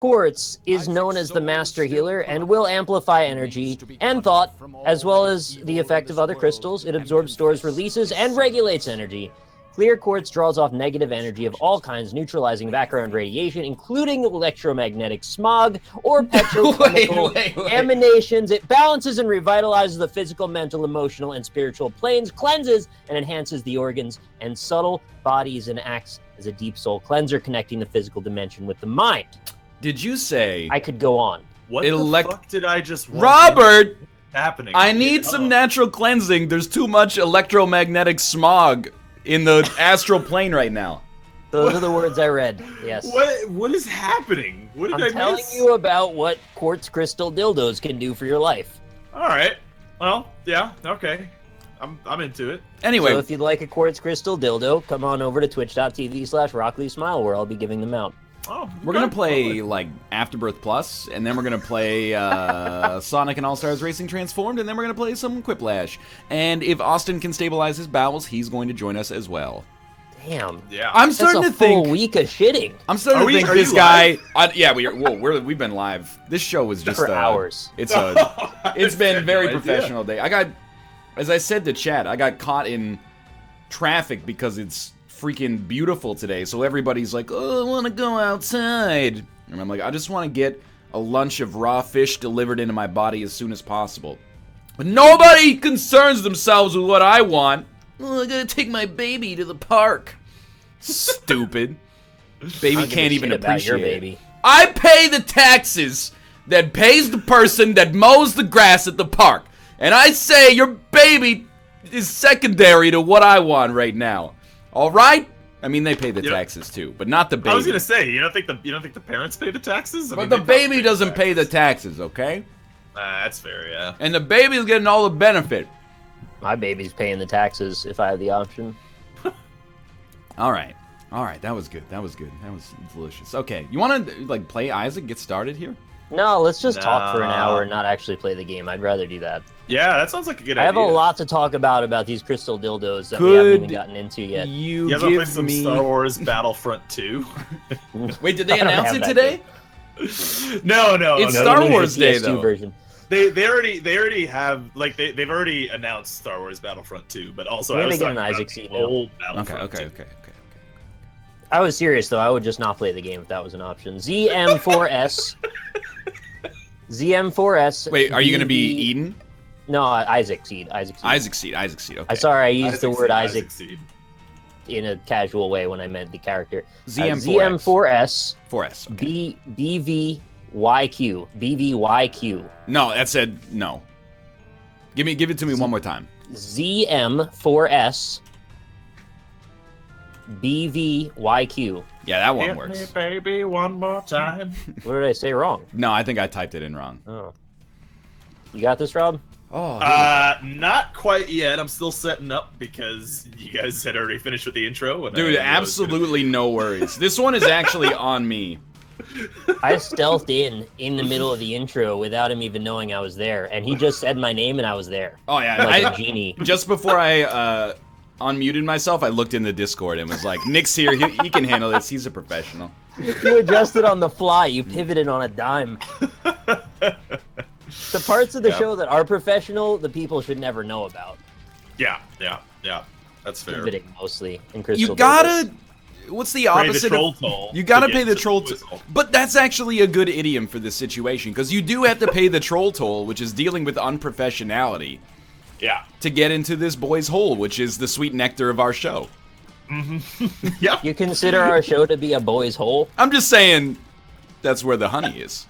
Quartz is known as the master healer and will amplify energy and thought, as well as the effect of other crystals. It absorbs, stores, releases, and regulates energy. Clear quartz draws off negative energy of all kinds, neutralizing background radiation, including electromagnetic smog or petrochemical emanations. It balances and revitalizes the physical, mental, emotional, and spiritual planes, cleanses and enhances the organs and subtle bodies, and acts as a deep soul cleanser, connecting the physical dimension with the mind. Did you say... I could go on. What the fuck did I just... Robert! Happening? I need some natural cleansing. There's too much electromagnetic smog in the astral plane right now. Those are the words I read, yes. What is happening? What did I miss? I'm telling you about what quartz crystal dildos can do for your life. Alright. Well, yeah, okay. I'm into it. Anyway. So if you'd like a quartz crystal dildo, come on over to twitch.tv/RocklySmile, where I'll be giving them out. Oh, we're going to play, like, Afterbirth Plus, and then we're going to play Sonic and All-Stars Racing Transformed, and then we're going to play some Quiplash. And if Austin can stabilize his bowels, he's going to join us as well. Damn. Yeah. I'm starting to think... That's a full week of shitting. I'm starting to think this guy... yeah, we've been live. This show was just... For hours. It's been very professional day. As I said to Chad, I got caught in traffic because it's freaking beautiful today, so everybody's like, oh, I want to go outside, and I'm like, I just want to get a lunch of raw fish delivered into my body as soon as possible. But nobody concerns themselves with what I want. Oh, I gotta take my baby to the park. Stupid. Baby can't even appreciate your baby. I pay the taxes that pays the person that mows the grass at the park, and I say your baby is secondary to what I want right now. All right? I mean, they pay the taxes too, but not the baby. I was gonna say, you don't think the parents pay the taxes? But the baby doesn't pay the taxes, okay? That's fair, yeah. And the baby's getting all the benefit. My baby's paying the taxes if I have the option. All right, that was good. That was delicious. Okay, you want to like play Isaac? Get started here. No, let's just talk for an hour and not actually play the game. I'd rather do that. Yeah, that sounds like a good idea. I have a lot to talk about these crystal dildos that we haven't even gotten into yet. You guys want to play some Star Wars Battlefront 2? Wait, did they announce it today? No. It's Star Wars Day though. Version. They already have, like, they've already announced Star Wars Battlefront 2, but also we're gonna get an Isaac seed now. Okay. I was serious though. I would just not play the game if that was an option. ZM4S. ZM4S. Wait, are you gonna be Eden? No, Isaac seed. Isaac seed. Okay. I'm sorry, I used the word Isaac in a casual way when I meant the character. ZM4S. 4S. Okay. BVYQ. No, that said no. Give it to me one more time. ZM4S. BVYQ. Yeah, that one works. Hit me, baby, one more time. What did I say wrong? No, I think I typed it in wrong. Oh. You got this, Rob? Oh. Not quite yet. I'm still setting up because you guys had already finished with the intro. And dude, absolutely no worries. This one is actually on me. I stealthed in the middle of the intro without him even knowing I was there, and he just said my name and I was there. Oh yeah, like a genie. Just before I unmuted myself, I looked in the Discord and was like, Nick's here, he can handle this, he's a professional. You adjusted on the fly, you pivoted on a dime. The parts of the show that are professional, the people should never know about. Yeah, that's fair. Pivoting mostly in Crystal You gotta... What's the opposite of... You gotta pay the troll toll. But that's actually a good idiom for this situation, because you do have to pay the troll toll, which is dealing with unprofessionality. Yeah. To get into this boy's hole, which is the sweet nectar of our show. Mm-hmm. Yeah. You consider our show to be a boy's hole? I'm just saying that's where the honey is.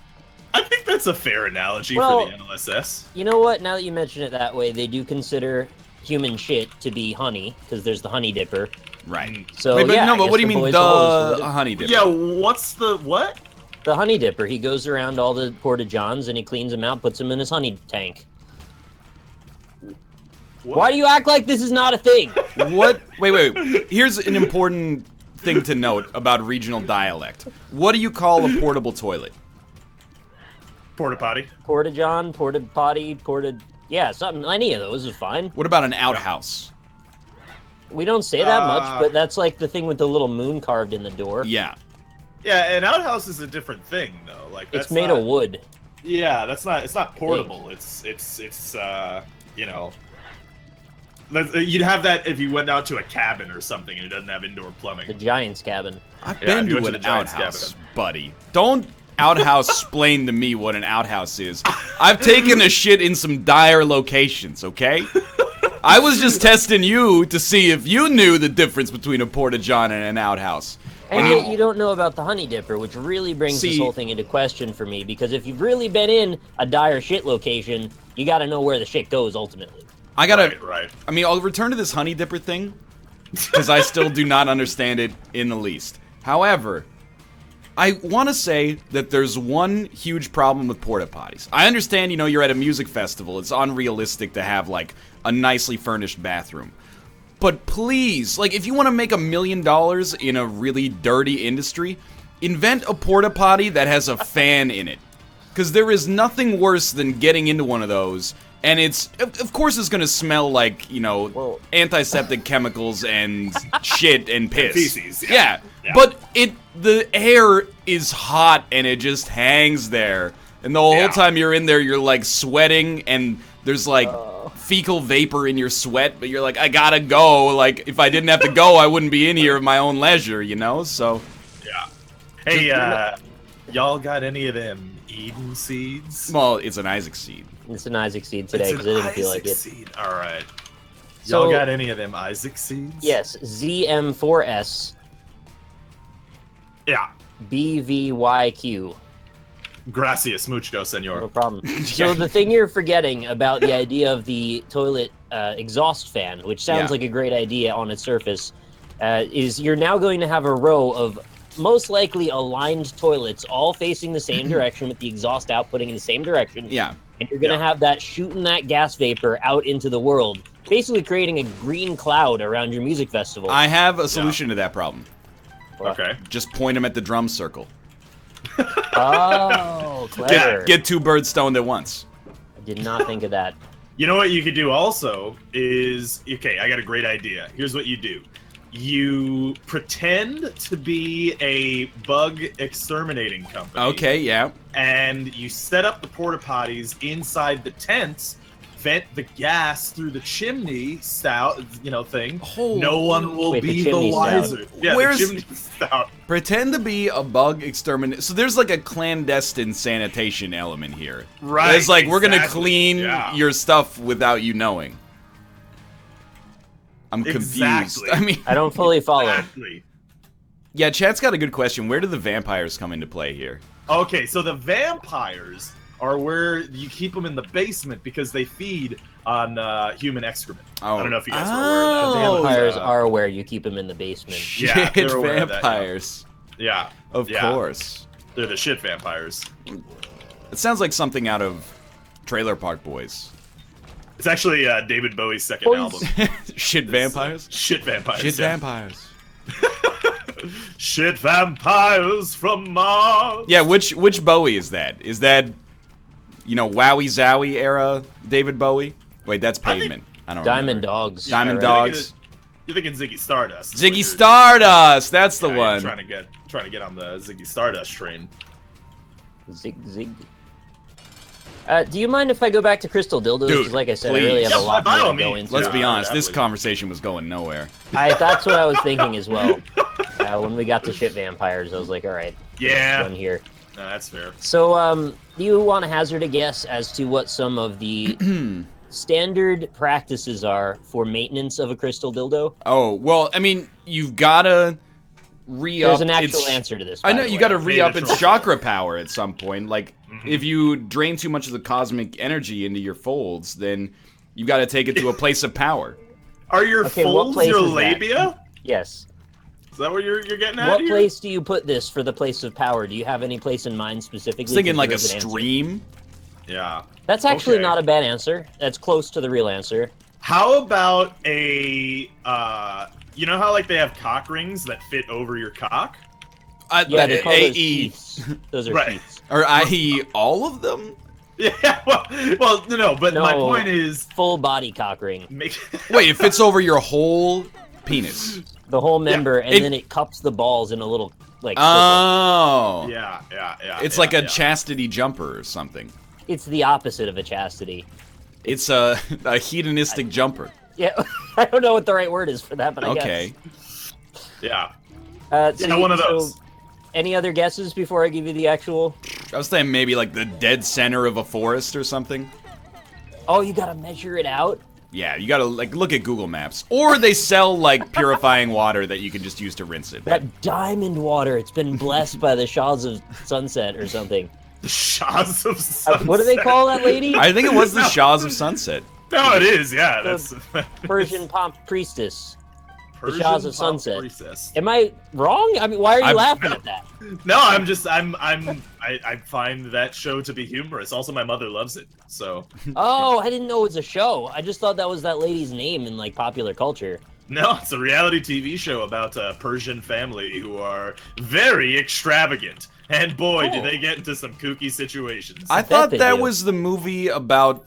I think that's a fair analogy for the NLSS. You know what? Now that you mention it that way, they do consider human shit to be honey, because there's the honey dipper. Right. So, wait, but yeah, no, but what do you mean the honey dipper? Yeah, what's the what? The honey dipper. He goes around all the porta-johns and he cleans them out, puts them in his honey tank. What? Why do you act like this is not a thing? What? Wait. Here's an important thing to note about regional dialect. What do you call a portable toilet? Porta potty. Porta-john, porta-potty, yeah, something. Any of those is fine. What about an outhouse? We don't say that much, but that's like the thing with the little moon carved in the door. Yeah. Yeah, an outhouse is a different thing, though. Like It's made of wood. Yeah, that's not. It's not portable. It's you know. You'd have that if you went out to a cabin or something and it doesn't have indoor plumbing. The Giant's cabin. I've been to an outhouse, buddy. Don't outhouse-splain to me what an outhouse is. I've taken a shit in some dire locations, okay? I was just testing you to see if you knew the difference between a porta-john and an outhouse. And yet you don't know about the Honey Dipper, which really brings this whole thing into question for me, because if you've really been in a dire shit location, you gotta know where the shit goes, ultimately. I gotta... Right. I mean, I'll return to this Honey Dipper thing, because I still do not understand it in the least. However, I want to say that there's one huge problem with porta potties. I understand, you know, you're at a music festival. It's unrealistic to have, like, a nicely furnished bathroom. But please, like, if you want to make $1 million in a really dirty industry, invent a porta potty that has a fan in it. Because there is nothing worse than getting into one of those, and it's, of course it's going to smell like, you know, antiseptic chemicals and shit and piss. Feces, yeah. But the air is hot and it just hangs there. And the whole time you're in there, you're, like, sweating, and there's, like, fecal vapor in your sweat, but you're like, I gotta go. Like, if I didn't have to go, I wouldn't be in here at my own leisure, you know? So... Yeah. Hey, y'all got any of them Eden seeds? Well, it's an Isaac seed. It's an Isaac seed today, because I didn't feel like it. Seed. All right. So, y'all got any of them Isaac seeds? Yes, ZM4S. Yeah. BVYQ. Gracias mucho, senor. No problem. So the thing you're forgetting about the idea of the toilet exhaust fan, which sounds like a great idea on its surface, is you're now going to have a row of most likely aligned toilets all facing the same direction with the exhaust outputting in the same direction. Yeah. And you're going to have that shooting that gas vapor out into the world, basically creating a green cloud around your music festival. I have a solution to that problem. Okay. Just point them at the drum circle. Oh, clever. Get two birds stoned at once. I did not think of that. You know what you could do also is, okay, I got a great idea. Here's what you do. You pretend to be a bug exterminating company. Okay, yeah. And you set up the porta potties inside the tents, vent the gas through the chimney stout, you know, thing. No one will be the wiser. Yeah, Where's the chimney stout. Pretend to be a bug exterminator. So there's like a clandestine sanitation element here. Right. It's like we're gonna clean your stuff without you knowing. I'm confused. I mean, I don't fully follow. Exactly. Yeah, chat's got a good question. Where do the vampires come into play here? Okay, so the vampires are where you keep them in the basement because they feed on human excrement. Oh. I don't know if you guys are aware of that. Vampires are where you keep them in the basement. Yeah, they're aware of that, vampires. Yeah. Of course. They're the shit vampires. It sounds like something out of Trailer Park Boys. It's actually David Bowie's second album. Shit vampires? Shit vampires. Shit vampires. Shit vampires from Mars. Yeah, which Bowie is that? Is that, you know, Wowie Zowie era David Bowie? Wait, that's Pavement. I don't Diamond remember. Dogs. Diamond Dogs. You're thinking Ziggy Stardust. Ziggy Stardust. That's the one. Trying to get on the Ziggy Stardust train. Zig. Do you mind if I go back to Crystal Dildos? Dude, because like I said, please. I really have a lot by more all to go means. into. Let's be honest, this conversation was going nowhere. That's what I was thinking as well. When we got to shit vampires, I was like, all right, Yeah. one here. No, that's fair. So, do you want to hazard a guess as to what some of the standard practices are for maintenance of a crystal dildo? Oh, well, I mean, you've gotta re-up. There's an actual answer to this. I know, you gotta re-up Maybe its chakra power at some point. Like, if you drain too much of the cosmic energy into your folds, then you've gotta take it to a place of power. Are your what folds place your is that? labia? Yes. Is that what you're getting at What here? place do you put this for the place of power? Do you have any place in mind specifically? I was thinking like a There's an answer. stream. Yeah. That's actually Okay. not a bad answer. That's close to the real answer. How about a, you know how like they have cock rings that fit over your cock? Yeah, they call those AE. teeths. Those are Right. teeths. Or i.e. all of them? Yeah, well, no, but my No. point is, Full body cock ring. make Wait, it fits over your whole penis. The whole member, and It- then it cups the balls in a little like. Oh. Yeah. It's like a chastity jumper or something. It's the opposite of a chastity. It's a hedonistic jumper. Yeah, I don't know what the right word is for that, but I Okay. guess. Yeah. So One of those. So, any other guesses before I give you the actual? I was thinking maybe like the dead center of a forest or something. Oh, you gotta measure it out? Yeah, you gotta like look at Google Maps. Or they sell like purifying water that you can just use to rinse it. That diamond water, it's been blessed by the Shahs of Sunset or something. The Shahs of Sunset. What do they call that lady? I think it was the Shahs of Sunset. No, it is, yeah. That's Persian pomp priestess. Persian the Shahs of pop Sunset. priestess. Am I wrong? I mean, why are you laughing at that? No, I find that show to be humorous. Also, my mother loves it, so. Oh, I didn't know it was a show. I just thought that was that lady's name in like popular culture. No, it's a reality TV show about a Persian family who are very extravagant. And boy, do they get into some kooky situations. I thought they that do. was the movie about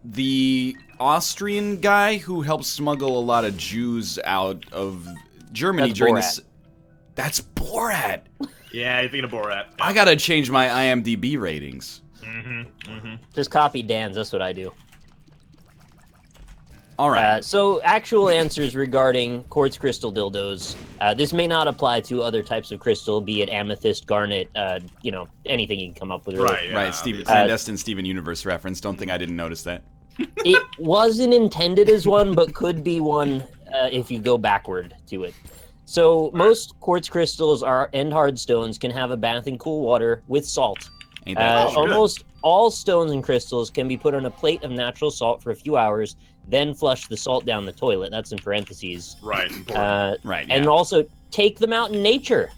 the Austrian guy who helped smuggle a lot of Jews out of Germany That's during Borat. this. That's Borat. Yeah, you're thinking of Borat. Yeah. I gotta change my IMDb ratings. Just copy Dan's. That's what I do. All right. So, actual answers regarding quartz crystal dildos. This may not apply to other types of crystal, be it amethyst, garnet, anything you can come up with. Really. Right, yeah. Right, clandestine Steven Universe reference. Don't think I didn't notice that. It wasn't intended as one, but could be one if you go backward to it. So most quartz crystals and hard stones can have a bath in cool water with salt. Ain't that good. Almost all stones and crystals can be put on a plate of natural salt for a few hours, then flush the salt down the toilet. That's in parentheses. Right. Right, yeah. And also take them out in nature.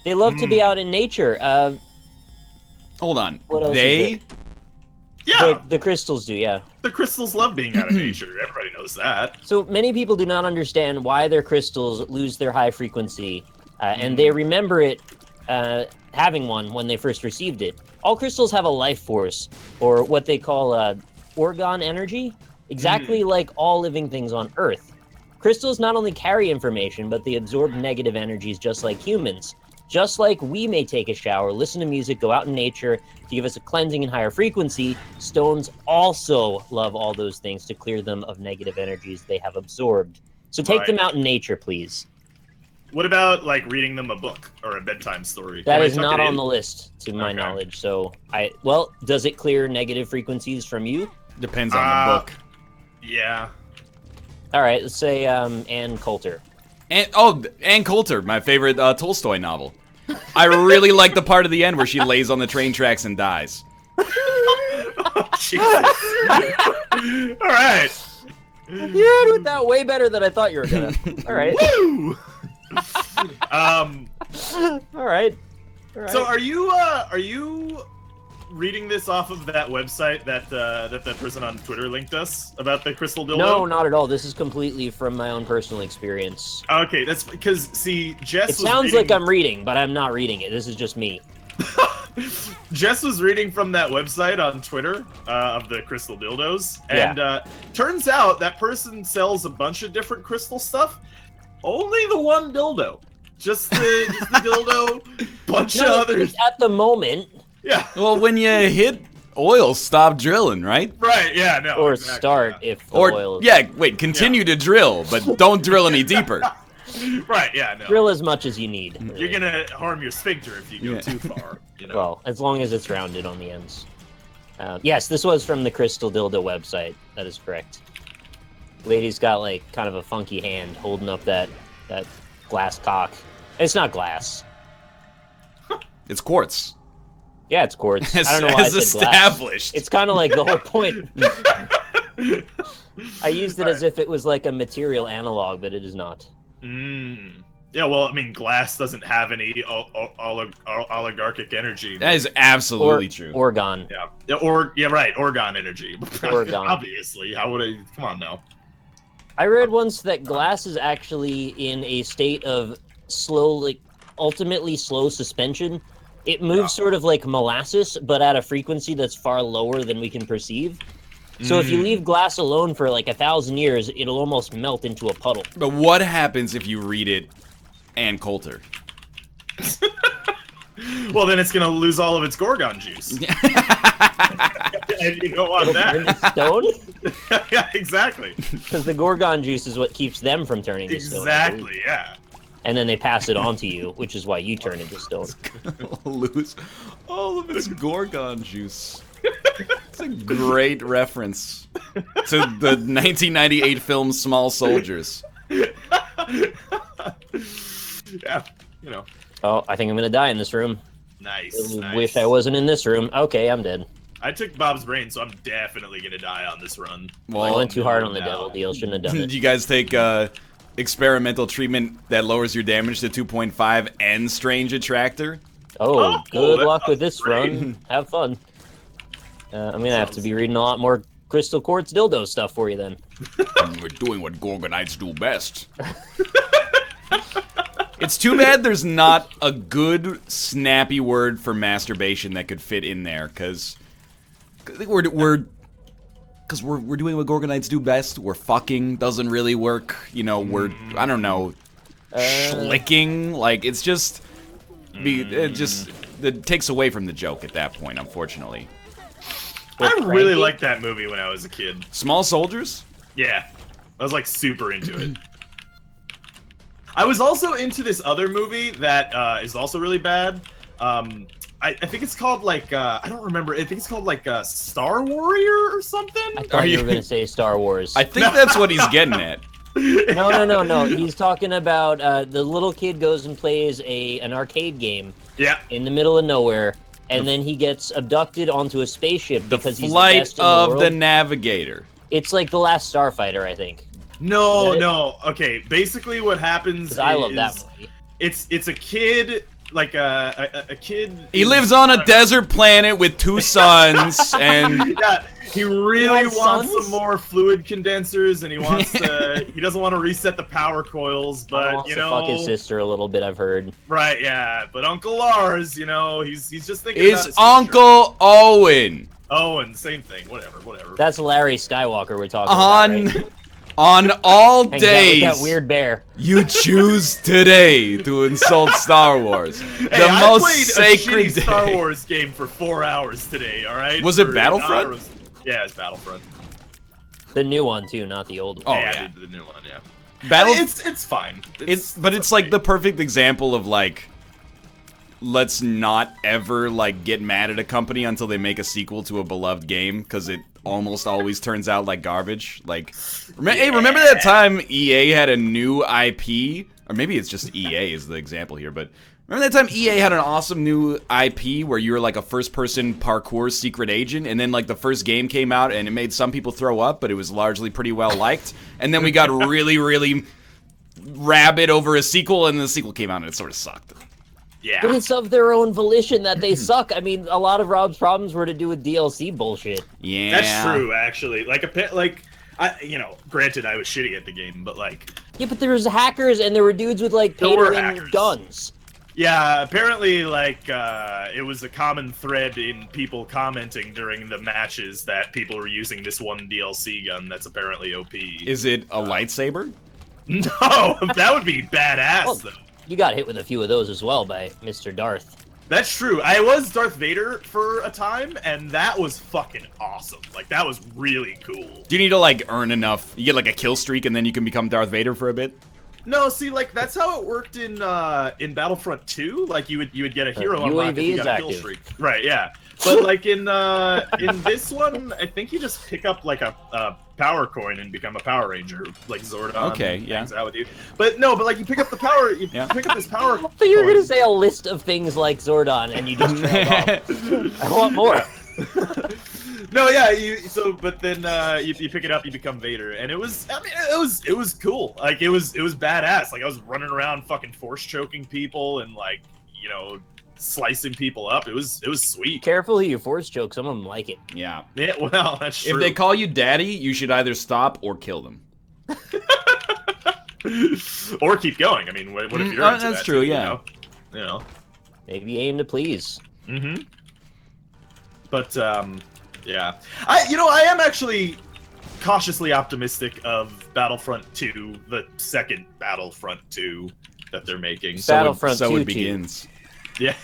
They love to be out in nature. Hold on. What else is They? it? Yeah, The crystals do, yeah. the crystals love being out of nature. Everybody knows that. So many people do not understand why their crystals lose their high frequency, and they remember it having one when they first received it. All crystals have a life force, or what they call orgone energy, exactly like all living things on Earth. Crystals not only carry information, but they absorb negative energies just like humans. Just like we may take a shower, listen to music, go out in nature to give us a cleansing and higher frequency, stones also love all those things to clear them of negative energies they have absorbed. So take them out in nature, please. What about, like, reading them a book or a bedtime story? That Can I is tuck not it on in? the list, to my Okay. knowledge. So, does it clear negative frequencies from you? Depends on the book. Yeah. All right, let's say Ann Coulter. Ann Coulter, my favorite Tolstoy novel. I really like the part of the end where she lays on the train tracks and dies. Jesus. All right. You did with that way better than I thought you were gonna. All right. Woo! All right. So are you reading this off of that website that that person on Twitter linked us about the crystal dildo? No, not at all. This is completely from my own personal experience. Okay, that's because, see, Jess It was sounds reading, like I'm reading, but I'm not reading it. This is just me. Jess was reading from that website on Twitter of the crystal dildos, and turns out that person sells a bunch of different crystal stuff. Only the one dildo, just the dildo, bunch of others. At the moment, Yeah. Well, when you hit oil, stop drilling, right? Right. Yeah. No. or exactly, start yeah. if the oil. Continue to drill, but don't drill any deeper. Right. Yeah. No. Drill as much as you need. You're gonna harm your sphincter if you go too far. You know. Well, as long as it's rounded on the ends. Yes, this was from the Crystal Dildo website. That is correct. Lady's got like kind of a funky hand holding up that glass cock. It's not glass. It's quartz. Yeah, it's quartz. I don't know why I As said glass. established. It's kind of like the whole point. I used it as if it was like a material analog, but it is not. Yeah, well, I mean, glass doesn't have any oligarchic energy. That is absolutely true. Orgone. Yeah, right, Orgone energy. Orgone. Obviously, how would I? Come on now. I read once that glass is actually in a state of ultimately slow suspension. It moves sort of like molasses, but at a frequency that's far lower than we can perceive. So if you leave glass alone for like 1,000 years, it'll almost melt into a puddle. But what happens if you read it Ann Coulter? Well, then it's gonna lose all of its Gorgon juice. And you don't want Turn to that. stone? Yeah, exactly. Because the Gorgon juice is what keeps them from turning to stone. Exactly, yeah. And then they pass it on to you, which is why you turn into stone. Lose all of its Gorgon juice. It's a great reference to the 1998 film Small Soldiers. Yeah, you know. Oh, I think I'm gonna die in this room. Nice, I wish I wasn't in this room. Okay, I'm dead. I took Bob's brain, so I'm definitely gonna die on this run. I went too hard on the devil deal. Shouldn't have done Did it. you guys take experimental treatment that lowers your damage to 2.5 and Strange Attractor? Oh, good that luck with sounds this great. run. Have fun. I'm gonna have to be reading a lot more Crystal Quartz dildo stuff for you then. We're doing what Gorgonites do best. It's too bad there's not a good, snappy word for masturbation that could fit in there, because we're doing what Gorgonites do best. We're fucking doesn't really work. You know, I don't know, schlicking. Like it takes away from the joke at that point, unfortunately. I really liked that movie when I was a kid. Small Soldiers? Yeah, I was like super into it. I was also into this other movie that is also really bad. I think it's called like I don't remember. I think it's called like Star Warrior or something. I thought you were gonna say Star Wars. I think that's what he's getting at. No. He's talking about the little kid goes and plays an arcade game. Yeah. In the middle of nowhere, and then he gets abducted onto a spaceship because he's the Flight best in the of world. the Navigator. It's like The Last Starfighter, I think. No. Okay, basically what happens is I love that movie. It's a kid, like a kid. He lives on a desert planet with 2 sons, and yeah, he really has wants sons? some more fluid condensers, and he wants to. He doesn't want to reset the power coils, He but wants you to know, fuck his sister a little bit, I've heard. right? Yeah, but Uncle Lars, you know, he's just thinking. about it's his future. Uncle Owen. Oh, and same thing. Whatever. That's Larry Skywalker we're talking about, right? On all Hangs out with days, that weird bear. you choose today to insult Star Wars. Hey, The I most played sacred a shitty Star day. Wars game for 4 hours today. All right. Was it For Battlefront? hours. Yeah, it's Battlefront. The new one too, not the old one. Oh, yeah, yeah. the new one. Yeah. Battle. It's fine. It's like the perfect example of like, let's not ever like get mad at a company until they make a sequel to a beloved game, because it almost always turns out like garbage. Like, hey, remember that time EA had a new IP? Or maybe it's just EA is the example here, but remember that time EA had an awesome new IP where you were like a first-person parkour secret agent, and then like the first game came out and it made some people throw up, but it was largely pretty well liked. And then we got really, really rabid over a sequel, and the sequel came out and it sort of sucked. Yeah. But it's of their own volition that they suck. I mean, a lot of Rob's problems were to do with DLC bullshit. Yeah, That's true, actually. Granted, I was shitty at the game, but like, Yeah, but there was hackers and there were dudes with like There were pay-to-win hackers. guns. yeah, apparently, like, it was a common thread in people commenting during the matches that people were using this one DLC gun that's apparently OP. Is it a lightsaber? No, that would be badass, Well, though. You got hit with a few of those as well by Mr. Darth. That's true. I was Darth Vader for a time, and that was fucking awesome. Like, that was really cool. Do you need to like earn enough? You get like a kill streak and then you can become Darth Vader for a bit? No, see, like, that's how it worked in Battlefront 2. Like, you would get a hero unlock if UAV you is got a kill active. streak. Right, yeah. But like in this one, I think you just pick up like a power coin and become a Power Ranger, like Zordon. Okay, yeah. Hangs out with you. But no, but like you pick up the power. You Yeah. pick up this power. So you're coin. gonna say a list of things like Zordon and you just trailed off. I want more. No, yeah. But then you pick it up, you become Vader, and it was. I mean, it was cool. Like it was badass. Like I was running around, fucking force choking people, and like slicing people up. It was sweet. Careful who you force choke. Some of them like it. Yeah. Yeah, well, that's true. If they call you daddy, you should either stop or kill them. or keep going. I mean, what if you're into that's that true, too, yeah. You know. Maybe aim to please. Mm-hmm. But yeah, I am actually cautiously optimistic of Battlefront 2, the second Battlefront 2 that they're making. Battlefront so 2 it begins. Yeah,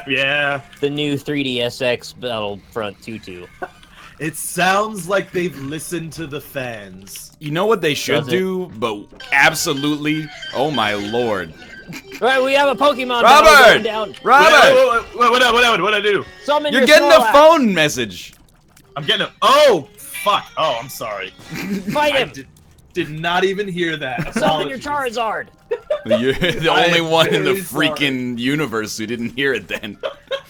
yeah. The new 3DSX Battlefront 2.2. It sounds like they've listened to the fans. You know what they should Does it? do? But absolutely, oh my lord. Right, we have a Pokemon battle going Robert! down. Robert! What'd I do? Summon You're your getting a Snorlax. phone message. I'm getting a. Oh, fuck. Oh, I'm sorry. Fight I him. did not even hear that. Summon your Apologies. Charizard. You're the I only am one in the very sorry. freaking universe who didn't hear it then.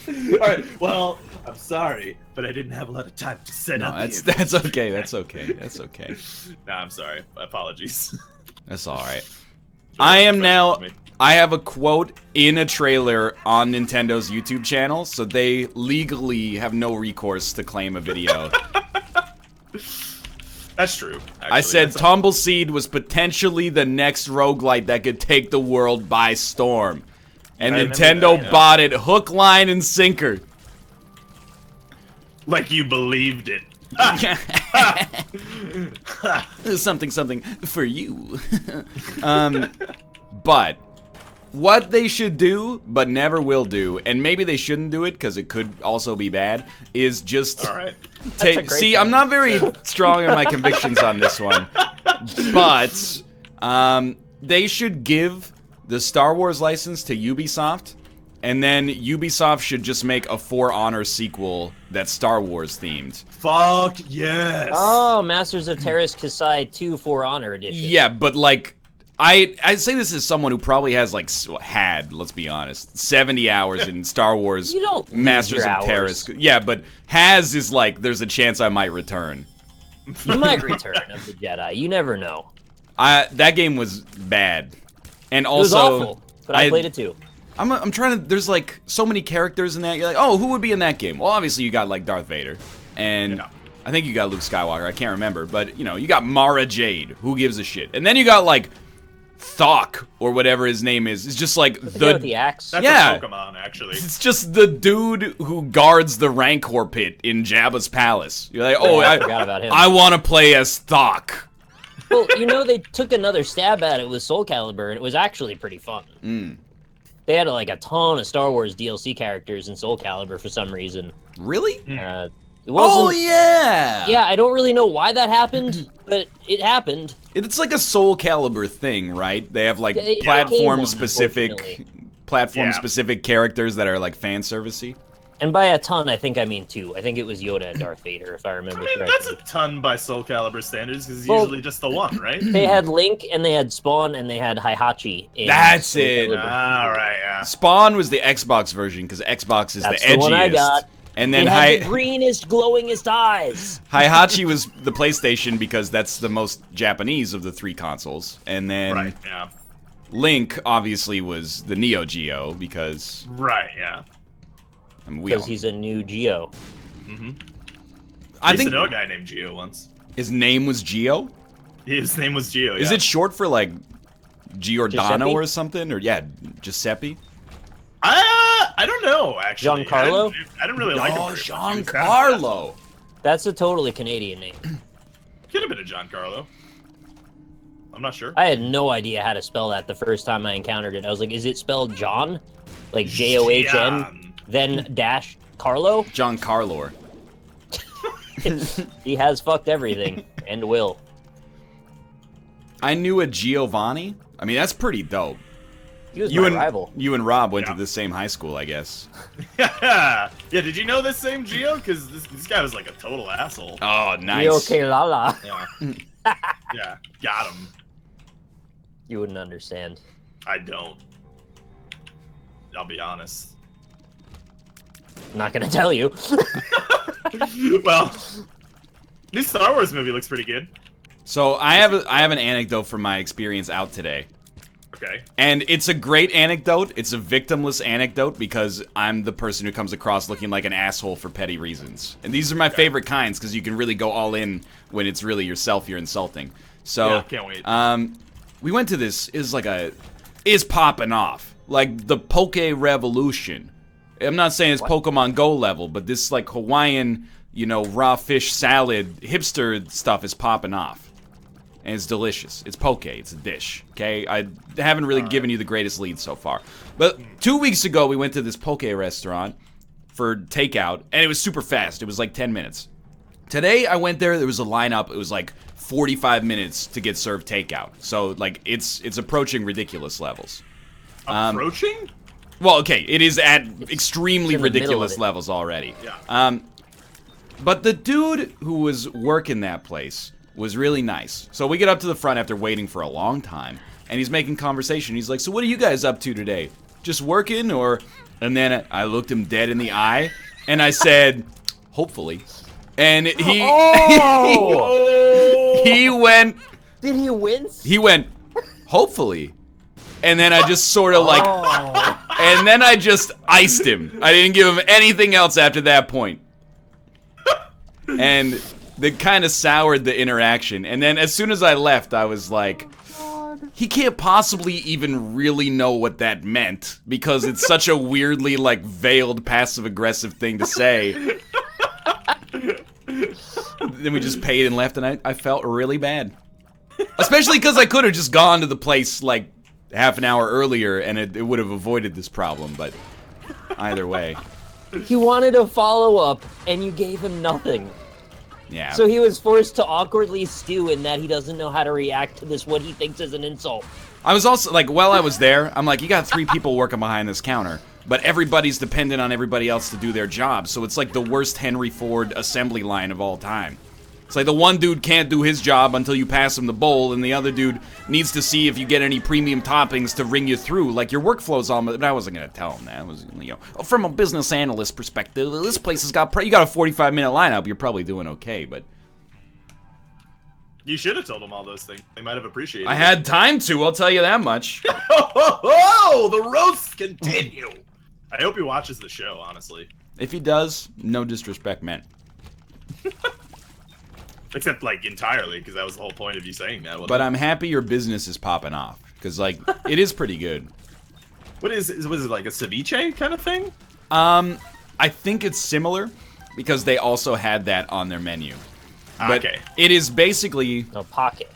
Alright, well, I'm sorry, but I didn't have a lot of time to set No, up that's okay. That's okay. That's okay. Nah, I'm sorry. Apologies. That's all right. I am now. I have a quote in a trailer on Nintendo's YouTube channel, so they legally have no recourse to claim a video. That's true. Actually. I said That's Tumbleseed was potentially the next roguelite that could take the world by storm. And I remember Nintendo that, yeah. bought it hook, line, and sinker. like you believed it. Something for you. But what they should do, but never will do, and maybe they shouldn't do it because it could also be bad, is just All right. take. See, I'm not very strong on my convictions on this one, but they should give the Star Wars license to Ubisoft, and then Ubisoft should just make a For Honor sequel that's Star Wars themed. Fuck yes. Oh, Masters of Terrace Kasai 2 For Honor Edition. Yeah, but like, I say this as someone who probably has like let's be honest, 70 hours in Star Wars You don't lose Masters your of hours. Terrace. Yeah, but has is like there's a chance I might return. You might return of the Jedi. You never know. That game was bad, and It was also awful, but I played it too. I'm trying to. There's like so many characters in that. You're like, oh, who would be in that game? Well, obviously you got like Darth Vader, and Yeah. I think you got Luke Skywalker. I can't remember, but you know you got Mara Jade. Who gives a shit? And then you got like Thok or whatever his name is. It's just like The guy with the axe. That's yeah. a Pokemon, actually. It's just the dude who guards the Rancor pit in Jabba's palace. You're like, oh, I forgot about him. I want to play as Thok. Well, you know, they took another stab at it with Soul Calibur, and it was actually pretty fun. They had like a ton of Star Wars DLC characters in Soul Calibur for some reason. Really? It wasn't, Oh yeah. yeah, I don't really know why that happened, but it happened. It's like a Soul Calibur thing, right? They have like Yeah, it platform became specific one, specific characters that are like fan servicey. And by a ton, I think I mean 2. I think it was Yoda and Darth Vader, if I remember I mean, correctly. that's a ton by Soul Calibur standards, because it's Well, usually just the one, right? They had Link, and they had Spawn, and they had Heihachi. in That's Soul it. Calibur. All right, yeah. Spawn was the Xbox version because Xbox is That's the the edgiest. one I got. And They then had the greenest, glowingest eyes. Heihachi was the PlayStation because that's the most Japanese of the 3 consoles. And then Right, yeah. Link obviously was the Neo Geo because Right, yeah. I mean, we Because all, he's a new Geo. I I used think to know a guy named Geo once. his name was Geo. His name was Geo, yeah. Is it short for like Giordano Giuseppe? or something? Or yeah, Giuseppe? I don't know, actually. Giancarlo? I didn't really like him. Oh, very much. Giancarlo. That's a totally Canadian name. Could have been a Giancarlo. I'm not sure. I had no idea how to spell that the first time I encountered it. I was like, is it spelled John? Like John, Gian. then dash Carlo? Giancarlo. He has fucked everything, and will. I knew a Giovanni. I mean, that's pretty dope. He was my rival. You and Rob went Yeah. to the same high school, I guess. Yeah, did you know this same Geo? Because this guy was like a total asshole. Oh, Yo, nice. Lala. Yeah. Yeah, got him. You wouldn't understand. I don't. I'll be honest. I'm not gonna tell you. Well, this Star Wars movie looks pretty good. So I have an anecdote from my experience out today. Okay. And it's a great anecdote. It's a victimless anecdote because I'm the person who comes across looking like an asshole for petty reasons. And these are my favorite kinds because you can really go all in when it's really yourself you're insulting. So, Yeah, can't wait. We went to this, is popping off. Like the Poke Revolution. I'm not saying it's Pokemon Go level, but this like Hawaiian, raw fish salad hipster stuff is popping off. and it's delicious. It's poke. It's a dish, okay? I haven't really given you the greatest lead so far. But 2 weeks ago, we went to this poke restaurant for takeout, and it was super fast. It was like 10 minutes. Today, I went there was a lineup. It was like 45 minutes to get served takeout. So, like, it's approaching ridiculous levels. Approaching? Well, okay, it is at extremely ridiculous levels already. Yeah. But the dude who was working that place was really nice. So we get up to the front after waiting for a long time, and he's making conversation. He's like, so what are you guys up to today? Just working, or... And then I looked him dead in the eye, and I said, hopefully. And he... Oh! he went... Did he wince? He went, hopefully. And then I just sort of like... Oh. And then I just iced him. I didn't give him anything else after that point. And that kind of soured the interaction. And then as soon as I left, I was like, he can't possibly even really know what that meant, because it's such a weirdly, like, veiled passive-aggressive thing to say. Then we just paid and left, and I felt really bad. Especially because I could have just gone to the place, like, half an hour earlier, and it would have avoided this problem, but either way. He wanted a follow-up, and you gave him nothing. Yeah. So he was forced to awkwardly stew in that he doesn't know how to react to this, what he thinks is an insult. I was also, like, while I was there, I'm like, you got 3 people working behind this counter, but everybody's dependent on everybody else to do their job, so it's like the worst Henry Ford assembly line of all time. It's like the one dude can't do his job until you pass him the bowl, and the other dude needs to see if you get any premium toppings to ring you through. Like, your workflow's all... But I wasn't going to tell him that. It was, you know, from a business analyst perspective, this place has got... You got a 45-minute lineup, you're probably doing okay, but... You should have told him all those things. They might have appreciated it. I had time to, I'll tell you that much. Oh, the roasts continue. I hope he watches the show, honestly. If he does, no disrespect meant. Except, like, entirely, because that was the whole point of you saying that. But I'm happy your business is popping off, because, like, it is pretty good. What is it, like a ceviche kind of thing? I think it's similar, because they also had that on their menu. But okay. It is basically... A pocket.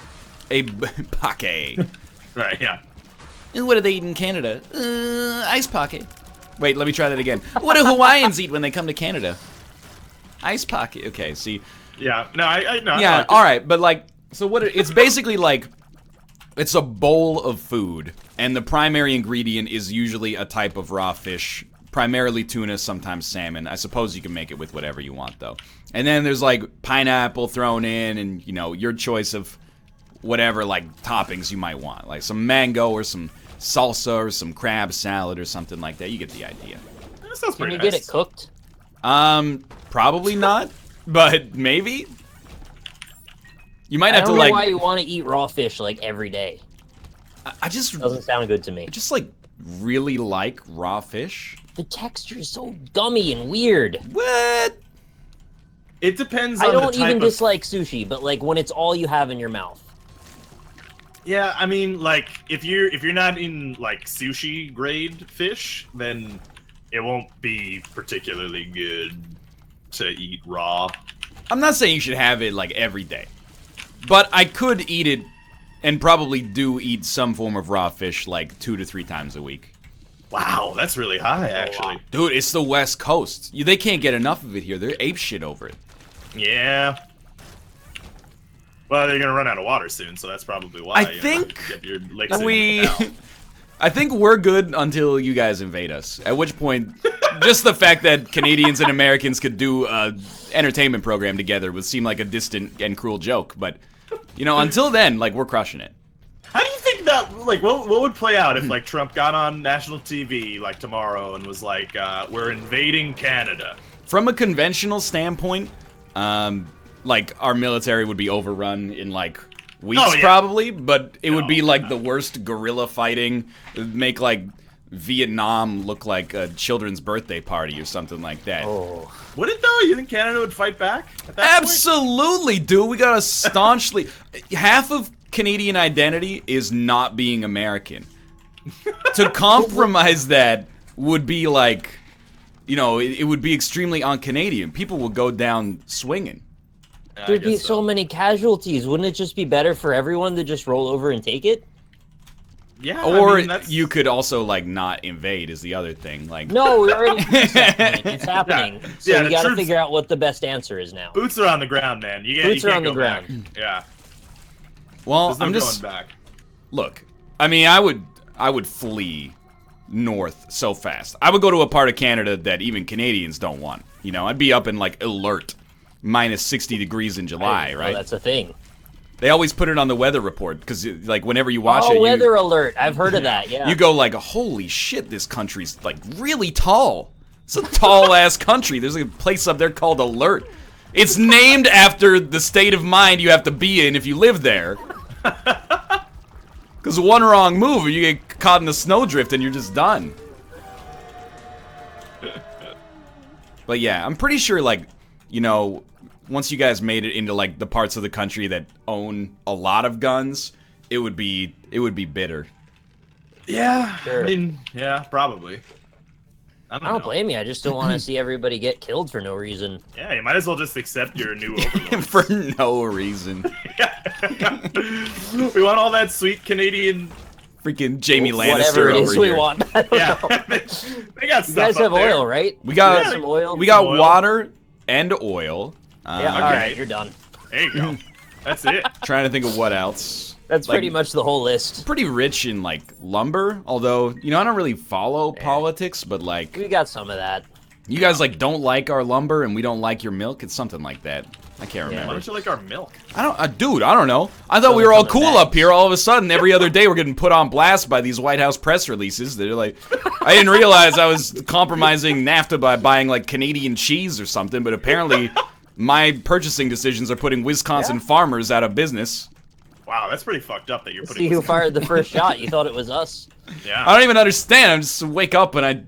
A poke. Right, yeah. And what do they eat in Canada? Ice pocket. Wait, let me try that again. What do Hawaiians eat when they come to Canada? Ice pocket. Okay, see... Yeah, no, I know. Yeah, alright, but like, so what, it's basically like, it's a bowl of food, and the primary ingredient is usually a type of raw fish, primarily tuna, sometimes salmon. I suppose you can make it with whatever you want, though. And then there's like pineapple thrown in, and, you know, your choice of whatever, like, toppings you might want. Like some mango, or some salsa, or some crab salad, or something like that. You get the idea. That sounds Can pretty you nice. get it cooked? Probably not. But maybe? You might I have to, don't know like... why you want to eat raw fish, like, every day. I just... Doesn't sound good to me. I just, like, really like raw fish. The texture is so gummy and weird. What? It depends I on don't the type even of... dislike sushi, but, like, when it's all you have in your mouth. Yeah, I mean, like, if you're not in, like, sushi grade fish, then it won't be particularly good to eat raw. I'm not saying you should have it, like, every day. But I could eat it, and probably do eat some form of raw fish, like, 2 to 3 times a week. Wow, that's really high, actually. Dude, it's the West Coast. They can't get enough of it here. They're apeshit over it. Yeah. Well, they're gonna run out of water soon, so that's probably why. I think get your licks in now. I think we're good until you guys invade us. At which point, just the fact that Canadians and Americans could do an entertainment program together would seem like a distant and cruel joke. But, you know, until then, like, we're crushing it. How do you think that, like, what would play out if, like, Trump got on national TV, like, tomorrow and was like, we're invading Canada? From a conventional standpoint, like, our military would be overrun in, like, weeks, probably, but it would be, like, the worst guerrilla fighting. It would make, like, Vietnam look like a children's birthday party or something like that. Oh. Would it, though? You think Canada would fight back at that Absolutely, dude. We gotta staunchly... Half of Canadian identity is not being American. To compromise that would be, like... You know, it would be extremely un-Canadian. People will go down swinging. There'd be so many casualties. Wouldn't it just be better for everyone to just roll over and take it? Yeah. Or I mean, you could also like not invade is the other thing. Like No, we already reached that point. It's happening. So Yeah, we the got to troops- figure out what the best answer is now. Boots are on the ground, man. You Boots are can't on the go ground. back. Yeah. well, There's no I'm just going back. look. I mean, I would flee north so fast. I would go to a part of Canada that even Canadians don't want. You know, I'd be up in like alert, minus 60 degrees in July, Oh, right? that's a thing. They always put it on the weather report because, like, whenever you watch it, Weather alert. I've heard of that, yeah. you go like, "Holy shit, this country's like really tall. It's a tall ass country. There's a place up there called Alert. It's named after the state of mind you have to be in if you live there. Because one wrong move, you get caught in the snowdrift and you're just done." But yeah, I'm pretty sure, like, you know, once you guys made it into like the parts of the country that own a lot of guns, it would be bitter. Yeah. Sure. I mean, yeah, probably. I I don't know. blame you. I just don't want to see everybody get killed for no reason. Yeah, you might as well just accept your new overlord. For no reason. We want all that sweet Canadian. Freaking Jamie Whatever Lannister it is over we here. want. I don't Yeah, know. they got You stuff guys up have there. oil, right? We got Some oil. we got Oil. water and oil. Yeah, okay. all right, you're done. There you go. That's it. Trying to think of what else. That's Like, pretty much the whole list. pretty rich in like lumber. Although, you know, I don't really follow politics, but like We got some of that. you guys like don't like our lumber and we don't like your milk. It's something like that. I can't Why remember. don't you like our milk? I don't, dude. I don't know. I thought we were all cool up here. All of a sudden, every other day, we're getting put on blast by these White House press releases. They're like, I didn't realize I was compromising NAFTA by buying like Canadian cheese or something. But apparently, my purchasing decisions are putting Wisconsin farmers out of business. Wow, that's pretty fucked up that you're putting. See who this- fired the first shot. You thought it was us. Yeah. I don't even understand. I just wake up and I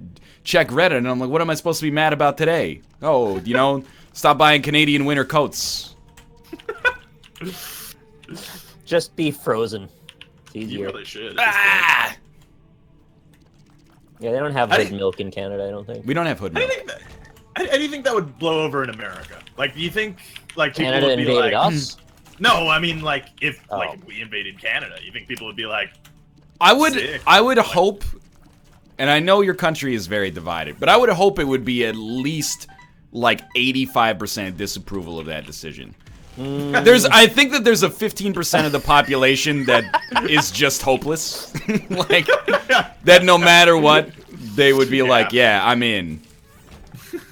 check Reddit and I'm like, what am I supposed to be mad about today? Oh, you know, stop buying Canadian winter coats. Just be frozen. It's You easier. really should. Ah! Yeah, they don't have I good didn't- milk in Canada, I don't think. We don't have hood How do milk. you think that? How do you think that would blow over in America? Like, do you think like people Canada would be invaded like, us? No, I mean like if Oh. if we invaded Canada, you think people would be like, I would Sick. hope, and I know your country is very divided, but I would hope it would be at least like 85% disapproval of that decision. I think that there's a 15% of the population that is just hopeless. Like, that no matter what, they would be like, yeah, I'm in.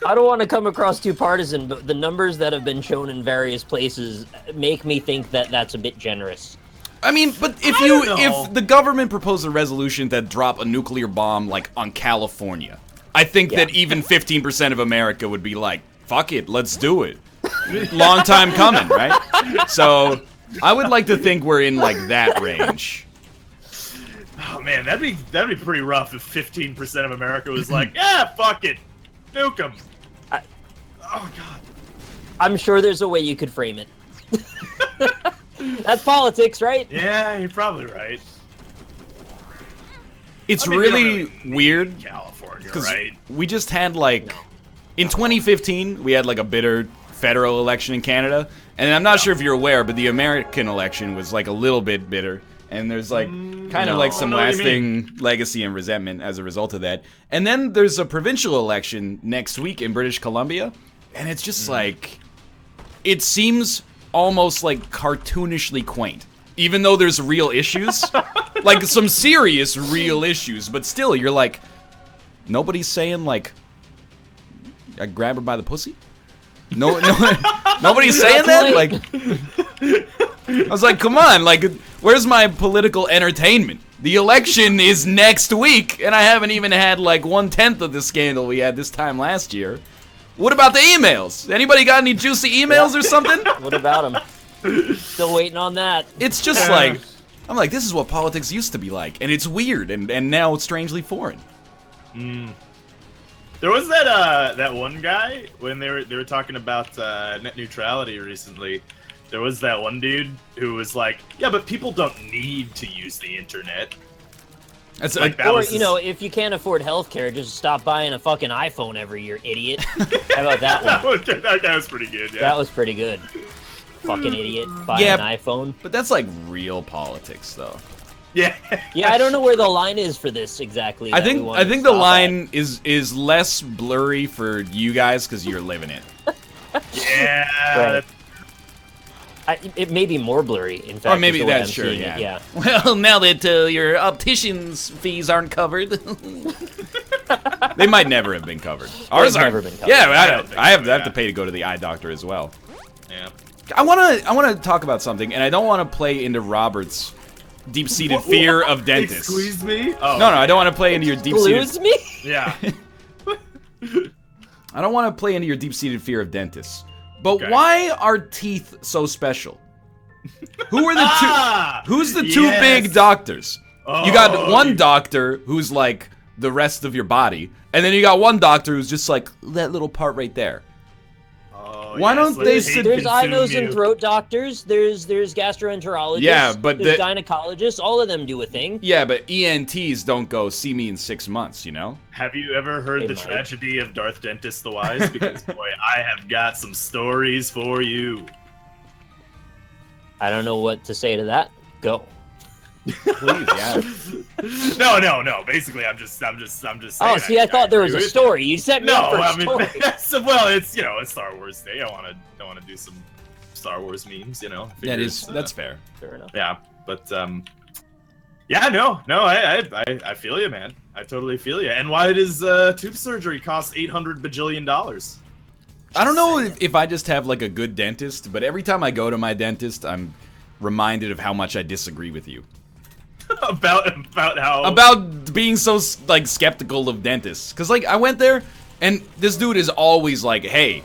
I don't want to come across too partisan, but the numbers that have been shown in various places make me think that that's a bit generous. I mean, but don't know. if the government proposed a resolution that drop a nuclear bomb like on California, I think that even 15% of America would be like, fuck it, let's do it. Long time coming, right? So I would like to think we're in like that range. oh man, that'd be pretty rough if 15% of America was like, yeah, fuck it, nuke 'em. Oh god. I'm sure there's a way you could frame it. That's politics, right? Yeah, you're probably right. It's I mean, we don't really need weird California, because right? we just had like in 2015 we had like a bitter federal election in Canada, and I'm not sure if you're aware, but the American election was like a little bit bitter, and there's like kind of like some I know what you lasting legacy and resentment as a result of that. And then there's a provincial election next week in British Columbia, and it's just like it seems almost like cartoonishly quaint, even though there's real issues, like some serious real issues, but still you're like, nobody's saying like, I grab her by the pussy. No, nobody's saying that. Like, I was like, come on, like, where's my political entertainment? The election is next week, and I haven't even had like 1/10 of the scandal we had this time last year. What about the emails? Anybody got any juicy emails or something? What about him? Still waiting on that. It's just like, I'm like, this is what politics used to be like, and it's weird, and now it's strangely foreign. There was that one guy when they were talking about net neutrality recently. There was that one dude who was like, "Yeah, but people don't need to use the internet." That's Like like, that Or, was you know, if you can't afford healthcare, just stop buying a fucking iPhone every year, idiot. How about that one? that guy was pretty good. Yeah. That was pretty good. fucking idiot. Buy Yeah. an iPhone. But that's like real politics, though. Yeah. Yeah, I don't know where the line is for this exactly. I that we think want I to think the stop line is less blurry for you guys because you're living it. Yeah. Right. It may be more blurry, in fact. Or maybe is the way that's I'm true, seeing yeah. it, yeah. Well, now that your optician's fees aren't covered, they might never have been covered. Ours They've are. never been covered. Yeah, I don't think I have so, to pay to go to the eye doctor as well. Yeah. I wanna talk about something, and I don't want to play into Robert's deep-seated fear of dentists. Squeeze me? Oh, No, I don't want to play into your deep-seated. Excuse me? Yeah. I don't want to play into your deep-seated fear of dentists. But Okay. why are teeth so special? Who are the two? Who's the two yes. big doctors? You got Oh, one doctor who's like the rest of your body, and then you got one doctor who's just like that little part right there. Oh, Why don't let they the sit- hate There's eye, consume nose, you. and throat doctors. There's gastroenterologists. Yeah, but there's the- gynecologists. All of them do a thing. Yeah, but ENTs don't go see me in 6 months, you know? Have you ever heard Hey, the Mike. tragedy of Darth Dentist the Wise? Because, boy, I have got some stories for you. I don't know what to say to that. Go. Please, yeah. No. Basically, I'm just saying. Oh, see, I thought there was a agree with story. You set me No, up for a I mean, story. well, it's it's Star Wars Day. I want to do some Star Wars memes. That's fair. Fair enough. Yeah, but yeah, no, I feel you, man. I totally feel you. And why does tooth surgery cost $800 bajillion? I don't know if I just have like a good dentist, but every time I go to my dentist, I'm reminded of how much I disagree with you. about how About being so like skeptical of dentists. Cause like I went there and this dude is always like, hey,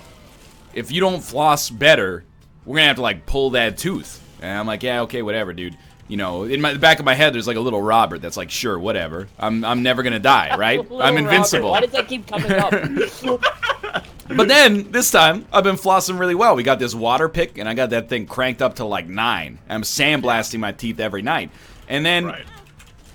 if you don't floss better, we're gonna have to like pull that tooth. And I'm like, yeah, okay, whatever, dude. You know, in the back of my head, there's like a little Robert that's like, sure, whatever. I'm never gonna die, right? Little I'm Robert, invincible. why does that keep coming up? But then, this time, I've been flossing really well. We got this water pick, and I got that thing cranked up to like 9. I'm sandblasting my teeth every night. And then Right.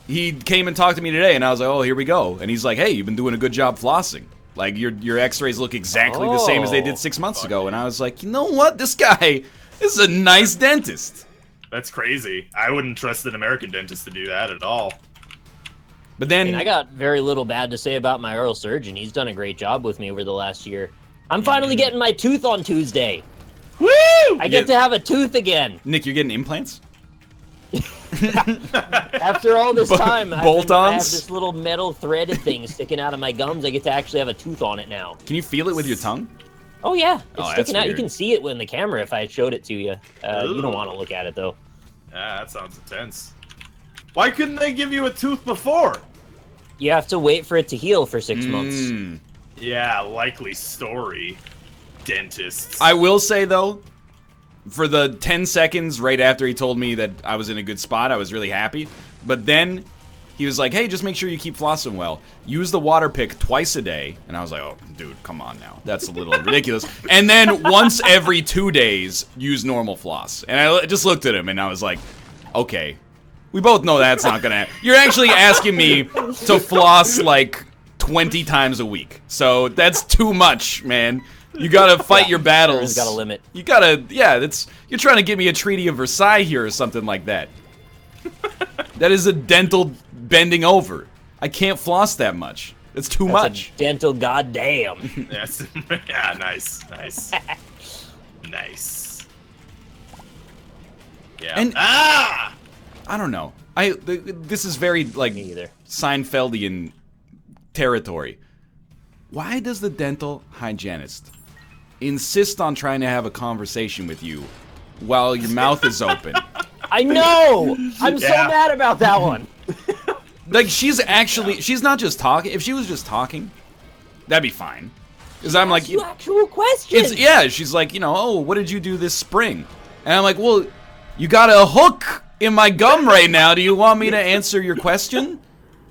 he came and talked to me today, and I was like, oh, here we go. And he's like, hey, you've been doing a good job flossing. Like, your x-rays look exactly the same as they did 6 months ago. And I was like, you know what? This guy is a nice dentist. That's crazy. I wouldn't trust an American dentist to do that at all. But then... I got very little bad to say about my oral surgeon. He's done a great job with me over the last year. I'm finally getting my tooth on Tuesday. Woo! I get to have a tooth again. Nick, you're getting implants? After all this time, I have Bolt-ons? this little metal threaded thing sticking out of my gums. I get to actually have a tooth on it now. Can you feel it with your tongue? Oh yeah, it's Oh, that's sticking out. You weird. can see it in the camera if I showed it to you. You don't want to look at it though. Yeah, that sounds intense. Why couldn't they give you a tooth before? You have to wait for it to heal for 6 months. Mm. Yeah, likely story. Dentists. I will say, though, for the 10 seconds right after he told me that I was in a good spot, I was really happy. But then he was like, hey, just make sure you keep flossing well. Use the water pick twice a day. And I was like, oh, dude, come on now. That's a little ridiculous. And then once every 2 days, use normal floss. And I just looked at him and I was like, okay. We both know that's not gonna happen. You're actually asking me to floss like 20 times a week. So that's too much, man. You gotta fight your battles. Everyone's got a limit. You gotta, yeah, you're trying to give me a Treaty of Versailles here or something like that. That is a dental bending over. I can't floss that much. That's too That's much. a dental goddamn. Yes. Yeah, nice. Nice. Yeah. And- ah! I don't know. This is very, like, Me either. Seinfeldian territory. Why does the dental hygienist insist on trying to have a conversation with you while your mouth is open? I know. I'm so Yeah. mad about that one. Like, she's not just talking. If she was just talking, that'd be fine. Because I'm like, You actual questions. yeah, she's like, oh, what did you do this spring? And I'm like, well, you got a hook in my gum right now. Do you want me to answer your question?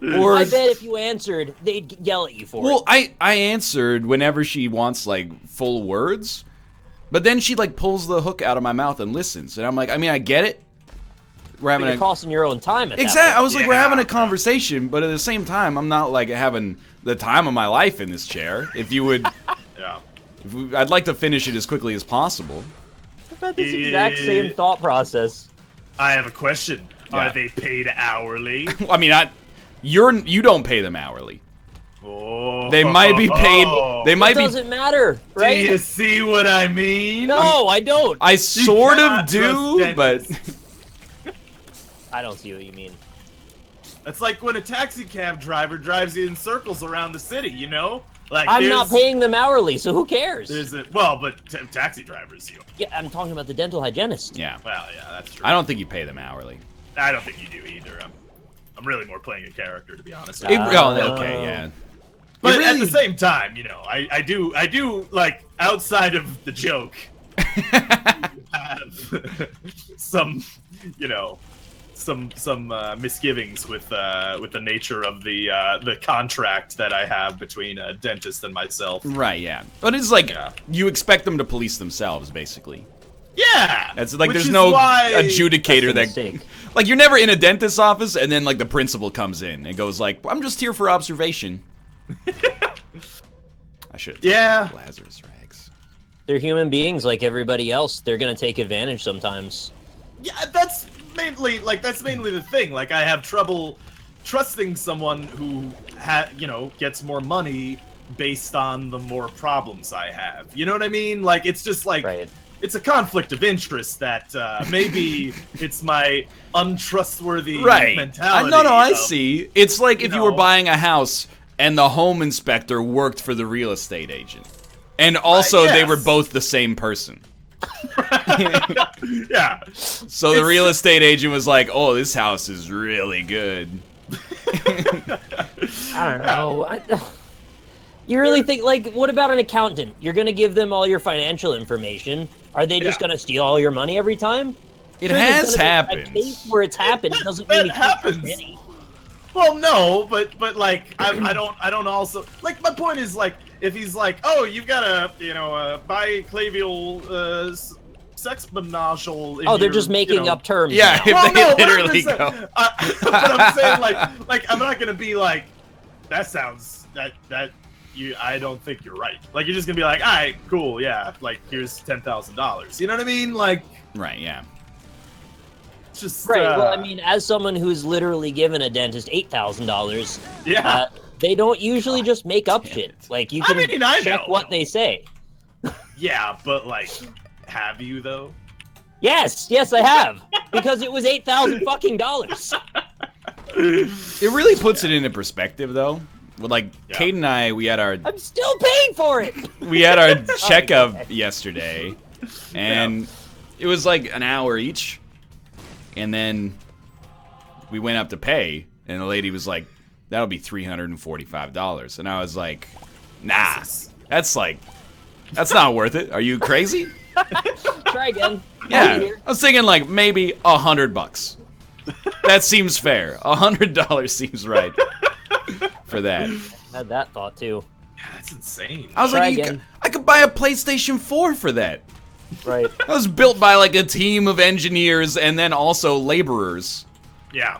Or I bet if you answered, they'd yell at you for well, it. I answered whenever she wants like full words, but then she like pulls the hook out of my mouth and listens, and I'm like, I mean, I get it. We're having You're costing your own time at that exactly. point. I was like, we're Yeah. having a conversation, but at the same time, I'm not like having the time of my life in this chair. If you would, Yeah. I'd like to finish it as quickly as possible. But this exact same thought process. I have a question. Yeah. Are they paid hourly? I mean, you don't pay them hourly. Oh. They might be paid. They might It be. doesn't matter, right? Do you see what I mean? No, I don't. I sort of cannot do, trust but dentists. I don't see what you mean. It's like when a taxi cab driver drives you in circles around the city, you know? Like I'm not paying them hourly, so who cares? But taxi drivers, you. Yeah, I'm talking about the dental hygienist. yeah, Well, yeah, that's true. I don't think you pay them hourly. I don't think you do either. I'm really more playing a character, to be honest. Okay, yeah. But It at really- the same time, you know, I do like outside of the joke, have some, you know, some misgivings with the nature of the contract that I have between a dentist and myself. Right, yeah. But it's like Yeah. you expect them to police themselves, basically. Yeah, It's like which there's is no why- adjudicator That's that. a mistake. Like you're never in a dentist's office, and then like the principal comes in and goes like, "I'm just here for observation." I should. Yeah. Lazarus rags. They're human beings like everybody else. They're gonna take advantage sometimes. Yeah, that's mainly the thing. Like I have trouble trusting someone who gets more money based on the more problems I have. You know what I mean? Like it's just like Right. it's a conflict of interest that maybe it's my untrustworthy Right. mentality. No, I of- see. It's like if you were know. buying a house and the home inspector worked for the real estate agent. And also they yes. were both the same person. Yeah. So the real estate agent was like, "Oh, this house is really good." I don't know. You really think, like, what about an accountant? You're gonna give them all your financial information. Are they just Yeah. gonna steal all your money every time? It Sure, there's has gonna be a happened. case where it's happened. It doesn't That mean it can't happens. be. Well, no, but like I don't also like my point is like if he's like, oh, you've got a biclavial sex menagel. In Oh, they're your, just making up terms. Yeah, now. if Well, they no, literally 100%. go. But I'm saying like I'm not gonna be like that sounds that you. I don't think you're right. Like you're just gonna be like, all right, cool, yeah. Like here's $10,000. You know what I mean? Like Right, yeah. it's just Right. Well, I mean, as someone who's literally given a dentist $8,000, yeah. they don't usually just make up shit. Like you can I mean, I check know. what they say. Yeah, but like, have you though? Yes, I have, because it was $8,000 fucking dollars. It really puts it into perspective, though. With, like, Yeah. Kate and I, we had our I'm still paying for it. checkup yesterday, and it was like an hour each, and then we went up to pay, and the lady was like, "That'll be $345," and I was like, "Nah, that's not worth it. Are you crazy?" Try again. Yeah, I was thinking like maybe $100. That seems fair. $100 seems right for that. Had that thought too. That's insane. I was Try like, again. I could buy a PlayStation 4 for that. Right. That was built by like a team of engineers and then also laborers. Yeah,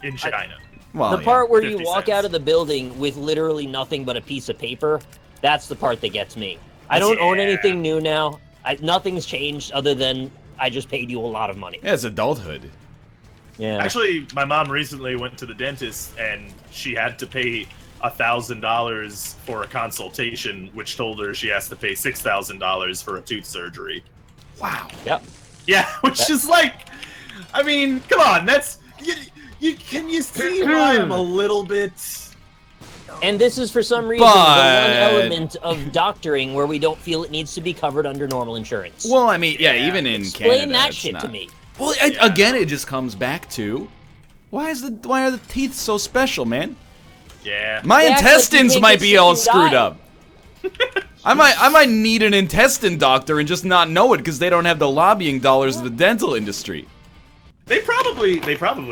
in China. Well, The part where you 50 walk cents. out of the building with literally nothing but a piece of paper, that's the part that gets me. I don't own Yeah. anything new now. Nothing's changed other than I just paid you a lot of money. yeah, it's adulthood. Yeah. Actually, my mom recently went to the dentist and she had to pay $1,000 for a consultation, which told her she has to pay $6,000 for a tooth surgery. Wow. Yep. Yeah, which is like, I mean, come on, that's can you see why I'm a little bit? And this is for some reason the But- one element of doctoring where we don't feel it needs to be covered under normal insurance. Well, I mean, yeah, Yeah. even in Explain Canada, that it's shit not. to me. Well, Yeah. again, it just comes back to why are the teeth so special, man? Yeah. My They act like you intestines can't might get be sick all and screwed die. up. I might need an intestine doctor and just not know it because they don't have the lobbying dollars of the dental industry. They probably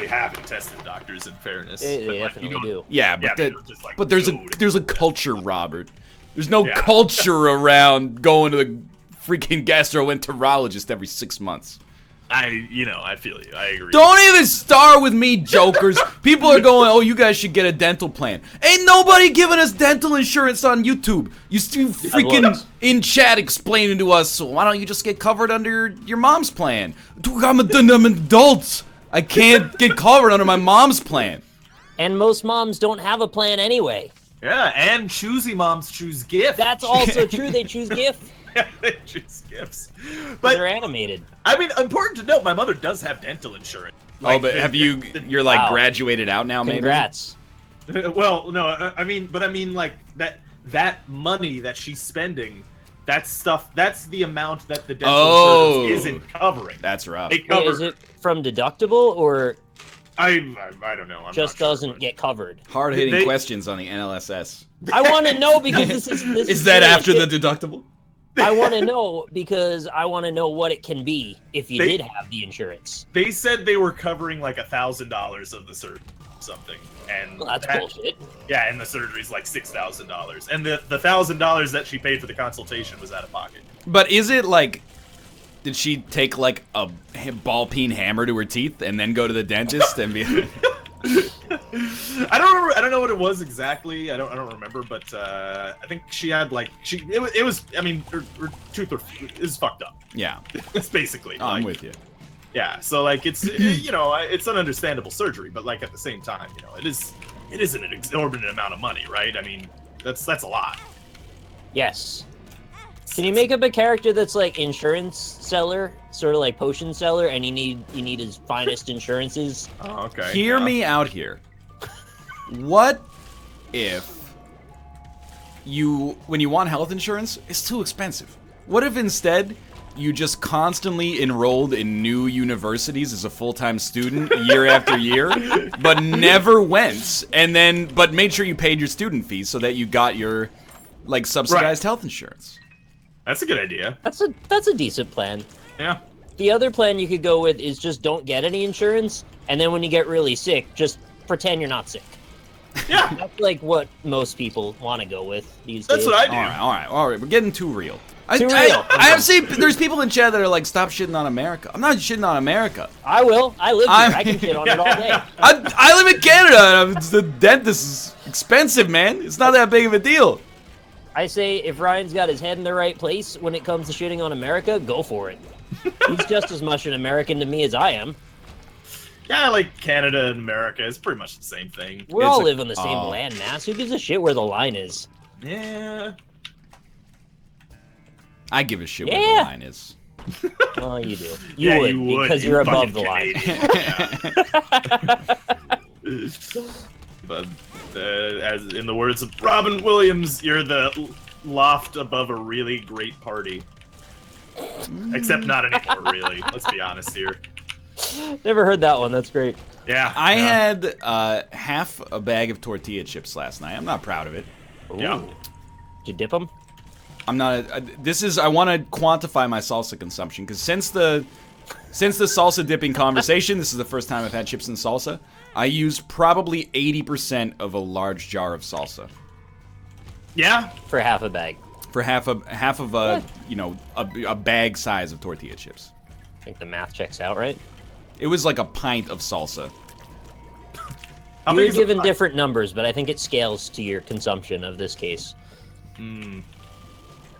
have intestine doctors, in fairness. They but, like, definitely you don't- do. Yeah, but Yeah, that- they don't just, like, but there's go a culture, Robert. There's no Yeah. culture around going to the freaking gastroenterologist every 6 months. I feel you. I agree. Don't even start with me, jokers. People are going, oh, you guys should get a dental plan. Ain't nobody giving us dental insurance on YouTube. You freaking in chat explaining to us, so why don't you just get covered under your mom's plan? Dude, I'm an adult. I can't get covered under my mom's plan. And most moms don't have a plan anyway. Yeah, and choosy moms choose GIF. That's also true. They choose GIF. Yeah, they choose GIFs. But they're animated. I mean, important to note, my mother does have dental insurance. Oh, but have you're like graduated out now, maybe? Congrats. Well, no, I mean, like that money that she's spending, that's the amount that the dental insurance isn't covering. That's rough. Wait, is it from deductible or I don't know. I'm just not doesn't sure, get covered? Hard-hitting questions on the NLSS. I want to know because this is that after the deductible? I want to know because I want to know what it can be if you did have the insurance. They said they were covering like $1,000 of the surgery, something, and well, that's bullshit. Yeah, and the surgery's like $6,000, and the $1,000 that she paid for the consultation was out of pocket. But is it like, did she take like a ball-peen hammer to her teeth and then go to the dentist and be? I don't remember. I don't know what it was exactly. I don't remember. But I think she had like it was. I mean, her tooth is fucked up. Yeah, it's basically. Oh, I'm with you. Yeah. So like it's it's an understandable surgery, but like at the same time, it isn't an exorbitant amount of money, right? I mean, that's a lot. Yes. Can you make up a character that's like insurance seller, sort of like potion seller, and you need his finest insurances? Oh, okay. Hear me out here. What if when you want health insurance, it's too expensive? What if instead you just constantly enrolled in new universities as a full-time student year after year, but never went, but made sure you paid your student fees so that you got your like subsidized health insurance? That's a good idea. That's a decent plan. Yeah. The other plan you could go with is just don't get any insurance, and then when you get really sick, just pretend you're not sick. Yeah. That's like what most people want to go with these days. That's what I do. All right. We're getting too real. I have seen there's people in chat that are like, stop shitting on America. I'm not shitting on America. I will. I live here. I can shit on it all day. I live in Canada. The dentist is expensive, man. It's not that big of a deal. I say if Ryan's got his head in the right place when it comes to shitting on America, go for it. He's just as much an American to me as I am. Yeah, like Canada and America is pretty much the same thing. We all live on the same landmass. Who gives a shit where the line is? Yeah. I give a shit where the line is. Well, you do. You would because you're above the line. But as in the words of Robin Williams, you're the loft above a really great party. Except not anymore, really. Let's be honest here. Never heard that one. That's great. Yeah. I had half a bag of tortilla chips last night. I'm not proud of it. Ooh. Yeah. Did you dip them? I'm not. I want to quantify my salsa consumption because since the salsa dipping conversation, this is the first time I've had chips and salsa. I used probably 80% of a large jar of salsa. Yeah. For half a bag. For half of a a bag size of tortilla chips. I think the math checks out, right? It was like a pint of salsa. You're given different numbers, but I think it scales to your consumption of this case.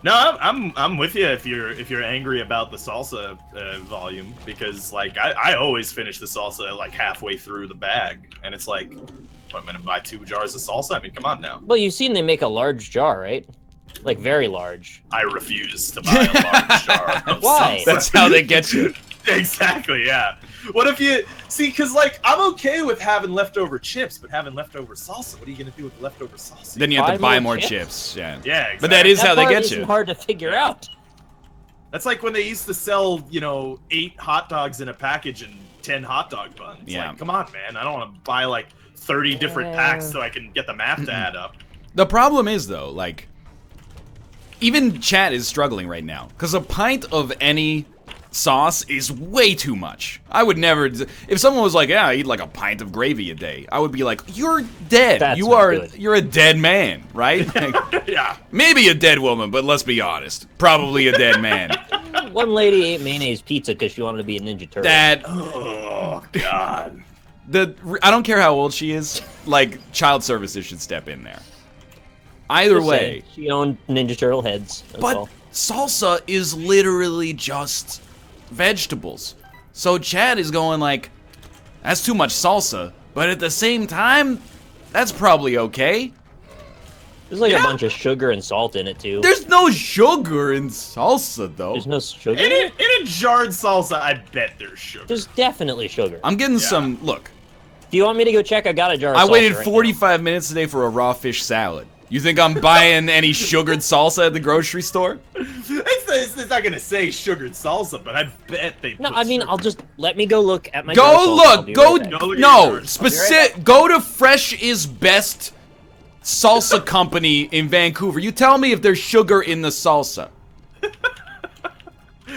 No, I'm with you if you're angry about the salsa volume, because like I always finish the salsa like halfway through the bag, and it's like, what, I'm gonna buy 2 jars of salsa? I mean, come on now. Well, you've seen they make a large jar, right? Like very large. I refuse to buy a large jar of Why? salsa. That's how they get you. Exactly, yeah. What if you see? Because like I'm okay with having leftover chips, but having leftover salsa, what are you gonna do with the leftover salsa? Then you have to buy more chips. Yeah. Yeah, exactly. But that is how they get isn't you. Hard to figure out. That's like when they used to sell, 8 hot dogs in a package and 10 hot dog buns. Yeah. Like, come on, man. I don't want to buy like 30 different packs so I can get the math to add up. The problem is though, like, even chat is struggling right now because a pint of any sauce is way too much. I would never. If someone was like, "Yeah, I eat like a pint of gravy a day," I would be like, "You're dead. That's You're a dead man, right?" Like, Yeah. maybe a dead woman, but let's be honest, probably a dead man. One lady ate mayonnaise pizza because she wanted to be a Ninja Turtle. Oh God. I don't care how old she is. Like, child services should step in there. Either Just way, saying, she owned Ninja Turtle heads. That's but all. salsa is literally just vegetables. So Chad is going like, that's too much salsa, but at the same time, that's probably okay. There's like a bunch of sugar and salt in it too. There's no sugar in salsa though. There's no sugar. In a jarred salsa, I bet there's sugar. There's definitely sugar. I'm getting some. Look, Do you want me to go check? I got a jar of I salsa waited right 45 minutes today for a raw fish salad. You think I'm buying any sugared salsa at the grocery store? It's not gonna say sugared salsa, but I bet they. No, put I mean, sugar. I'll just let me go look at my. jar of Go salsa. look. I'll be Go. right back. Go look at No. your jars. Specific. Go to Fresh is Best Salsa Company in Vancouver. You tell me if there's sugar in the salsa.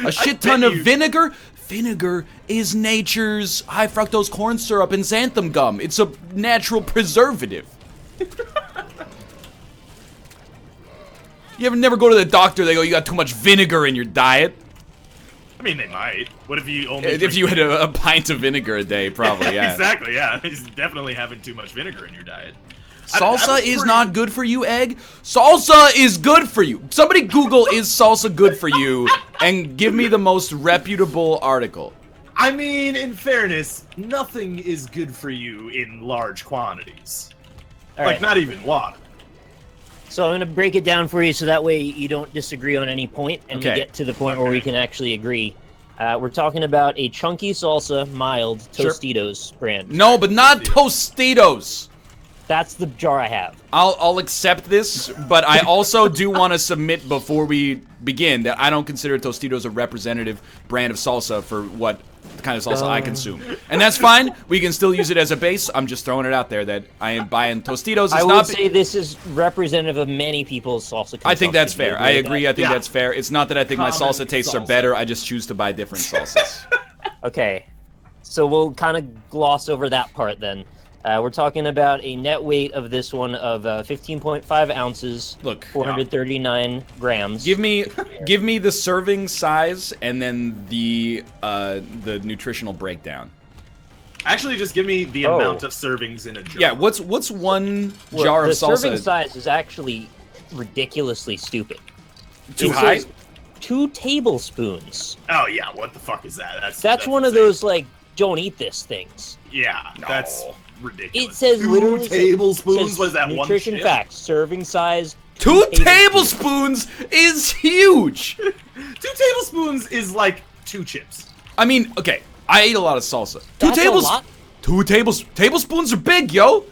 A shit ton bet of you- vinegar. Vinegar is nature's high fructose corn syrup and xanthan gum. It's a natural preservative. You ever never go to the doctor? They go, you got too much vinegar in your diet. I mean, they might. What if you only? If drink you had a pint of vinegar a day, probably, yeah. Exactly. Yeah. He's definitely having too much vinegar in your diet. Salsa is not good for you, Egg. Salsa is good for you. Somebody Google, is salsa good for you, and give me the most reputable article. I mean, in fairness, nothing is good for you in large quantities. All Like, right. not even water. So I'm gonna break it down for you, so that way you don't disagree on any point, and we Okay. get to the point where we can actually agree. We're talking about a chunky salsa, mild Sure. Tostitos brand. No, but not Tostitos. That's the jar I have. I'll accept this, but I also do want to submit before we begin that I don't consider Tostitos a representative brand of salsa for what kind of salsa I consume. And that's fine. We can still use it as a base. I'm just throwing it out there that I am buying Tostitos. I It's would not. say this is representative of many people's salsa. I think that's consumption. fair. Do you I with agree. that? I think Yeah. that's fair. It's not that I think my Common salsa tastes are salsa. better. I just choose to buy different salsas. Okay, so we'll kind of gloss over that part then. We're talking about a net weight of this one of 15.5 ounces. Look, 439 grams. give me the serving size and then the nutritional breakdown. Actually, just give me the Oh. amount of servings in a jar. Yeah, what's one Well, jar of the salsa? serving size is actually ridiculously stupid. Too It high? says 2 tablespoons. Oh yeah, what the fuck is that? That's one of insane. those like don't eat this things. Yeah, that's No. ridiculous. It says Two literally tablespoons. says Was that one? nutrition chip? facts, serving size. 2 tablespoons is huge. 2 tablespoons is like 2 chips. I mean, okay, I ate a lot of salsa. That's a lot? 2 tablespoons are big, yo.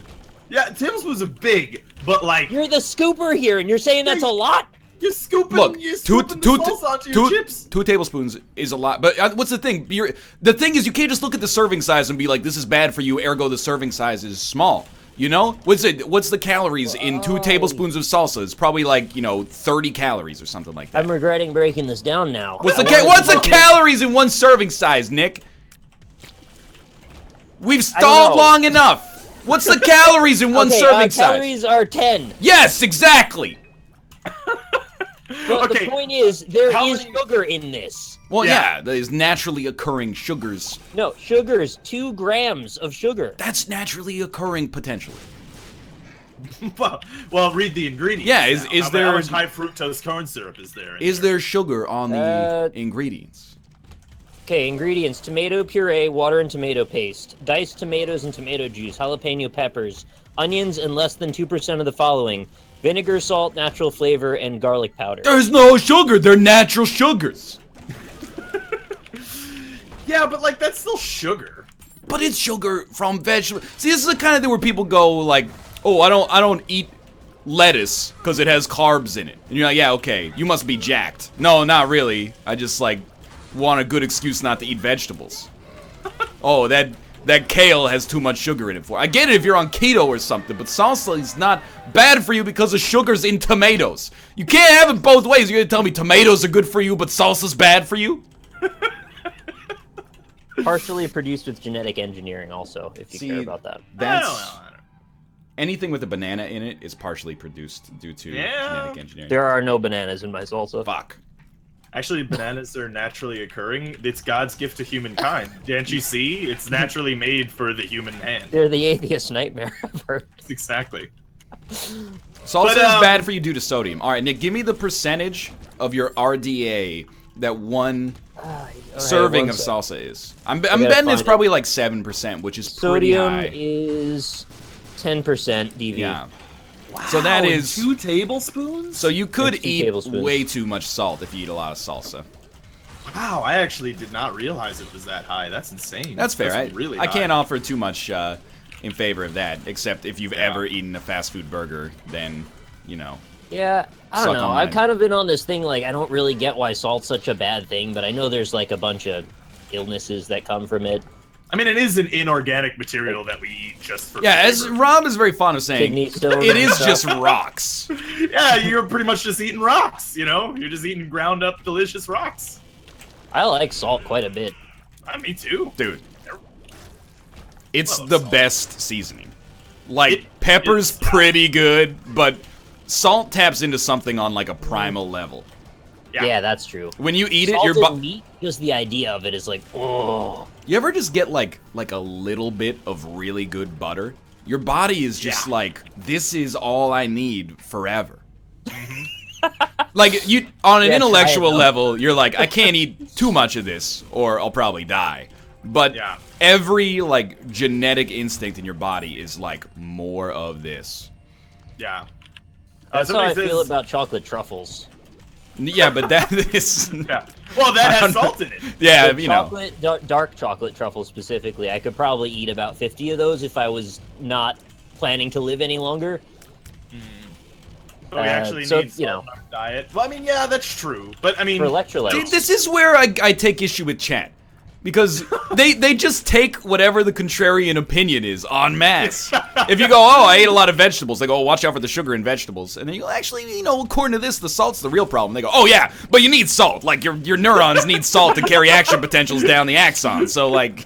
Yeah, tablespoons are big, but like You're the scooper here, and you're saying that's a lot. you're scooping, Look, you're two, scooping the salsa onto your chips. 2 tablespoons is a lot. But what's the thing? The thing is, you can't just look at the serving size and be like, "This is bad for you." Ergo, the serving size is small. You know, what's the calories in 2 tablespoons of salsa? It's probably like 30 calories or something like that. I'm regretting breaking this down now. What's I the wanted what's to the look at- calories in one serving size, Nick? We've don't stalled know. long enough. What's the calories in one Okay, serving size? calories are 10. Yes, exactly. But Okay, the point is, there how is many- sugar in this. Well, Yeah. yeah, there's naturally occurring sugars. No, sugar's 2 grams of sugar. That's naturally occurring potentially. well, read the ingredients. Yeah, is now. How there- much high fructose corn syrup is there? Is there sugar on the ingredients? Okay, ingredients: tomato puree, water and tomato paste, diced tomatoes and tomato juice, jalapeno peppers, onions, and less than 2% of the following: vinegar, salt, natural flavor, and garlic powder. There's no sugar. They're natural sugars. Yeah, but like that's still sugar. But it's sugar from vegetables. See, this is the kind of thing where people go like, "Oh, I don't eat lettuce because it has carbs in it." And you're like, "Yeah, okay, you must be jacked." No, not really. I just like want a good excuse not to eat vegetables. Oh, that kale has too much sugar in it for. I get it if you're on keto or something, but salsa is not bad for you because of sugars in tomatoes. You can't have it both ways. You're gonna tell me tomatoes are good for you, but salsa's bad for you? Partially produced with genetic engineering, also, if you care about that. That's I don't know. anything with a banana in it is partially produced due to Yeah. genetic engineering. There are no bananas in my salsa. Fuck. Actually, bananas are naturally occurring. It's God's gift to humankind. Can't you see? It's naturally made for the human hand. They're the atheist nightmare. Exactly. Salsa is bad for you due to sodium. All right, Nick, give me the percentage of your RDA that one serving of salsa is. I'm betting it's probably like 7%, which is pretty high. Sodium is 10% DV. Yeah. Wow, So that is 2 tablespoons? So you could eat tablespoons. way too much salt if you eat a lot of salsa. Wow, I actually did not realize it was that high. That's insane. That's fair. That's really I high. can't offer too much in favor of that, except if you've ever eaten a fast food burger, then, you know. Yeah, I don't Suck know. on I've mine. kind of been on this thing, like, I don't really get why salt's such a bad thing, but I know there's, like, a bunch of illnesses that come from it. I mean, it is an inorganic material that we eat just for Yeah, as flavor. Rob is very fond of saying, Kidney stones it and is stuff. just rocks. Yeah, you're pretty much just eating rocks, you know? You're just eating ground up delicious rocks. I like salt quite a bit. Me too. Dude. It's Love the salt. best seasoning. Like, It pepper's is. pretty good, but salt taps into something on, like, a primal level. Yeah, that's true. When you eat it, Salted your body... meat, just the idea of it is like, oh. You ever just get, like a little bit of really good butter? Your body is just like, this is all I need forever. Like, you on an Yeah, intellectual try it, though. level, you're like, I can't eat too much of this, or I'll probably die. But Yeah. every, like, genetic instinct in your body is like, more of this. Yeah. That's how I somebody feel says- about chocolate truffles. Yeah, but that is... Yeah. Well, that has salt in it. Yeah, So you know. chocolate, dark chocolate truffles specifically, I could probably eat about 50 of those if I was not planning to live any longer. But we actually so, need salt you know. in our diet. Well, I mean, yeah, that's true. But, I mean... For electrolytes. Dude, this is where I take issue with chat. Because they just take whatever the contrarian opinion is en masse. If you go, oh, I ate a lot of vegetables, they go, oh, watch out for the sugar in vegetables. And then you go, actually, you know, according to this, the salt's the real problem. They go, oh, yeah, but you need salt. Like, your neurons need salt to carry action potentials down the axon. So, like,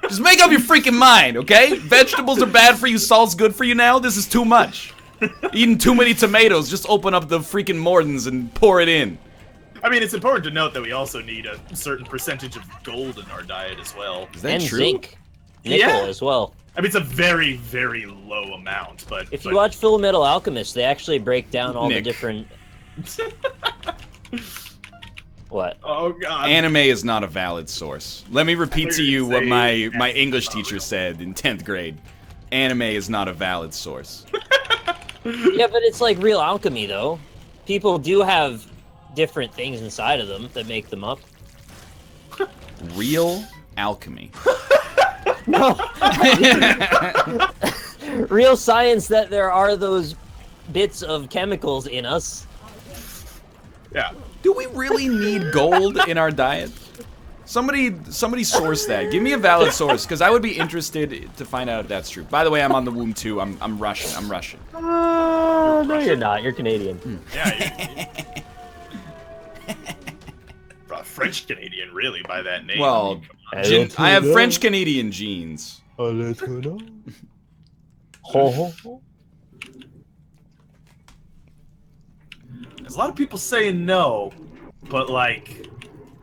just make up your freaking mind, okay? Vegetables are bad for you, salt's good for you now? This is too much. Eating too many tomatoes, just open up the freaking Mordens and pour it in. I mean, it's important to note that we also need a certain percentage of gold in our diet as well. Is that And true? zinc. Nickel Yeah. as well. I mean, it's a very, very low amount, but... If you watch Full Metal Alchemist, they actually break down all the Nick. different... What? Oh, God. Anime is not a valid source. Let me repeat to you what my Say- English teacher said in 10th grade. Anime is not a valid source. Yeah, but it's like real alchemy, though. People do have different things inside of them that make them up. Real alchemy. No. Real science that there are those bits of chemicals in us. Yeah. Do we really need gold in our diet? Somebody source that. Give me a valid source, because I would be interested to find out if that's true. By the way, I'm on the womb too. I'm Russian. I'm Russian. No, you're not. You're Canadian. Yeah. French Canadian, really, by that name. Well, I mean, come on. I have French Canadian genes. Ho, ho, ho. There's a lot of people saying no, but like.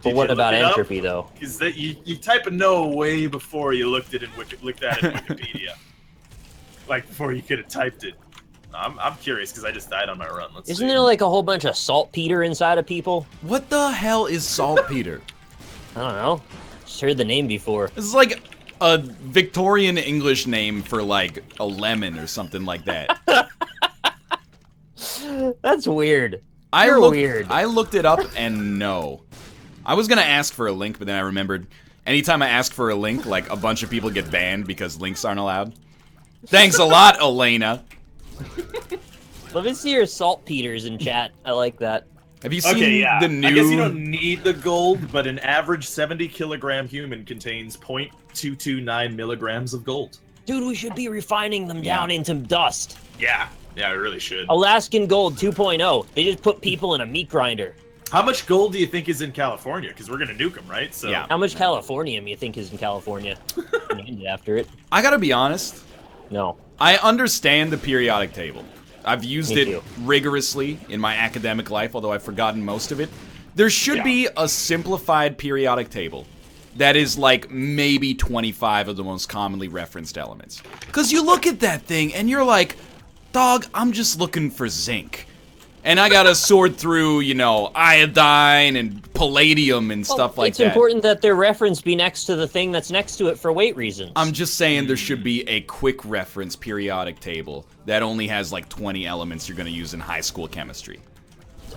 But what about entropy, though? Is that you type a no way before you looked at it in Wikipedia, like before you could have typed it. I'm curious because I just died on my run. Let's Isn't see. there like a whole bunch of saltpeter inside of people? What the hell is saltpeter? I don't know. Just heard the name before. This is like a Victorian English name for like a lemon or something like that. That's weird. I You're weird. I looked it up and no. I was gonna ask for a link, but then I remembered anytime I ask for a link, like a bunch of people get banned because links aren't allowed. Thanks a lot, Elena. Let me see your saltpeters in chat. I like that. Have you seen Okay, yeah. the new? I guess you don't need the gold, but an average 70-kilogram human contains 0.229 milligrams of gold. Dude, we should be refining them Yeah. down into dust. Yeah, yeah, we really should. Alaskan Gold 2.0. They just put people in a meat grinder. How much gold do you think is in California? Because we're gonna nuke them, right? So Yeah. How much californium you think is in California? Named after it. I gotta be honest. No. I understand the periodic table. I've used Me it too. rigorously in my academic life, although I've forgotten most of it. There should be a simplified periodic table that is like maybe 25 of the most commonly referenced elements. Because you look at that thing and you're like, dog, I'm just looking for zinc. And I gotta sort through, you know, iodine and palladium and stuff like that. It's important that their reference be next to the thing that's next to it for weight reasons. I'm just saying there should be a quick reference periodic table that only has like 20 elements you're gonna use in high school chemistry.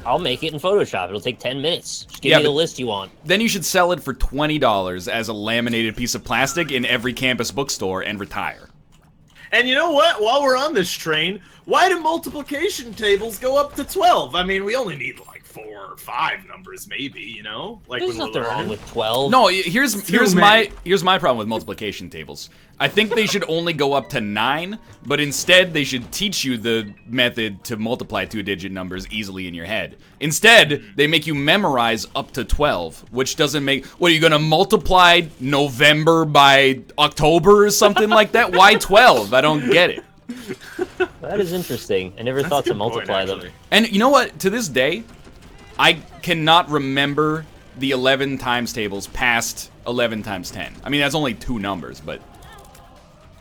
I'll make it in Photoshop. It'll take 10 minutes. Just give me the list you want. Then you should sell it for $20 as a laminated piece of plastic in every campus bookstore and retire. And you know what? While we're on this train, why do multiplication tables go up to 12? I mean, we only need like 4 or 5 numbers, maybe. You know, like There's nothing wrong with 12. No, here's my problem with multiplication tables. I think they should only go up to 9, but instead they should teach you the method to multiply 2-digit numbers easily in your head. Instead, they make you memorize up to 12, which doesn't make... What, are you gonna multiply November by October or something like that? Why 12? I don't get it. That is interesting. I never thought to multiply them. And you know what? To this day, I cannot remember the 11 times tables past 11 times 10. I mean, that's only 2 numbers, but...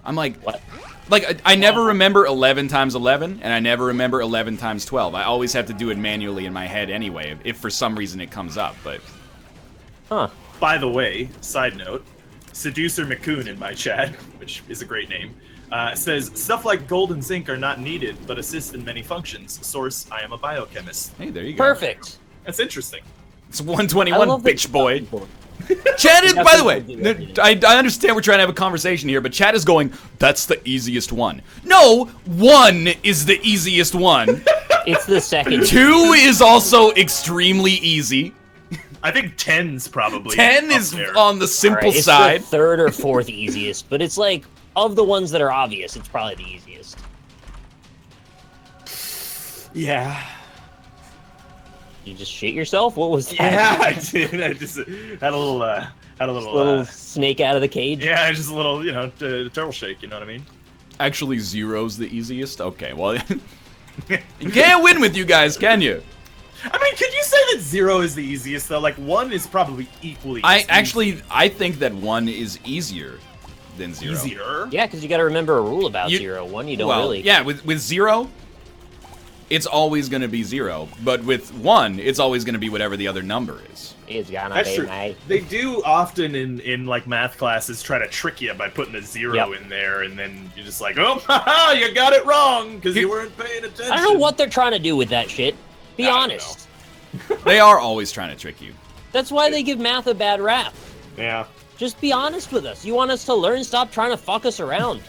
I'm like, what? Like, I never remember 11 times 11, and I never remember 11 times 12. I always have to do it manually in my head anyway, if for some reason it comes up, but... Huh. By the way, side note, Seducer McCoon in my chat, which is a great name, says, stuff like gold and zinc are not needed, but assist in many functions. Source, I am a biochemist. Hey, there you go. Perfect. That's interesting. It's 121, bitch boy. People. Chat is, by the way, I understand we're trying to have a conversation here, but chat is going, that's the easiest one. No, 1 is the easiest one. It's the second. 2 is also extremely easy. I think 10's probably 10 is there. on the simple It's side. the third or fourth easiest, but it's like, of the ones that are obvious, it's probably the easiest. Yeah. You just shit yourself? What was that? Yeah, I did. I just had a little Snake out of the cage? yeah, just a little, you know, turtle shake, you know what I mean? Actually, 0's the easiest? Okay, well, you can't win with you guys, can you? I mean, could you say that 0 is the easiest, though? Like, 1 is probably equally I think that 1 is easier than 0. easier. Yeah, because you got to remember a rule about 0. 1, you don't really. Yeah, with 0, it's always going to be 0. But with 1, it's always going to be whatever the other number is. It's gonna That's be true. nice. They do often in like math classes try to trick you by putting a 0 in there, and then you're just like, oh, haha, you got it wrong because you weren't paying attention. I don't know what they're trying to do with that shit. Be honest. They are always trying to trick you. That's why they give math a bad rap. Yeah. Just be honest with us. You want us to learn? Stop trying to fuck us around.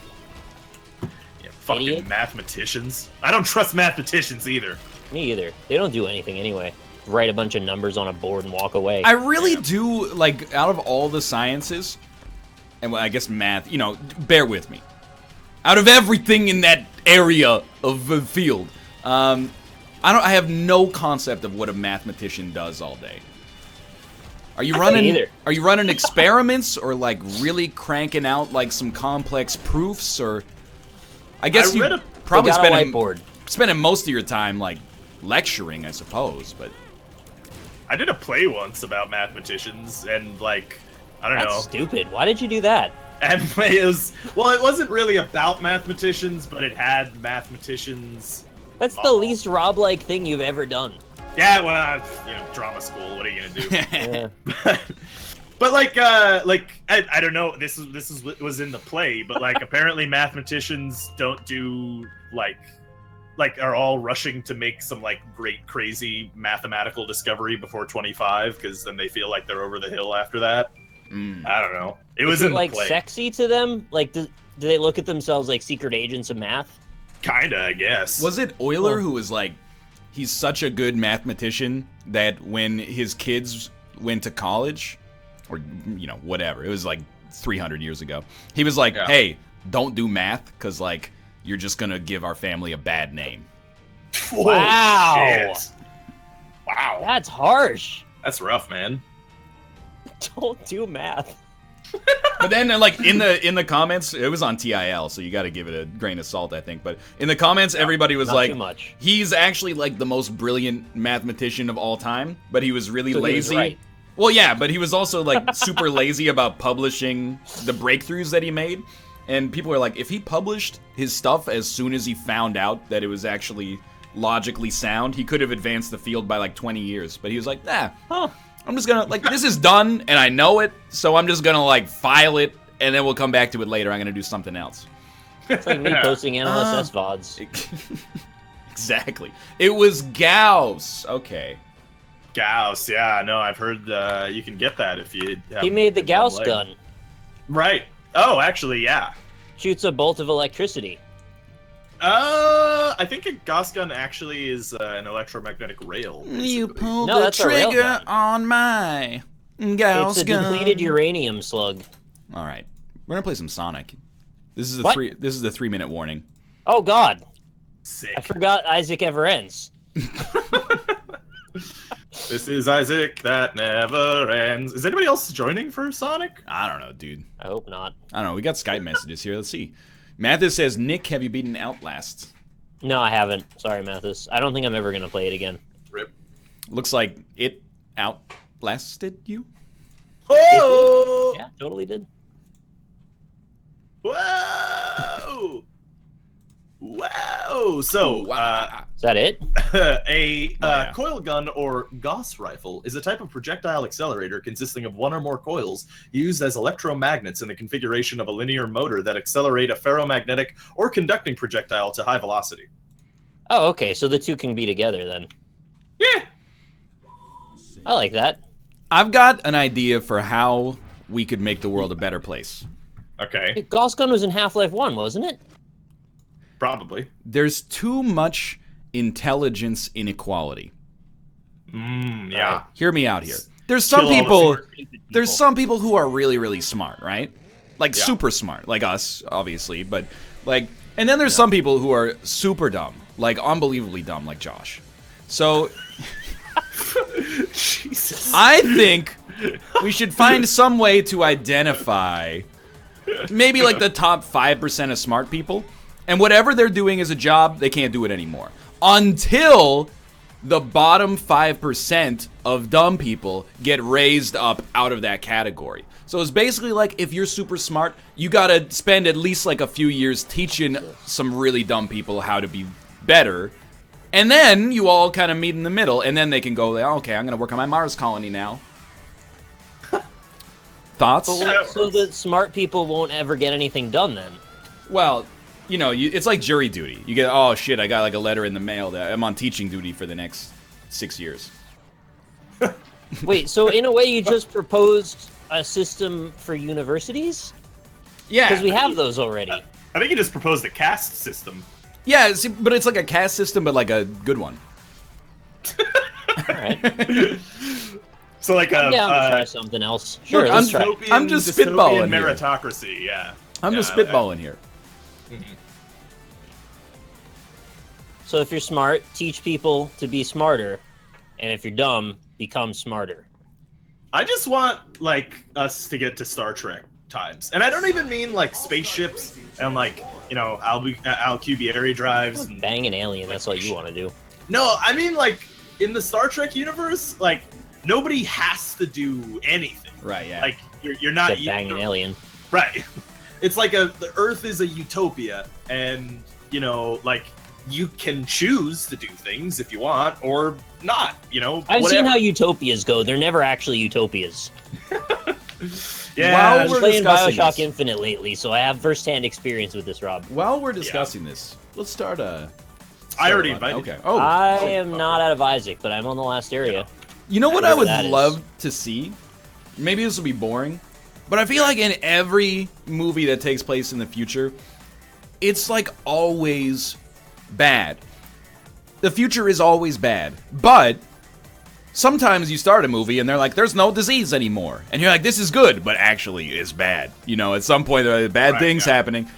Yeah, fucking Idiot. mathematicians. I don't trust mathematicians either. Me either. They don't do anything anyway. Write a bunch of numbers on a board and walk away. I really do, like, out of all the sciences, and I guess math, you know, bear with me. Out of everything in that area of the field, I have no concept of what a mathematician does all day. Are you running experiments or like really cranking out like some complex proofs, or I guess you probably spending most of your time like lecturing, I suppose, but I did a play once about mathematicians, and like, I don't know. That's stupid. Why did you do that? And it wasn't really about mathematicians, but it had mathematicians. That's the least Rob-like thing you've ever done. Yeah, well, you know, drama school. What are you gonna do? Yeah. But like I don't know. This was in the play, but like apparently mathematicians don't do like are all rushing to make some like great crazy mathematical discovery before 25, because then they feel like they're over the hill after that. I don't know. It was in like the play. Sexy to them? Like, do they look at themselves like secret agents of math? Kinda, I guess. Was it Euler who was like, he's such a good mathematician that when his kids went to college, or, you know, whatever, it was like 300 years ago, he was like, hey, don't do math, because, like, you're just gonna give our family a bad name. Wow. Shit. Wow. That's harsh. That's rough, man. Don't do math. But then, like in the comments, it was on TIL, so you got to give it a grain of salt, I think. But in the comments, everybody was Not like, too much. "He's actually like the most brilliant mathematician of all time," but he was really So he was lazy. right. Well, yeah, but he was also like super lazy about publishing the breakthroughs that he made. And people were like, if he published his stuff as soon as he found out that it was actually logically sound, he could have advanced the field by like 20 years. But he was like, I'm just gonna, like, this is done, and I know it, so I'm just gonna, like, file it, and then we'll come back to it later. I'm gonna do something else. It's like me posting NLSS VODs. Exactly. It was Gauss. Okay. Gauss, yeah, no, I've heard you can get that if you have He made the Gauss leg. gun. Right. Oh, actually, yeah. Shoots a bolt of electricity. I think a Gauss gun actually is an electromagnetic rail. You basically. pulled No, the that's a rail trigger gun. on my Gauss It's a gun. depleted uranium slug. All right, we're gonna play some Sonic. This is the What? This is the 3-minute warning. Oh God, Sick. I forgot Isaac ever ends. This is Isaac that never ends. Is anybody else joining for Sonic? I don't know, dude. I hope not. I don't know. We got Skype messages here. Let's see. Mathis says, Nick, have you beaten Outlast? No, I haven't. Sorry, Mathis. I don't think I'm ever gonna play it again. Rip. Looks like it outlasted you. Oh! Yeah, totally did. Whoa! Wow! So, Is that it? a coil gun or Gauss rifle is a type of projectile accelerator consisting of one or more coils used as electromagnets in the configuration of a linear motor that accelerate a ferromagnetic or conducting projectile to high velocity. Oh, okay. So the two can be together then. Yeah! I like that. I've got an idea for how we could make the world a better place. Okay, Gauss gun was in Half-Life 1, wasn't it? probably. There's too much intelligence inequality. Yeah. Hear me out here. There's some Kill all the people. smart, stupid There's people. some people who are really, really smart, right? Like Yeah. super smart, like us, obviously. But like, and then there's some people who are super dumb, like unbelievably dumb, like Josh. So Jesus. I think we should find some way to identify maybe like the top 5% of smart people, and whatever they're doing as a job, they can't do it anymore until the bottom 5% of dumb people get raised up out of that category. So it's basically like if you're super smart, you gotta spend at least like a few years teaching some really dumb people how to be better. And then you all kind of meet in the middle, and then they can go, okay, I'm going to work on my Mars colony now. Thoughts? So the smart people won't ever get anything done then. Well, you know, it's like jury duty. You get, oh shit, I got like a letter in the mail that I'm on teaching duty for the next 6 years. Wait, so in a way you just proposed a system for universities? Yeah. Because we have those already. I think you just proposed a caste system. Yeah, see, but it's like a caste system, but like a good one. All right. So like I'm a down to try something else. Sure, Look, let's try. I'm just dystopian spitballing here. meritocracy, yeah. I'm just Yeah, spitballing here. So if you're smart, teach people to be smarter, and if you're dumb, become smarter. I just want like us to get to Star Trek times, and I don't even mean like spaceships and like Alcubierre drives. And, Bang an alien, that's all you want to do. no, I mean like in the Star Trek universe, like nobody has to do anything. Right, yeah. Like you're not Except bang an alien. right. It's like the Earth is a utopia, and you know like you can choose to do things if you want or not. You know, I've whatever. seen how utopias go. They're never actually utopias. Yeah, While I've we're been playing discussing Bioshock this. Infinite lately, so I have first-hand experience with this, Rob. While we're discussing this, let's start a... I already invited Okay. you. Oh, I am not out of Isaac, but I'm on the last area. you know what I Whatever would that is. love to see? Maybe this will be boring, but I feel like in every movie that takes place in the future, it's like always bad. The future is always bad, but sometimes you start a movie and they're like, there's no disease anymore. And you're like, this is good, but actually it's bad. You know, at some point there are bad Right, things yeah. happening.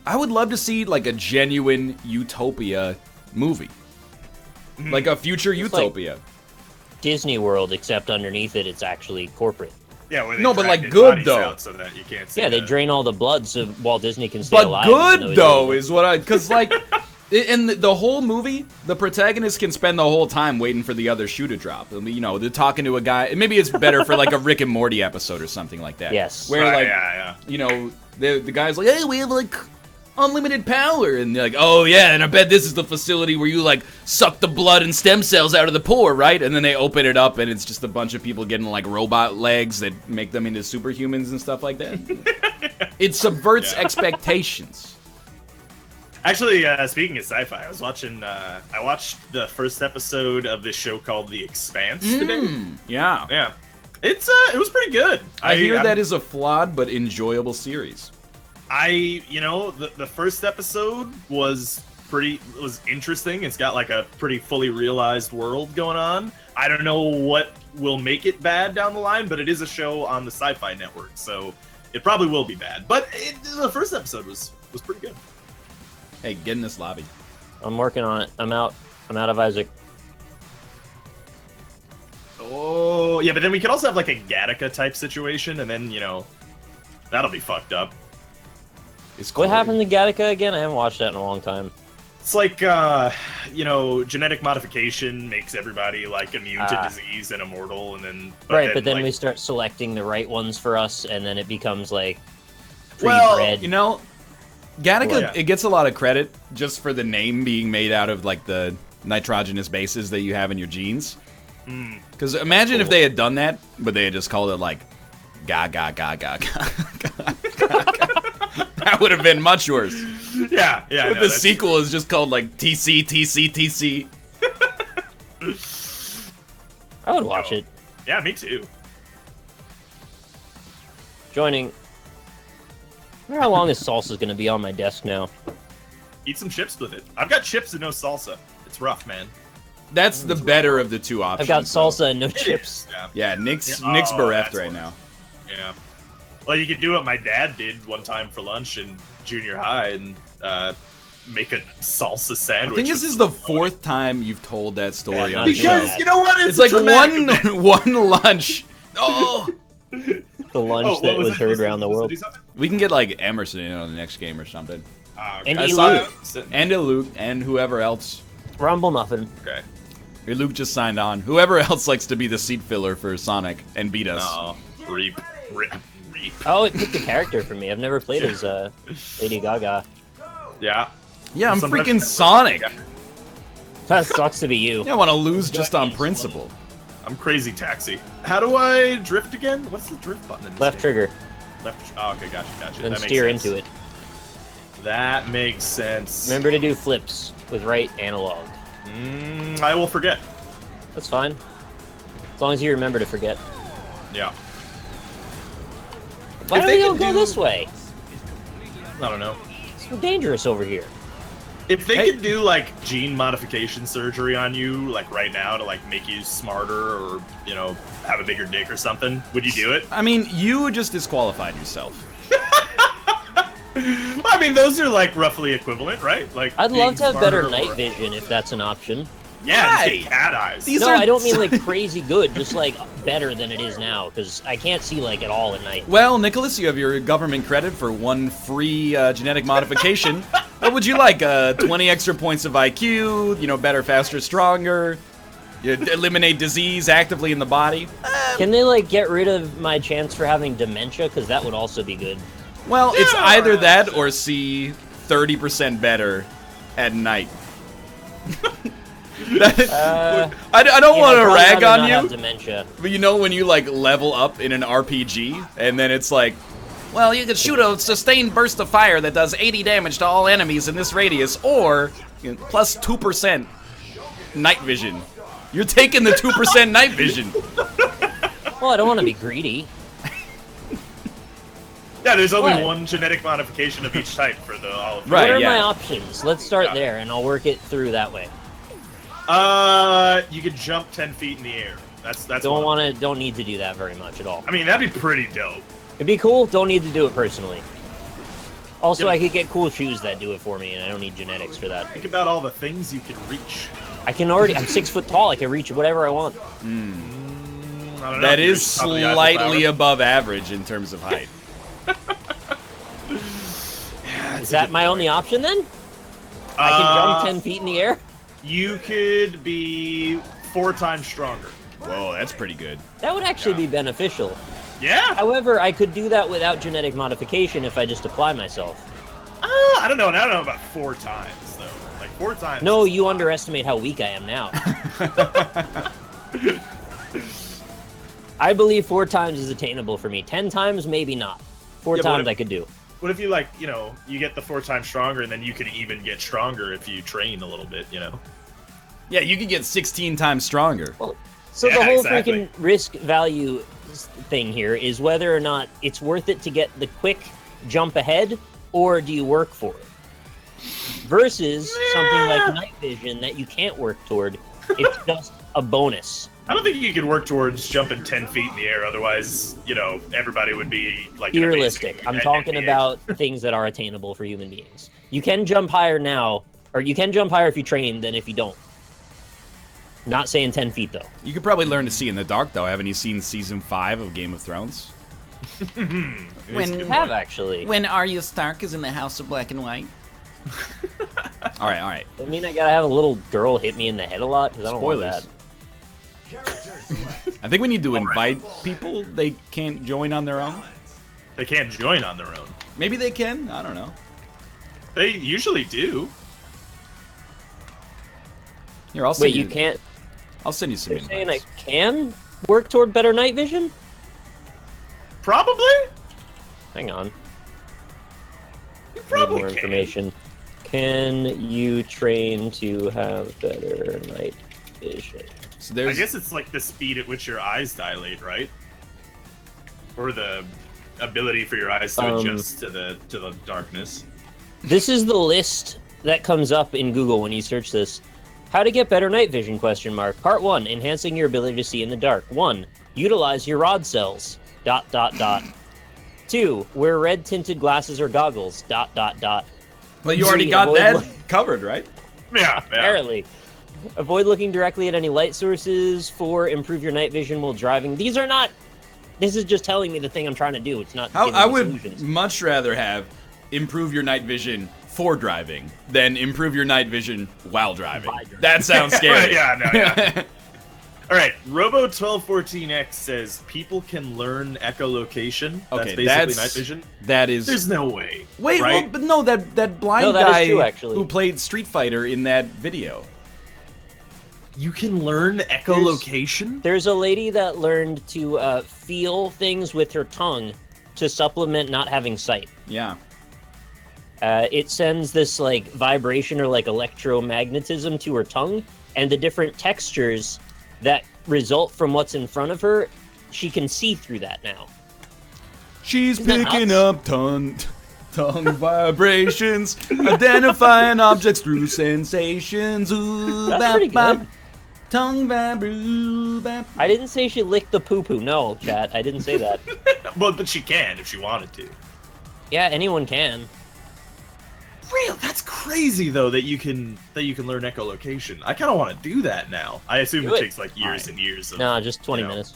I would love to see like a genuine utopia movie. Like a future It's like- utopia. Disney World, except underneath it, it's actually corporate. Yeah, where they No, but, drag like, dead good, bodies though. out so that you can't see. Yeah, they the- drain all the blood so Walt Disney can stay But alive. even though good he's though illegal. is what I, cause like, in the whole movie, the protagonist can spend the whole time waiting for the other shoe to drop. I mean, you know, they're talking to a guy. Maybe it's better for like a Rick and Morty episode or something like that. Yes. Where Right, like, yeah. you know, the guy's like, hey, we have like unlimited power, and they're like, oh yeah, and I bet this is the facility where you like suck the blood and stem cells out of the poor, right? And then they open it up, and it's just a bunch of people getting like robot legs that make them into superhumans and stuff like that. It subverts expectations. Actually, speaking of sci-fi, I watched the first episode of this show called The Expanse today. Yeah. Yeah, it was pretty good. I hear that is a flawed but enjoyable series. The first episode was interesting. It's got like a pretty fully realized world going on. I don't know what will make it bad down the line, but it is a show on the Sci-Fi Network, so it probably will be bad. But the first episode was pretty good. Hey, get in this lobby. I'm working on it. I'm out of Isaac. Oh, yeah, but then we could also have like a Gattaca type situation, and then, that'll be fucked up. What happened to Gattaca again? I haven't watched that in a long time. It's like, genetic modification makes everybody like immune to disease and immortal, and then... But then we start selecting the right ones for us, and then it becomes like Well, pre-bred. You know, Gattaca, Well, yeah. it gets a lot of credit just for the name being made out of like the nitrogenous bases that you have in your genes. Because imagine if they had done that, but they had just called it like ga ga ga ga ga. That would have been much worse. Yeah. But the sequel is just called like TC TC TC. I would watch it. Yeah, me too. Joining. I wonder how long this salsa's gonna be on my desk now. Eat some chips with it. I've got chips and no salsa. It's rough, man. That's the better of the two options. I've got though. salsa and no chips. Yeah, Nick's Yeah. Nick's Oh, bereft that's right what- now. Yeah. Well, you could do what my dad did one time for lunch in junior high and make a salsa I sandwich. think this is the fourth time you've told that story on the Because show. you know what? It's like dramatic event. one lunch. Oh, The lunch Oh, that what was heard around the world. we can get like Emerson in on the next game or something, And I eat saw Luke. it. and Luke and whoever else. Rumble muffin. Okay. Hey, Luke just signed on. Whoever else likes to be the seat filler for Sonic and beat us. Oh, reap. Oh, it picked a character for me. I've never played as Lady Gaga. Yeah. Yeah, I'm Sometimes- freaking Sonic. That sucks to be you. I want to lose just on principle. I'm Crazy Taxi. How do I drift again? What's the drift button in this Left game? trigger, Left. Oh, okay, gotcha. then That makes steer sense. into it. That makes sense. Remember to do flips with right analog. I will forget. That's fine. As long as you remember to forget. Yeah. Why If do they they all could go do- this way? I don't know. It's so dangerous over here. If they Hey. could do like gene modification surgery on you, like right now, to like make you smarter or have a bigger dick or something, would you do it? I mean, you just disqualified yourself. I mean, those are like roughly equivalent, right? Like I'd being love to have better smarter night or- vision if that's an option. Yeah, just Why? get cat eyes. These No, are- I don't mean like crazy good, just like better than it is now, because I can't see like at all at night. Well, Nicholas, you have your government credit for one free genetic modification. What would you like? 20 extra points of IQ, better, faster, stronger, you eliminate disease actively in the body. Can they like get rid of my chance for having dementia? Because that would also be good. Well, it's Yeah. either that or see 30% better at night. I don't want to rag on you, Dementia. but when you like level up in an RPG, and then it's like, well, you can shoot a sustained burst of fire that does 80 damage to all enemies in this radius, or plus 2% night vision. You're taking the 2% night vision. Well, I don't want to be greedy. Yeah, there's only What? one genetic modification of each type for the olive. Right. What are yeah. my options? Let's start Yeah. there, and I'll work it through that way. You could jump 10 feet in the air. That's Don't need to do that very much at all. I mean, that'd be pretty dope. It'd be cool. Don't need to do it personally. Also, Yeah. I could get cool shoes that do it for me, and I don't need genetics for that. Think about all the things you can reach. I can already. I'm 6 foot tall. I can reach whatever I want. don't know. That You're is top of the Eiffel slightly Tower. above average in terms of height. Is that my only option then? I can jump 10 feet in the air? You could be 4 times stronger. Whoa, that's pretty good. That would actually be beneficial. Yeah. However, I could do that without genetic modification if I just apply myself. I don't know. I don't know about 4 times though. Like 4 times. No, you underestimate how weak I am now. I believe 4 times is attainable for me. 10 times, maybe not. 4 times I could do. What if you you get the 4 times stronger, and then you can even get stronger if you train a little bit, Yeah, you can get 16 times stronger. Well, so the whole freaking risk value thing here is whether or not it's worth it to get the quick jump ahead, or do you work for it? Versus something like night vision that you can't work toward. It's just a bonus. I don't think you could work towards jumping 10 feet in the air. Otherwise, everybody would be like Be realistic. I'm talking about things that are attainable for human beings. You can jump higher now, or you can jump higher if you train than if you don't. Not saying 10 feet, though. You could probably learn to see in the dark, though. Haven't you seen Season 5 of Game of Thrones? You have, actually. When Arya Stark is in the House of Black and White. All right. I mean, I gotta have a little girl hit me in the head a lot, because I don't want that. I think we need to invite people. They can't join on their own. They can't join on their own. Maybe they can. I don't know. They usually do. Here, I'll send Wait, you can't? I'll send you some You're saying invites. I can work toward better night vision? Probably. Hang on. You Need probably more can. information. Can you train to have better night vision? So I there's, guess it's like the speed at which your eyes dilate, right? Or the ability for your eyes to adjust to the darkness. This is the list that comes up in Google when you search this. How to get better night vision, ? Part 1, enhancing your ability to see in the dark. 1, utilize your rod cells, ... 2, wear red tinted glasses or goggles, ... Well, you already 3, got avoid that covered, right? Yeah. Apparently. Avoid looking directly at any light sources. 4, improve your night vision while driving. These are not... This is just telling me the thing I'm trying to do. It's not giving I me would solutions. much rather have improve your night vision for driving than improve your night vision while driving. That sounds scary. Yeah. All right, Robo1214X says people can learn echolocation. Okay, That's basically night vision. That is. There's no way. Wait, right? well, but no, that blind No, that is guy true, actually. who played Street Fighter in that video. You can learn echolocation? There's a lady that learned to feel things with her tongue to supplement not having sight. Yeah. It sends this like vibration or like electromagnetism to her tongue, and the different textures that result from what's in front of her, she can see through that now. She's Isn't that picking nuts? up tongue vibrations, identifying objects through sensations. Ooh, That's bap, pretty bap. good. Tongue vibru, bap. I didn't say she licked the poo-poo. No, chat, I didn't say that. Well, but she can if she wanted to. Yeah, anyone can. Real? That's crazy though that you can learn echolocation. I kind of want to do that now. I assume Do it it. takes like years and years. Of, No, just 20 you know. minutes.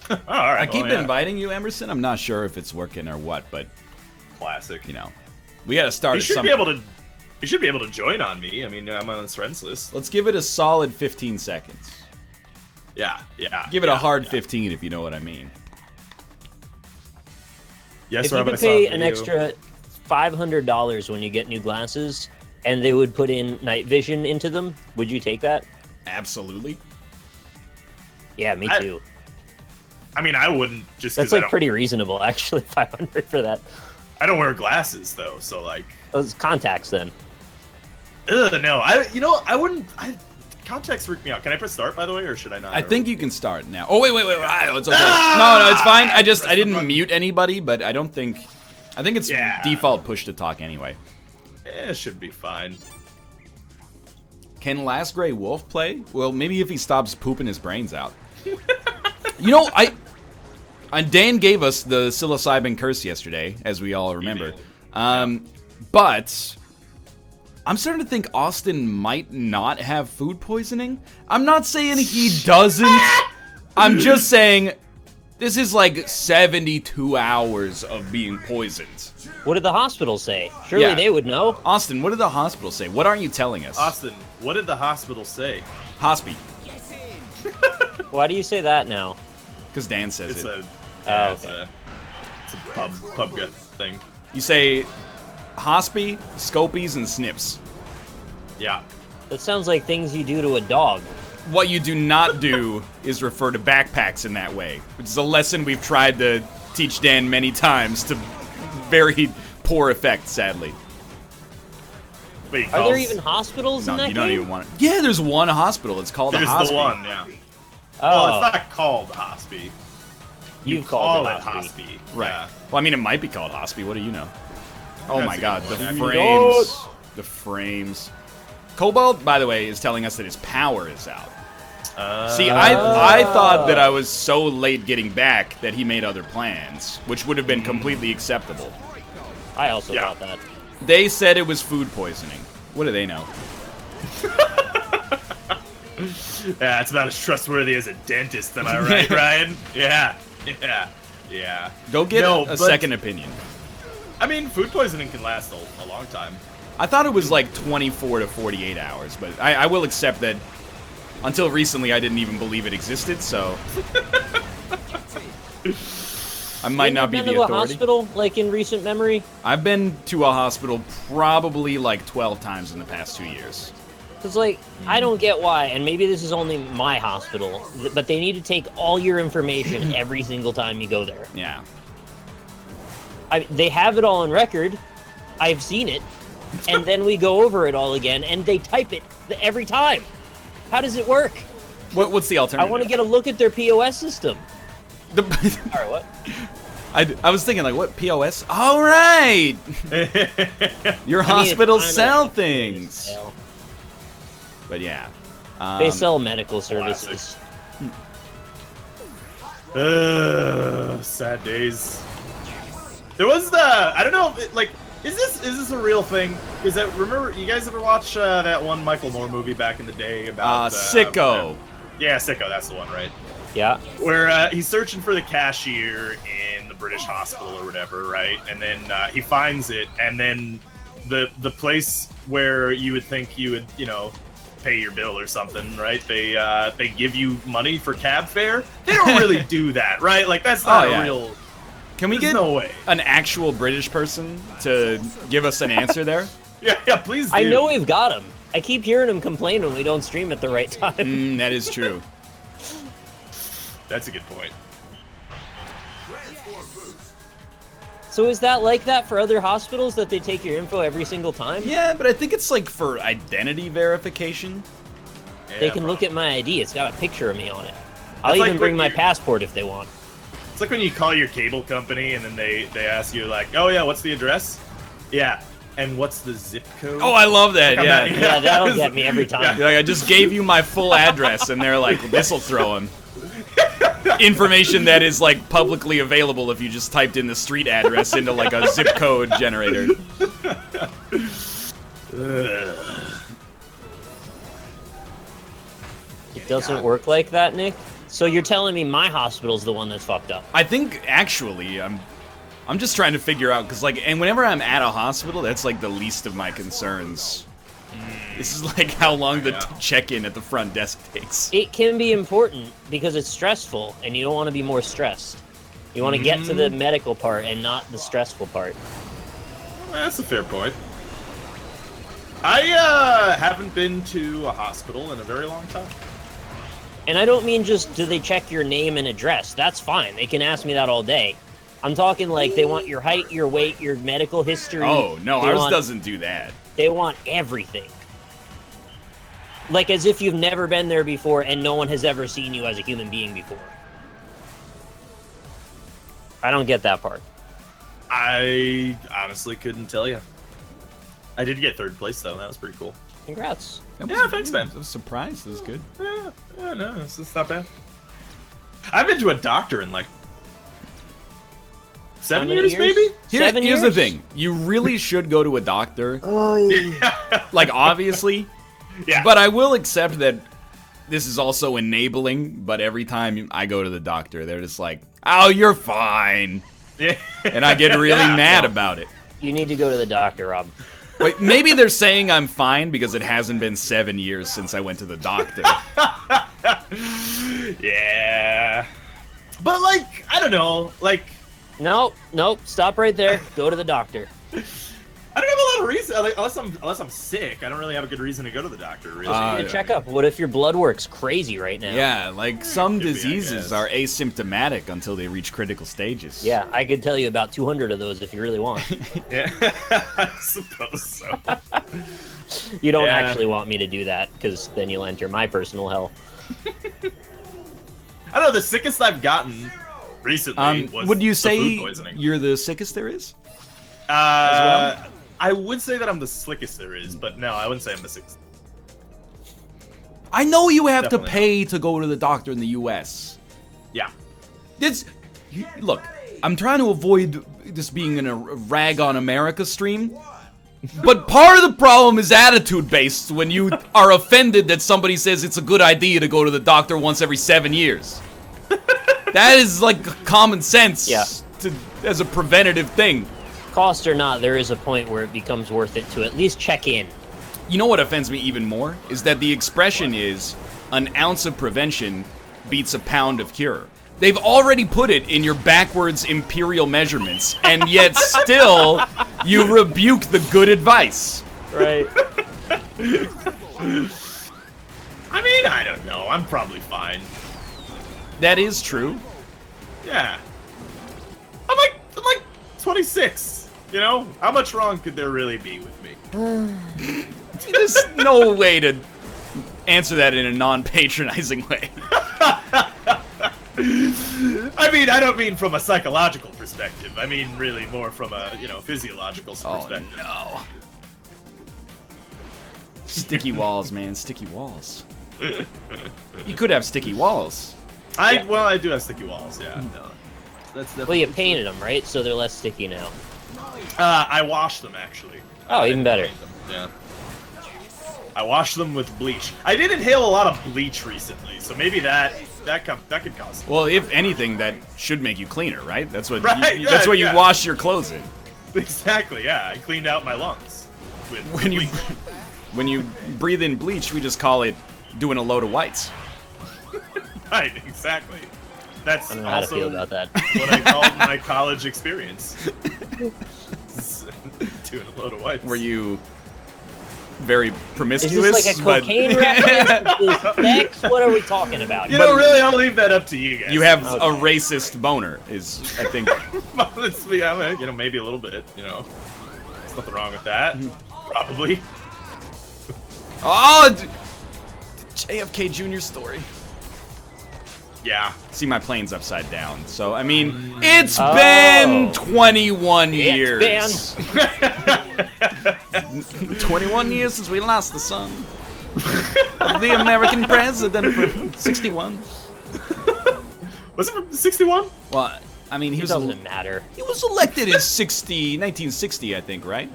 Oh, all right. I keep well, yeah. inviting you, Emerson. I'm not sure if it's working or what, but Classic. you know, we got to start. You at should some- be able to. You should be able to join on me. I mean, I'm on his friends list. Let's give it a solid 15 seconds. Yeah. Give it a hard yeah. 15 if you know what I mean. Yes, If you Robin, could I saw pay a an video. extra $500 when you get new glasses, and they would put in night vision into them, would you take that? Absolutely. Yeah, me I- too. I mean, I wouldn't just That's because like pretty reasonable, actually. 500 for that. I don't wear glasses though, so like, Those contacts, then. no. I wouldn't. Contacts freak me out. Can I press start by the way, or should I not? I think you can start now. Oh wait. It's okay. Ah! No, it's fine. I Press the didn't button. mute anybody, but I don't think. I think it's Yeah. default push to talk anyway. It should be fine. Can Last Gray Wolf play? Well, maybe if he stops pooping his brains out. You know, Dan gave us the psilocybin curse yesterday, as we all remember. But I'm starting to think Austin might not have food poisoning. I'm not saying he doesn't. I'm just saying, this is like 72 hours of being poisoned. What did the hospital say? Surely they would know. Austin, what did the hospital say? What aren't you telling us? Austin, what did the hospital say? Hospi. Why do you say that now? Because Dan says It's it. it's a pub gut thing. You say Hospi, Scopies, and Snips. Yeah. That sounds like things you do to a dog. What you do not do is refer to backpacks in that way, which is a lesson we've tried to teach Dan many times to very poor effect, sadly. Wait, Are there even hospitals in No, that you don't game? even want it. Yeah, there's one hospital. It's called a There's hospital. the one, yeah. Oh, Well, it's not called Hospi. you Call called it it Hospi. Hospi. Right. Yeah. Well, I mean, it might be called Hospi. What do you know? Oh That's my a god, good the point. frames. The frames. Cobalt, by the way, is telling us that his power is out. See, I thought that I was so late getting back that he made other plans, which would have been completely acceptable. I also thought that. They said it was food poisoning. What do they know? Yeah, it's about as trustworthy as a dentist, am I right, Ryan? Yeah. Go get No, a but- second opinion. I mean, food poisoning can last a long time. I thought it was like 24 to 48 hours, but I will accept that until recently I didn't even believe it existed, so I might not be Been the to a authority. hospital, like in recent memory? I've been to a hospital probably like 12 times in the past 2 years. Because, like, I don't get why, and maybe this is only my hospital, but they need to take all your information every single time you go there. Yeah. They have it all on record. I've seen it. And then we go over it all again, and they type it every time. How does it work? What's the I alternative? want to get a look at their POS system. The, Sorry, what? I was thinking, like, what, POS? All right! Your hospitals kinda sell things. Sell. But yeah. They sell medical services. Sad days. There was I don't know, like, is this a real thing? Is that, remember, you guys ever watch that one Michael Moore movie back in the day about Sicko. Yeah, Sicko, that's the one, right? Yeah. Where he's searching for the cashier in the British hospital or whatever, right? And then he finds it, and then the place where you would think you would, pay your bill or something, right? They give you money for cab fare. They don't really do that, right? Like, that's not a real. Can we There's get no way. an actual British person to give us an answer there? Yeah, please do. I know we've got them. I keep hearing them complain when we don't stream at the right time. That is true. That's a good point. So is that like that for other hospitals, that they take your info every single time? Yeah, but I think it's like for identity verification. They can look at my ID. It's got a picture of me on it. I'll That's like even bring when my you- passport if they want. It's like when you call your cable company and then they ask you, like, oh yeah, what's the address? Yeah. And what's the zip code? Oh, I love that. I'm Yeah. not- Yeah, that'll get me every time. Like, I just gave you my full address, and they're like, this'll throw him. Information that is, like, publicly available if you just typed in the street address into, like, a zip code generator. It doesn't work like that, Nick? So you're telling me my hospital's the one that's fucked up? I think, actually, I'm just trying to figure out, because, like, and whenever I'm at a hospital, that's, like, the least of my concerns. This is, like, how long the check-in at the front desk takes. It can be important because it's stressful, and you don't want to be more stressed. You want to get to the medical part and not the stressful part. That's a fair point. I haven't been to a hospital in a very long time. And I don't mean just do they check your name and address. That's fine. They can ask me that all day. I'm talking like they want your height, your weight, your medical history. Oh, no, They ours want- doesn't do that. They want everything. Like as if you've never been there before and no one has ever seen you as a human being before. I don't get that part. I honestly couldn't tell you. I did get third place, though. That was pretty cool. Congrats. Yeah, thanks, man. I was surprised. This is good. Yeah, no, it's not bad. I've been to a doctor in, like, 7 How many years, maybe? Seven Here's the years? thing. You really should go to a doctor. Oh, Like, obviously. Yeah. But I will accept that this is also enabling, but every time I go to the doctor, they're just like, "Oh, you're fine," and I get really mad about it. You need to go to the doctor, Rob. Wait, maybe they're saying I'm fine because it hasn't been 7 years since I went to the doctor. Yeah. But, like, I don't know, like... Nope, stop right there. Go to the doctor. I don't have a lot of reason, like, unless I'm sick, I don't really have a good reason to go to the doctor, really. You need to check up. What if your blood work's crazy right now? Yeah, like some Could be, I diseases guess. are asymptomatic until they reach critical stages. Yeah, I could tell you about 200 of those if you really want. Yeah, I suppose so. You don't Yeah. actually want me to do that, because then you'll enter my personal hell. I don't know, the sickest I've gotten recently was would you the say food poisoning. you're the sickest there is? I would say that I'm the slickest there is, but no, I wouldn't say I'm the sickest. I know you have Definitely to pay to go to the doctor in the U.S. Yeah. Look, I'm trying to avoid this being in a rag on America stream, but part of the problem is attitude-based when you are offended that somebody says it's a good idea to go to the doctor once every 7 years. That is like common sense as a preventative thing. Cost or not, there is a point where it becomes worth it to at least check in. You know what offends me even more? Is that the expression is, an ounce of prevention beats a pound of cure. They've already put it in your backwards imperial measurements, and yet still, you rebuke the good advice. Right. I mean, I don't know. I'm probably fine. That is true. Yeah. I'm like 26. You know? How much wrong could there really be with me? There's no way to answer that in a non-patronizing way. I mean, I don't mean from a psychological perspective. I mean, really more from a, physiological perspective. Oh, no. Sticky walls, man. Sticky walls. You could have sticky walls. Well, I do have sticky walls, yeah. No. That's Well, you painted them, right? So they're less sticky now. I washed them, actually. Oh, even better. Yeah. I washed them with bleach. I did inhale a lot of bleach recently, so maybe that could cause it. Well, if anything, that should make you cleaner, right? That's what. Right, That's what you yeah. wash your clothes in. Exactly, yeah. I cleaned out my lungs with bleach. When you breathe in bleach, we just call it doing a load of whites. Right, exactly. That's I don't know how to also feel about that. what I called my college experience. Doing a load of whites. Were you very Is promiscuous? this like a cocaine reference? Is sex? What are we talking about? You know, really, I'll leave that up to you guys. You have Okay. a racist boner, is I think. Honestly, maybe a little bit. There's nothing wrong with that. Probably. Oh, JFK Jr. story. Yeah. See, my plane's upside down. So, I mean, it's been 21 years. 21 years since we lost the son of the American president from 61. Was it from 61? Well, I mean, It doesn't matter. he was elected in 1960, I think, right?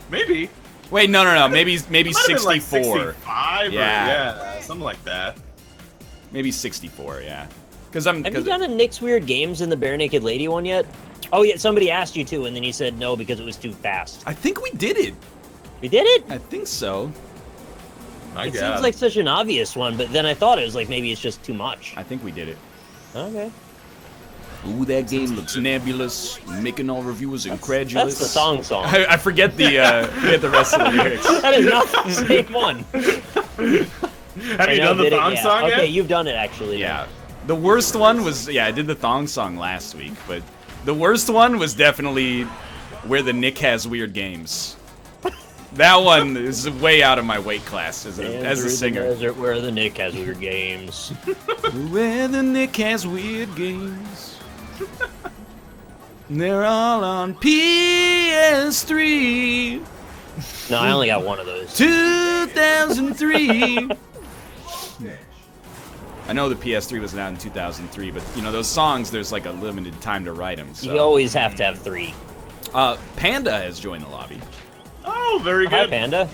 Maybe. Wait, no. Maybe It might have been 64. like 65 Yeah. or something like that. Maybe 64, yeah. Have you done a Nick's Weird Games in the Bare Naked Lady one yet? Oh, yeah, somebody asked you to, and then you said no because it was too fast. I think we did it. We did it? I think so. It seems like such an obvious one, but then I thought it was like maybe it's just too much. I think we did it. Okay. Ooh, that game looks nebulous, making all reviewers incredulous. That's the song. I forget the rest of the lyrics. That is not the same one. Have you done the thong song yet? Okay, you've done it actually. Yeah. The worst one was, I did the thong song last week, but the worst one was definitely Where the Nick Has Weird Games. That one is way out of my weight class as a singer. The desert where the Nick has weird games. Where the Nick Has Weird Games. They're all on PS3. No, I only got one of those. 2003. I know the PS3 was out in 2003, but those songs, there's like a limited time to write them. So. You always have to have 3. Panda has joined the lobby. Oh, very Hi, good. Panda.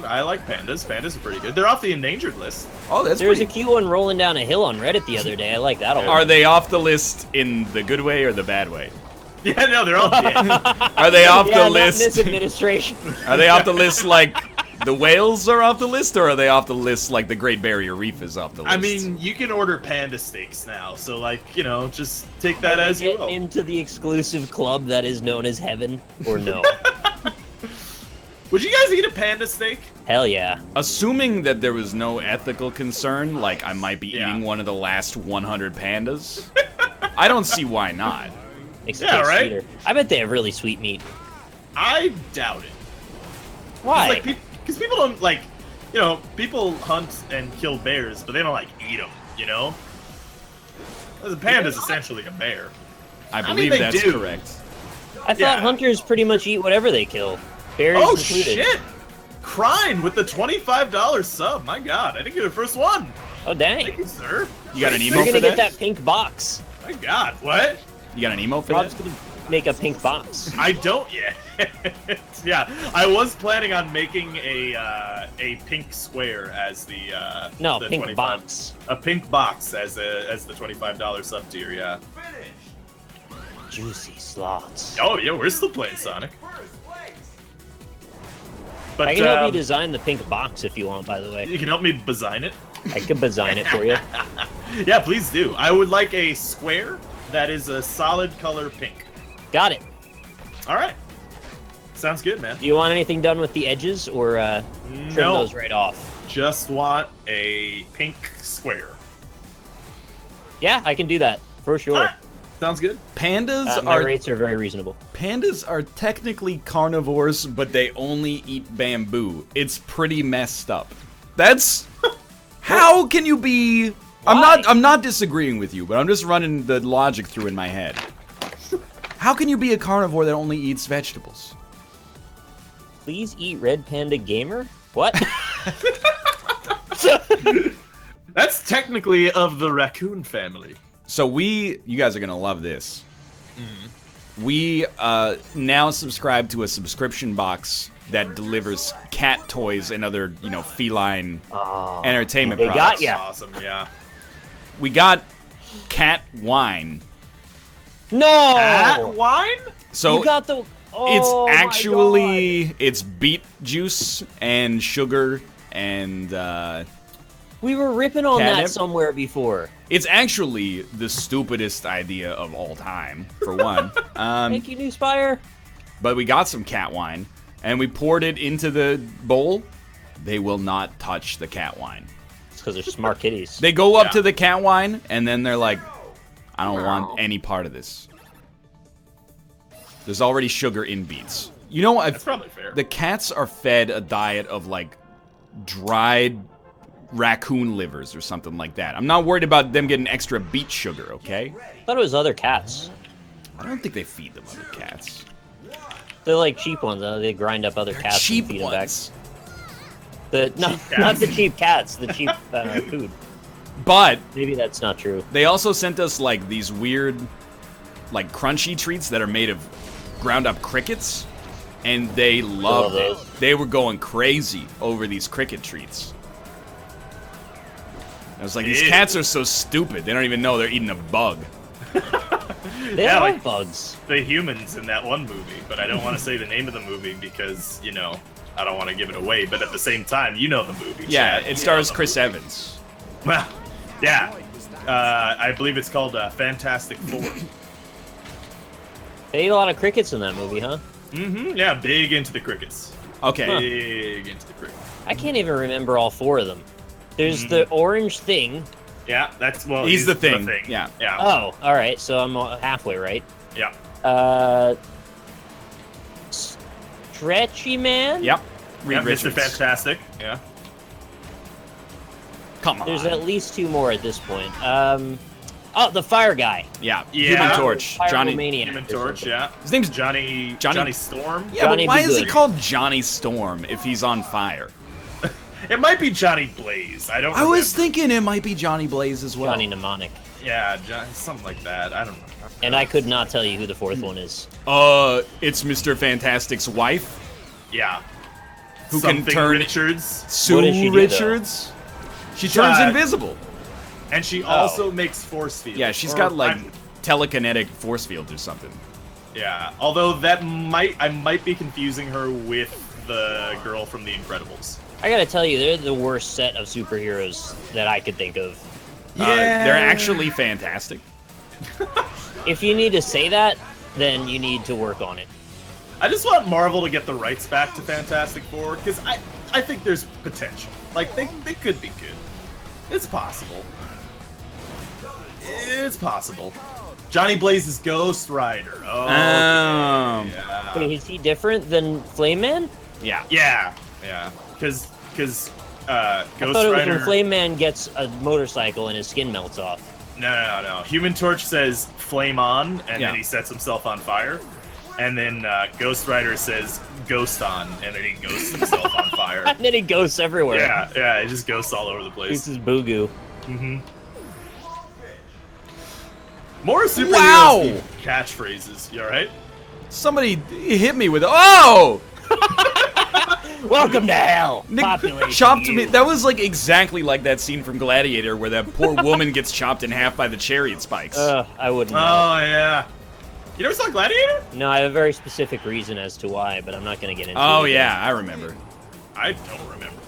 I like pandas. Pandas are pretty good. They're off the endangered list. Oh, that's There was pretty... a cute one rolling down a hill on Reddit the other day. I like that a lot. Are they off the list in the good way or the bad way? Yeah, no, they're all dead. Are they off Yeah, the not in list? this administration. Are they off the list like the whales are off the list, or are they off the list like the Great Barrier Reef is off the list? I mean, you can order panda steaks now, so like, you know, just take that as you will. Get into the exclusive club that is known as Heaven, or no? Would you guys eat a panda steak? Hell yeah. assuming that there was no ethical concern, like I might be Yeah. eating one of the last 100 pandas, I don't see why not. Makes it Yeah, taste right? sweeter. I bet they have really sweet meat. I doubt it. Why? Because people don't, like, you know, people hunt and kill bears, but they don't, like, eat them, you know? A panda's essentially a bear. I mean, believe they that's do. correct. I thought yeah. hunters pretty much eat whatever they kill. Bears Oh, included. shit! Crime with the $25 sub. My god, I think you're the first one. Oh, Thank dang. you, sir. You got an You're emo gonna for get that? that pink box. My god, what? You got an emo for Rob's that? gonna make a pink box. I don't yet. Yeah, I was planning on making a pink square as the No, the pink 25 box. A pink box as the $25 sub tier. Yeah. Juicy slots. Oh yeah, we're still playing Sonic. But I can help you design the pink box if you want, by the way. you can help me design it. I could design it for you. Yeah, please do. I would like a square that is a solid color pink. Got it. All right. Sounds good, man. Do you want anything done with the edges, or trim No. those right off? Just want a pink square. Yeah, I can do that, for sure. Alright. Sounds good. Pandas My are rates are very reasonable. pandas are technically carnivores, but they only eat bamboo. It's pretty messed up. That's how can you be? Why? I'm not disagreeing with you, but I'm just running the logic through in my head. How can you be a carnivore that only eats vegetables? Please eat Red Panda Gamer? What? That's technically of the raccoon family. So you guys are gonna love this. We now subscribe to a subscription box that delivers cat toys and other, feline Oh, entertainment they products. got ya. Awesome, yeah. We got cat wine. No! Cat wine? So You got the... Oh, it's my actually it's beet juice and sugar and God. We were ripping on Catnip? that somewhere before. it's actually the stupidest idea of all time, for one. Thank you, New Spire. But we got some cat wine and we poured it into the bowl. They will not touch the cat wine. It's because they're smart kitties. They go up Yeah. to the cat wine and then they're like, I don't want any part of this. There's already sugar in beets. You know what? That's probably fair. The cats are fed a diet of like dried raccoon livers or something like that. I'm not worried about them getting extra beet sugar, okay? I thought it was other cats. I don't think they feed them other cats. They're like cheap ones. They grind up other cats Cheap and feed ones. them back. Not cats. the cheap cats, the cheap food. But Maybe that's not true. they also sent us like these weird like crunchy treats that are made of ground up crickets. And they loved Love it. those. They were going crazy over these cricket treats. I was like, these Ew. cats are so stupid. They don't even know they're eating a bug. They Yeah, are like- bugs. The humans in that one movie, but I don't want to say the name of the movie because, I don't want to give it away, but at the same time, you know the movie. Yeah, Chad. it You stars know the Chris movie. Evans. Well, yeah. I believe it's called Fantastic Four. They ate a lot of crickets in that movie, huh? Mm-hmm. Yeah, big into the crickets. Okay. Big into the crickets. I can't even remember all four of them. There's the orange thing. Yeah, that's, He's the thing. Yeah. Yeah. Oh, all right. So I'm halfway right. Yeah. Stretchy Man. Yep. Yeah, Reed Mr. Richards. Fantastic. Yeah. Come on. There's at least two more at this point. Oh, the fire guy. Yeah. Yeah. Human Torch. Johnny. Pyromaniac Human or Torch, something. yeah. His name's Johnny Storm. Yeah, Johnny but why Be is he Good. called Johnny Storm if he's on fire? It might be Johnny Blaze. I don't I was remember. thinking it might be Johnny Blaze as well. Johnny Mnemonic. Yeah, something like that. I don't know. And I could not tell you who the fourth one is. It's Mr. Fantastic's wife. Yeah. who can turn Richards. Sue What does she do, Richards. She turns invisible. And she also makes force fields. Yeah, she's got like telekinetic force fields or something. Yeah, although I might be confusing her with the girl from The Incredibles. I gotta tell you, they're the worst set of superheroes that I could think of. Yeah, they're actually fantastic. If you need to say that, then you need to work on it. I just want Marvel to get the rights back to Fantastic Four, because I think there's potential. Like, they could be good. It's possible. It's possible. Johnny Blaze is Ghost Rider. Oh, yeah. Wait, is he different than Flame Man? Yeah. Yeah, because Ghost I thought it was Rider... when Flame Man gets a motorcycle and his skin melts off. No. Human Torch says flame on, and then he sets himself on fire. And then Ghost Rider says ghost on, and then he ghosts himself on fire. And then he ghosts everywhere. Yeah, he just ghosts all over the place. This is Boo-Goo. Mm-hmm. More superheroes catchphrases. You alright? Somebody hit me with oh! Welcome to hell. Nick Population chopped you. me. That was like exactly like that scene from Gladiator where that poor woman gets chopped in half by the chariot spikes. I wouldn't know. Oh, yeah. You never saw Gladiator? No, I have a very specific reason as to why, but I'm not going to get into it. Oh again. yeah, I remember. I don't remember.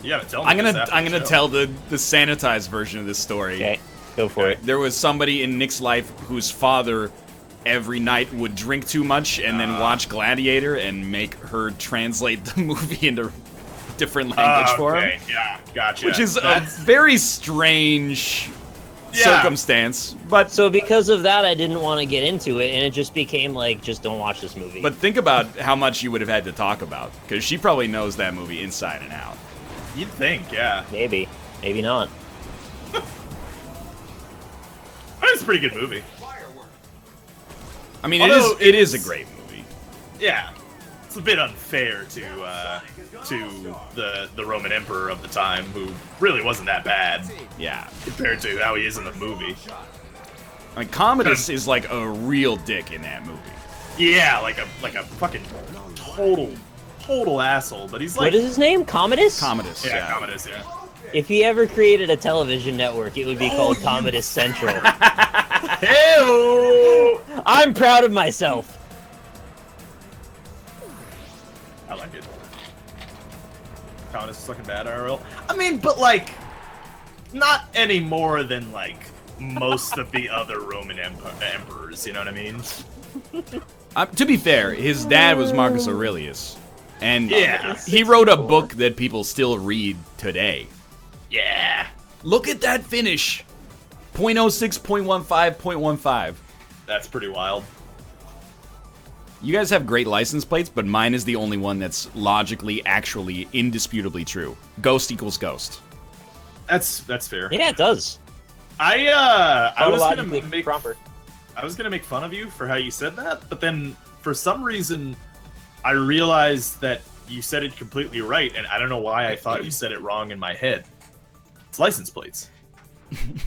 You gotta tell me. I'm this after gonna the show. tell the sanitized version of this story. Okay, go for it. There was somebody in Nick's life whose father every night would drink too much and then watch Gladiator and make her translate the movie into different language for him. Yeah, gotcha. Which is a very strange circumstance. But So because of that, I didn't want to get into it, and it just became like, just don't watch this movie. But think about how much you would have had to talk about, because she probably knows that movie inside and out. You'd think, yeah. Maybe not. It's a pretty good movie. I mean, Although it is a great movie. Yeah, it's a bit unfair to the Roman Emperor of the time, who really wasn't that bad Yeah. compared to how he is in the movie. I mean, Commodus is like a real dick in that movie. Yeah, like a fucking total asshole. But he's like, What is his name? Commodus? Commodus, yeah, yeah. Commodus, yeah. If he ever created a television network, it would be called Commodus Central. Hey-o! I'm proud of myself. I like it. Commodus is fucking bad, IRL. I mean, but like, not any more than like most of the other Roman emperors. You know what I mean? To be fair, his dad was Marcus Aurelius. And Yeah. he wrote a book that people still read today. Yeah. Look at that finish. 0.06, 0.15, 0.15. That's pretty wild. You guys have great license plates, but mine is the only one that's logically, actually, indisputably true. Ghost equals ghost. That's fair. Yeah, it does. I was gonna Chronologically make proper. I was gonna make fun of you for how you said that, but then for some reason I realized that you said it completely right, and I don't know why I thought you said it wrong in my head. It's license plates.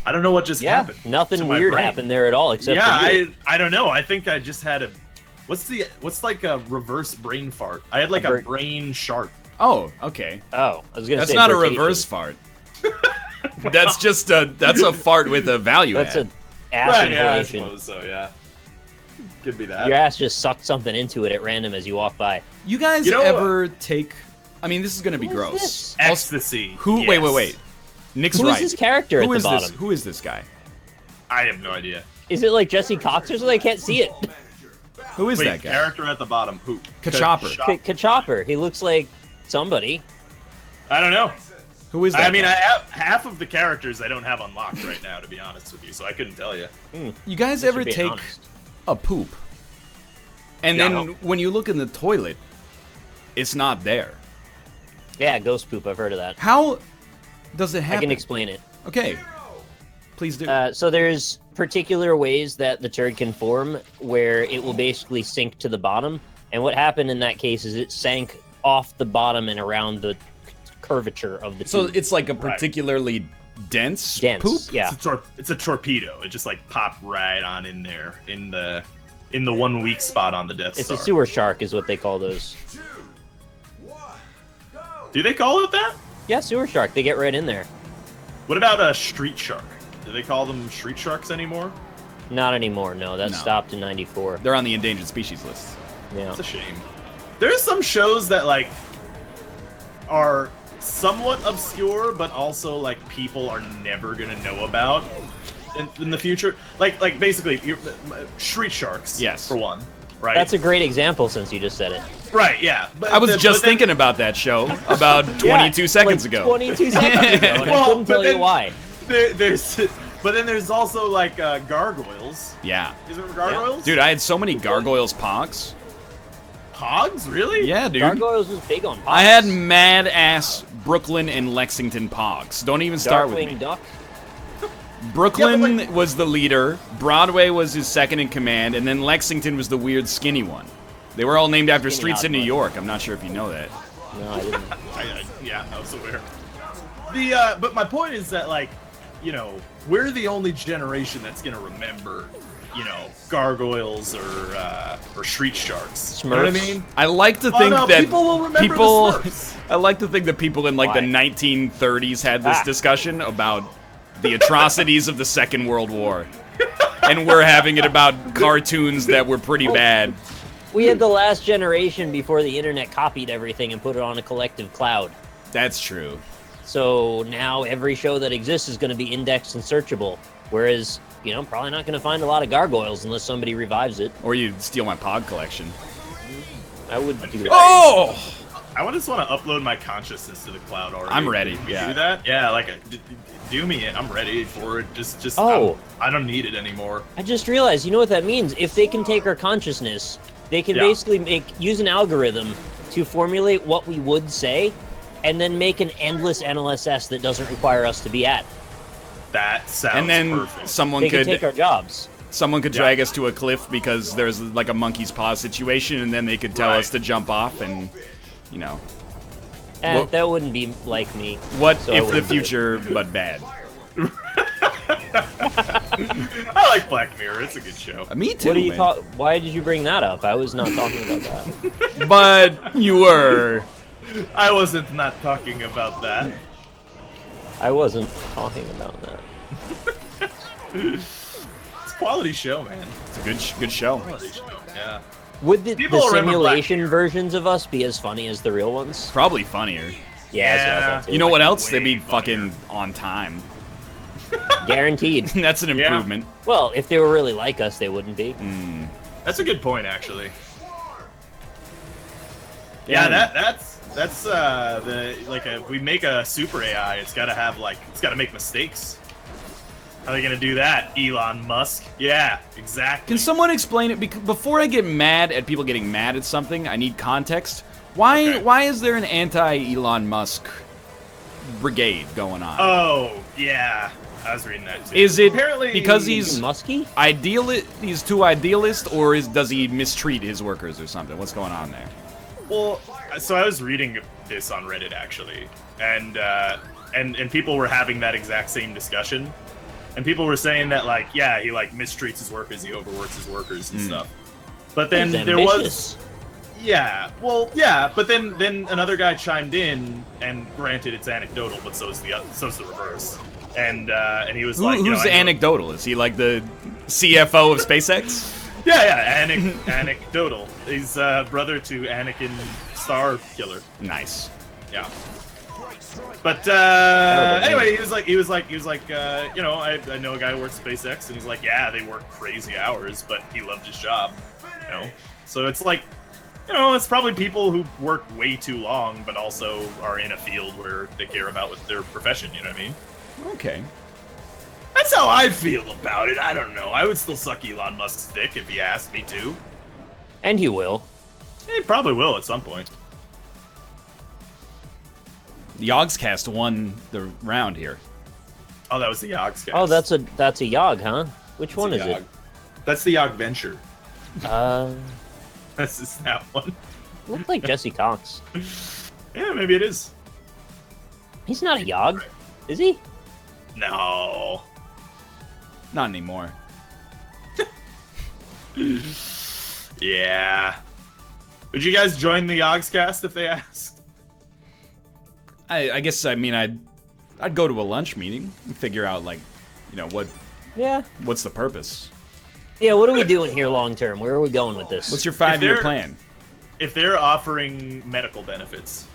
I don't know what just happened. Nothing to my weird brain. happened there at all, except for you. I don't know. I think I just had a what's like a reverse brain fart? I had like a brain shark. Oh, okay. Oh, I was gonna That's say not a birtation. reverse fart. That's just that's a fart with a value That's add. an ass Yeah, I inflation. suppose so. Yeah, could be that. Your ass just sucked something into it at random as you walk by. You guys You know ever take... I mean, this is going to be Who is gross. this? Ecstasy. Who? Yes. Wait. Nick's Who right. is this character at Who the is bottom? this? Who is this guy? I have no idea. Is it like Jesse Cox or something? I can't see it. Who is Wait, that guy? character at the bottom. Who? Kachopper. Kachopper. He looks like somebody. I don't know. Who is that I mean, guy? I have half of the characters I don't have unlocked right now, to be honest with you, so I couldn't tell you. You guys I ever should be take honest. a poop, and Yeah, then when you look in the toilet, it's not there? Yeah, ghost poop. I've heard of that. How does it I happen? can explain it. Okay, please do. So there's particular ways that the turd can form where it will basically sink to the bottom. And what happened in that case is it sank off the bottom and around the curvature of the So tube. it's like a particularly dense Dense, poop? yeah. It's a torpedo. It just like popped right on in there in the 1 weak spot on the Death It's Star. a sewer shark is what they call those. Do they call it that? Yeah, sewer shark. They get right in there. What about a street shark? Do they call them street sharks anymore? Not anymore. No, that No. stopped in '94. They're on the endangered species list. Yeah. It's a shame. There's some shows that like are somewhat obscure, but also like people are never gonna know about in the future. Like basically, street sharks. Yes. For one. Right. That's a great example since you just said it. Right. Yeah. But I was just thinking about that show about 22 seconds like ago. 22 seconds ago, and I Well, couldn't but tell you then- why. But then there's also like gargoyles. Yeah. Is there gargoyles? Dude, I had so many gargoyles pogs. Hogs? Really? Yeah, dude. Gargoyles was big on pogs. I had mad ass Brooklyn and Lexington pogs. Don't even start with me. Darkwing Duck. Brooklyn Yeah, but, like- was the leader, Broadway was his second in command, and then Lexington was the weird skinny one. They were all named after Skinny streets in New Hot Bud. York. I'm not sure if you know that. No, I didn't. Yeah, I was aware. But my point is that like, we're the only generation that's gonna remember, gargoyles or street sharks. You know what I Smurfs. mean? I like to think no, that people will remember the people- Smurfs. I like to think that people in like the Why? 1930s had this Ah. discussion about the atrocities of the Second World War. And we're having it about cartoons that were pretty bad. We had the last generation before the internet copied everything and put it on a collective cloud. That's true. So now every show that exists is going to be indexed and searchable. Whereas, probably not going to find a lot of gargoyles unless somebody revives it. Or you steal my pod collection. I would do that. Oh! I just want to upload my consciousness to the cloud already. I'm ready, Can we yeah. do that? Yeah, like, do me it. I'm ready for it. Just. Oh. I don't need it anymore. I just realized, you know what that means? If they can take our consciousness, they can Yeah. basically use an algorithm to formulate what we would say, and then make an endless NLSS that doesn't require us to be at. That sounds And then perfect. someone They can could take our jobs. drag us to a cliff because there's like a monkey's paw situation, and then they could tell Right. us to jump off, and Well- That wouldn't be like me. what So I if the wouldn't do it. future but bad? I like Black Mirror. It's a good show. Me too. What do you man. talk? Why did you bring that up? I was not talking about that. But you were. I wasn't not talking about that. I wasn't talking about that. It's a quality show, man. It's a good show. Quality show. Yeah. Would the People remember simulation Black versions of us be as funny as the real ones? Probably funnier. Yeah, that's what I thought too. You know what else? way They'd be funnier. fucking on time. Guaranteed. That's an Yeah. improvement. Well, if they were really like us, they wouldn't be. That's a good point, actually. Yeah, that's if we make a super AI, it's gotta make mistakes. How are they gonna do that, Elon Musk? Yeah, exactly. Can someone explain it? Because before I get mad at people getting mad at something, I need context. Why is there an anti-Elon Musk brigade going on? Oh, yeah. I was reading that too. Is it apparently because he's Musky? he's too idealist, or does he mistreat his workers or something? What's going on there? Well, so I was reading this on Reddit actually, and people were having that exact same discussion, and people were saying that he mistreats his workers, he overworks his workers and stuff. But then He's there ambitious. but then another guy chimed in, and granted it's anecdotal, but so's the reverse, and he was like, Who's anecdotal? Is he like the CFO of SpaceX? Yeah, anecdotal. He's brother to Anakin Star Killer. Nice. Yeah. But anyway, he was like, I know a guy who works at SpaceX, and he's like, yeah, they work crazy hours, but he loved his job, So it's like, it's probably people who work way too long, but also are in a field where they care about with their profession. You know what I mean? Okay. That's how I feel about it. I don't know. I would still suck Elon Musk's dick if he asked me to. And he will. He probably will at some point. The Yogscast won the round here. Oh, that was the Yogscast. Oh, that's a Yog, huh? Which one is it? That's the Yog Venture. That's the Snap one. Looked like Jesse Cox. Yeah, maybe it is. He's not a Yog, is he? No. Not anymore. Yeah. Would you guys join the Yogscast if they asked? I guess, I mean, I'd go to a lunch meeting and figure out, like, you know, what's the purpose? Yeah, what are we doing here long term? Where are we going with this? What's your 5-year plan? If they're offering medical benefits.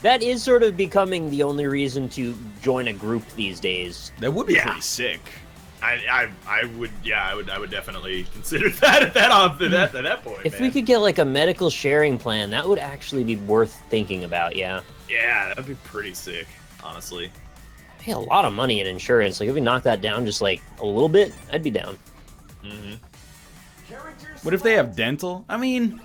That is sort of becoming the only reason to join a group these days. That would be pretty sick. I would definitely consider that at that point. If we could get like a medical sharing plan, that would actually be worth thinking about, yeah. Yeah, that'd be pretty sick, honestly. Pay a lot of money in insurance. Like if we knock that down just like a little bit, I'd be down. What if they have dental? I mean,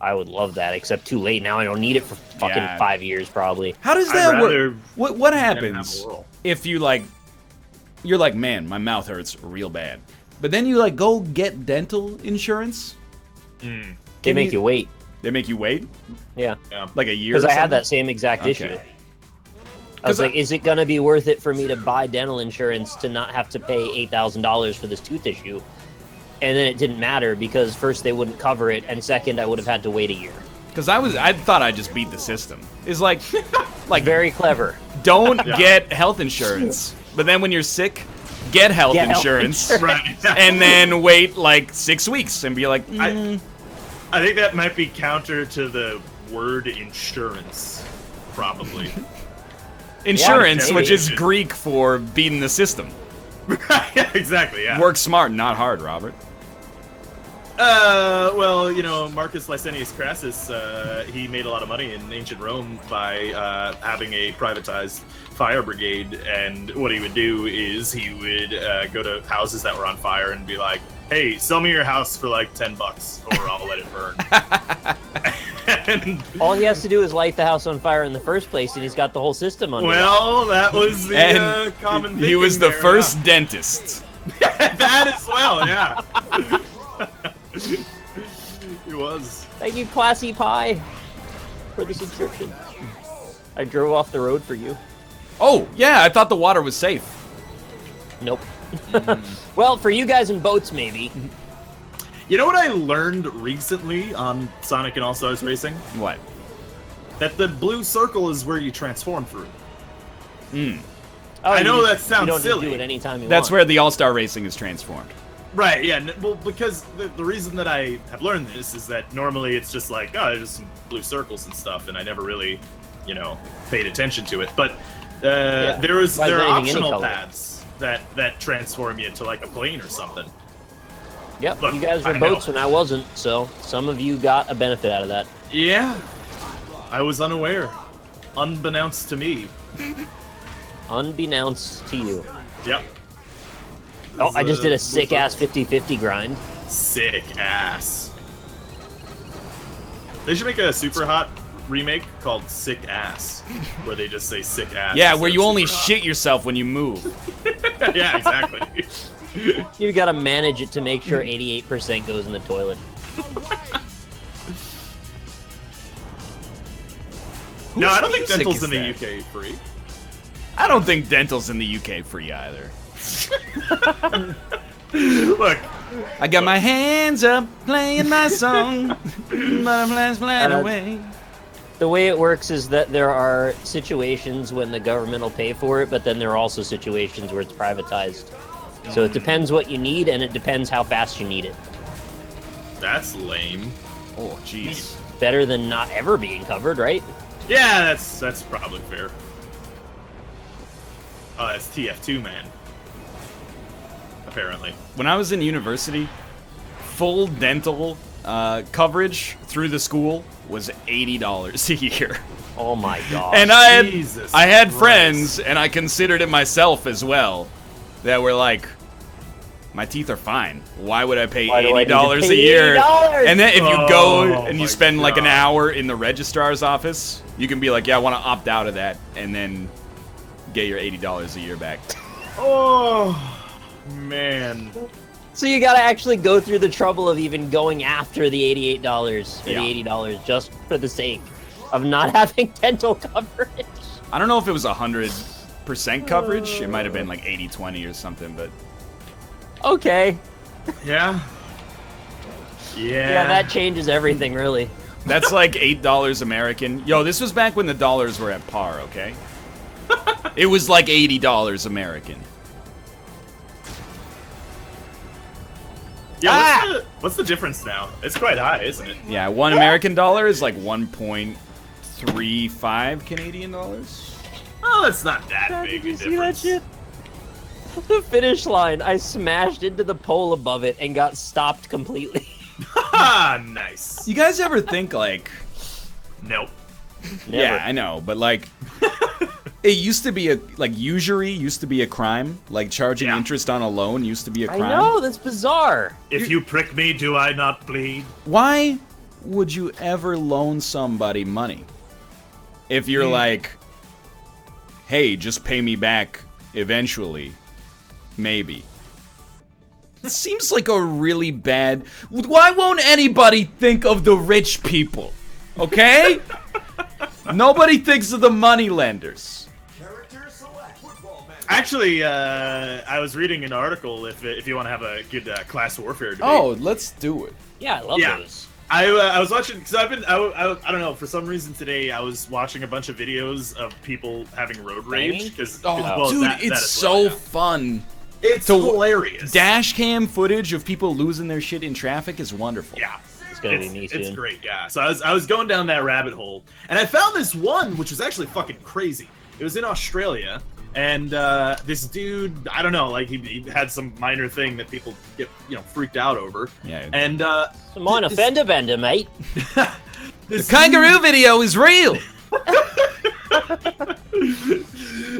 I would love that, except too late now. I don't need it for fucking 5 years, probably. How does that work? What happens if you like? You're like, man, my mouth hurts real bad, but then you like go get dental insurance. They make you wait. They make you wait. Yeah. Like a year. Because I had that same exact issue. I was like, is it gonna be worth it for me to buy dental insurance to not have to pay $8,000 for this tooth issue? And then it didn't matter because first they wouldn't cover it, and second I would have had to wait a year. Because I thought I just beat the system. It's like very clever. Don't get health insurance, but then when you're sick, get health insurance, right? And then wait like 6 weeks and be like, I think that might be counter to the word insurance, probably. Insurance, which is Greek for beating the system. Yeah, exactly, yeah. Work smart, not hard, Robert. Well, you know, Marcus Licinius Crassus, he made a lot of money in ancient Rome by having a privatized fire brigade, and what he would do is he would go to houses that were on fire and be like, hey, sell me your house for like $10 or I'll let it burn. And all he has to do is light the house on fire in the first place, and he's got the whole system under. Well, that was the common thinking. He was the first dentist. That as well, yeah. He was. Thank you, Classy Pie, for the subscription. I drove off the road for you. Oh, yeah, I thought the water was safe. Nope. Well, for you guys in boats, maybe. You know what I learned recently on Sonic and All-Stars Racing? What? That the blue circle is where you transform through. Oh, I know that sounds you don't silly. do it anytime you That's want. where the All-Star Racing is transformed. Right, yeah. Well, because the reason that I have learned this is that normally it's just like, oh, there's some blue circles and stuff, and I never really, you know, paid attention to it. But there are optional paths that transform you to like a plane or something. Yep, Look, you guys were boats when I wasn't, so some of you got a benefit out of that. Yeah, I was unaware. Unbeknownst to me. Unbeknownst to you. Yep. Oh, I just did a sick-ass 50-50 grind. Sick ass. They should make a super hot remake called Sick Ass, where they just say sick ass. Yeah, where you only shit yourself when you move. Yeah, exactly. You gotta manage it to make sure 88% goes in the toilet. No, I don't think music dental's is in the that? UK free. I don't think dental's in the UK free either. Look, I got my hands up playing my song, butterflies flying away. The way it works is that there are situations when the government will pay for it, but then there are also situations where it's privatized. So it depends what you need, and it depends how fast you need it. that's lame. Oh, jeez. Better than not ever being covered, right? Yeah, that's probably fair. Oh, that's TF2, man. Apparently. When I was in university, full dental coverage through the school was $80 a year. Oh my god. And Jesus I had Christ. friends, and I considered it myself as well, that were like, my teeth are fine. Why would I pay $80 a year? And then if you go and you spend like an hour in the registrar's office, you can be like, yeah, I want to opt out of that, and then get your $80 a year back. Oh, man. So you gotta actually go through the trouble of even going after the $88 or Yeah. the $80 just for the sake of not having dental coverage. I don't know if it was 100% coverage. It might have been like 80-20 or something, but Okay. Yeah. Yeah, that changes everything, really. That's like $8 American. Yo, this was back when the dollars were at par, okay? It was like $80 American. Yeah, what's the difference now? It's quite high, isn't it? Yeah, $1 American is like 1.35 Canadian dollars. Oh, that's not that big a difference. See that shit? The finish line, I smashed into the pole above it and got stopped completely. Nice. You guys ever think like... Nope. Never. Yeah, I know, but like... It used to be usury used to be a crime. Like charging interest on a loan used to be a crime. I know, that's bizarre. If you prick me, do I not bleed? Why would you ever loan somebody money? If you're like, hey, just pay me back eventually. Maybe. It seems like a really bad... Why won't anybody think of the rich people? Okay? Nobody thinks of the money lenders. Actually, I was reading an article. If you want to have a good class warfare debate. Oh, let's do it. Yeah, I love those. I was watching because I don't know, for some reason today I was watching a bunch of videos of people having road rage because dude, it's so fun. It's hilarious. Dash cam footage of people losing their shit in traffic is wonderful. Yeah. It's gonna be me soon. It's great, yeah. So I was going down that rabbit hole, and I found this one which was actually fucking crazy. It was in Australia, and this dude, I don't know, like he had some minor thing that people get freaked out over. Yeah. And some minor fender bender, mate. The kangaroo video is real.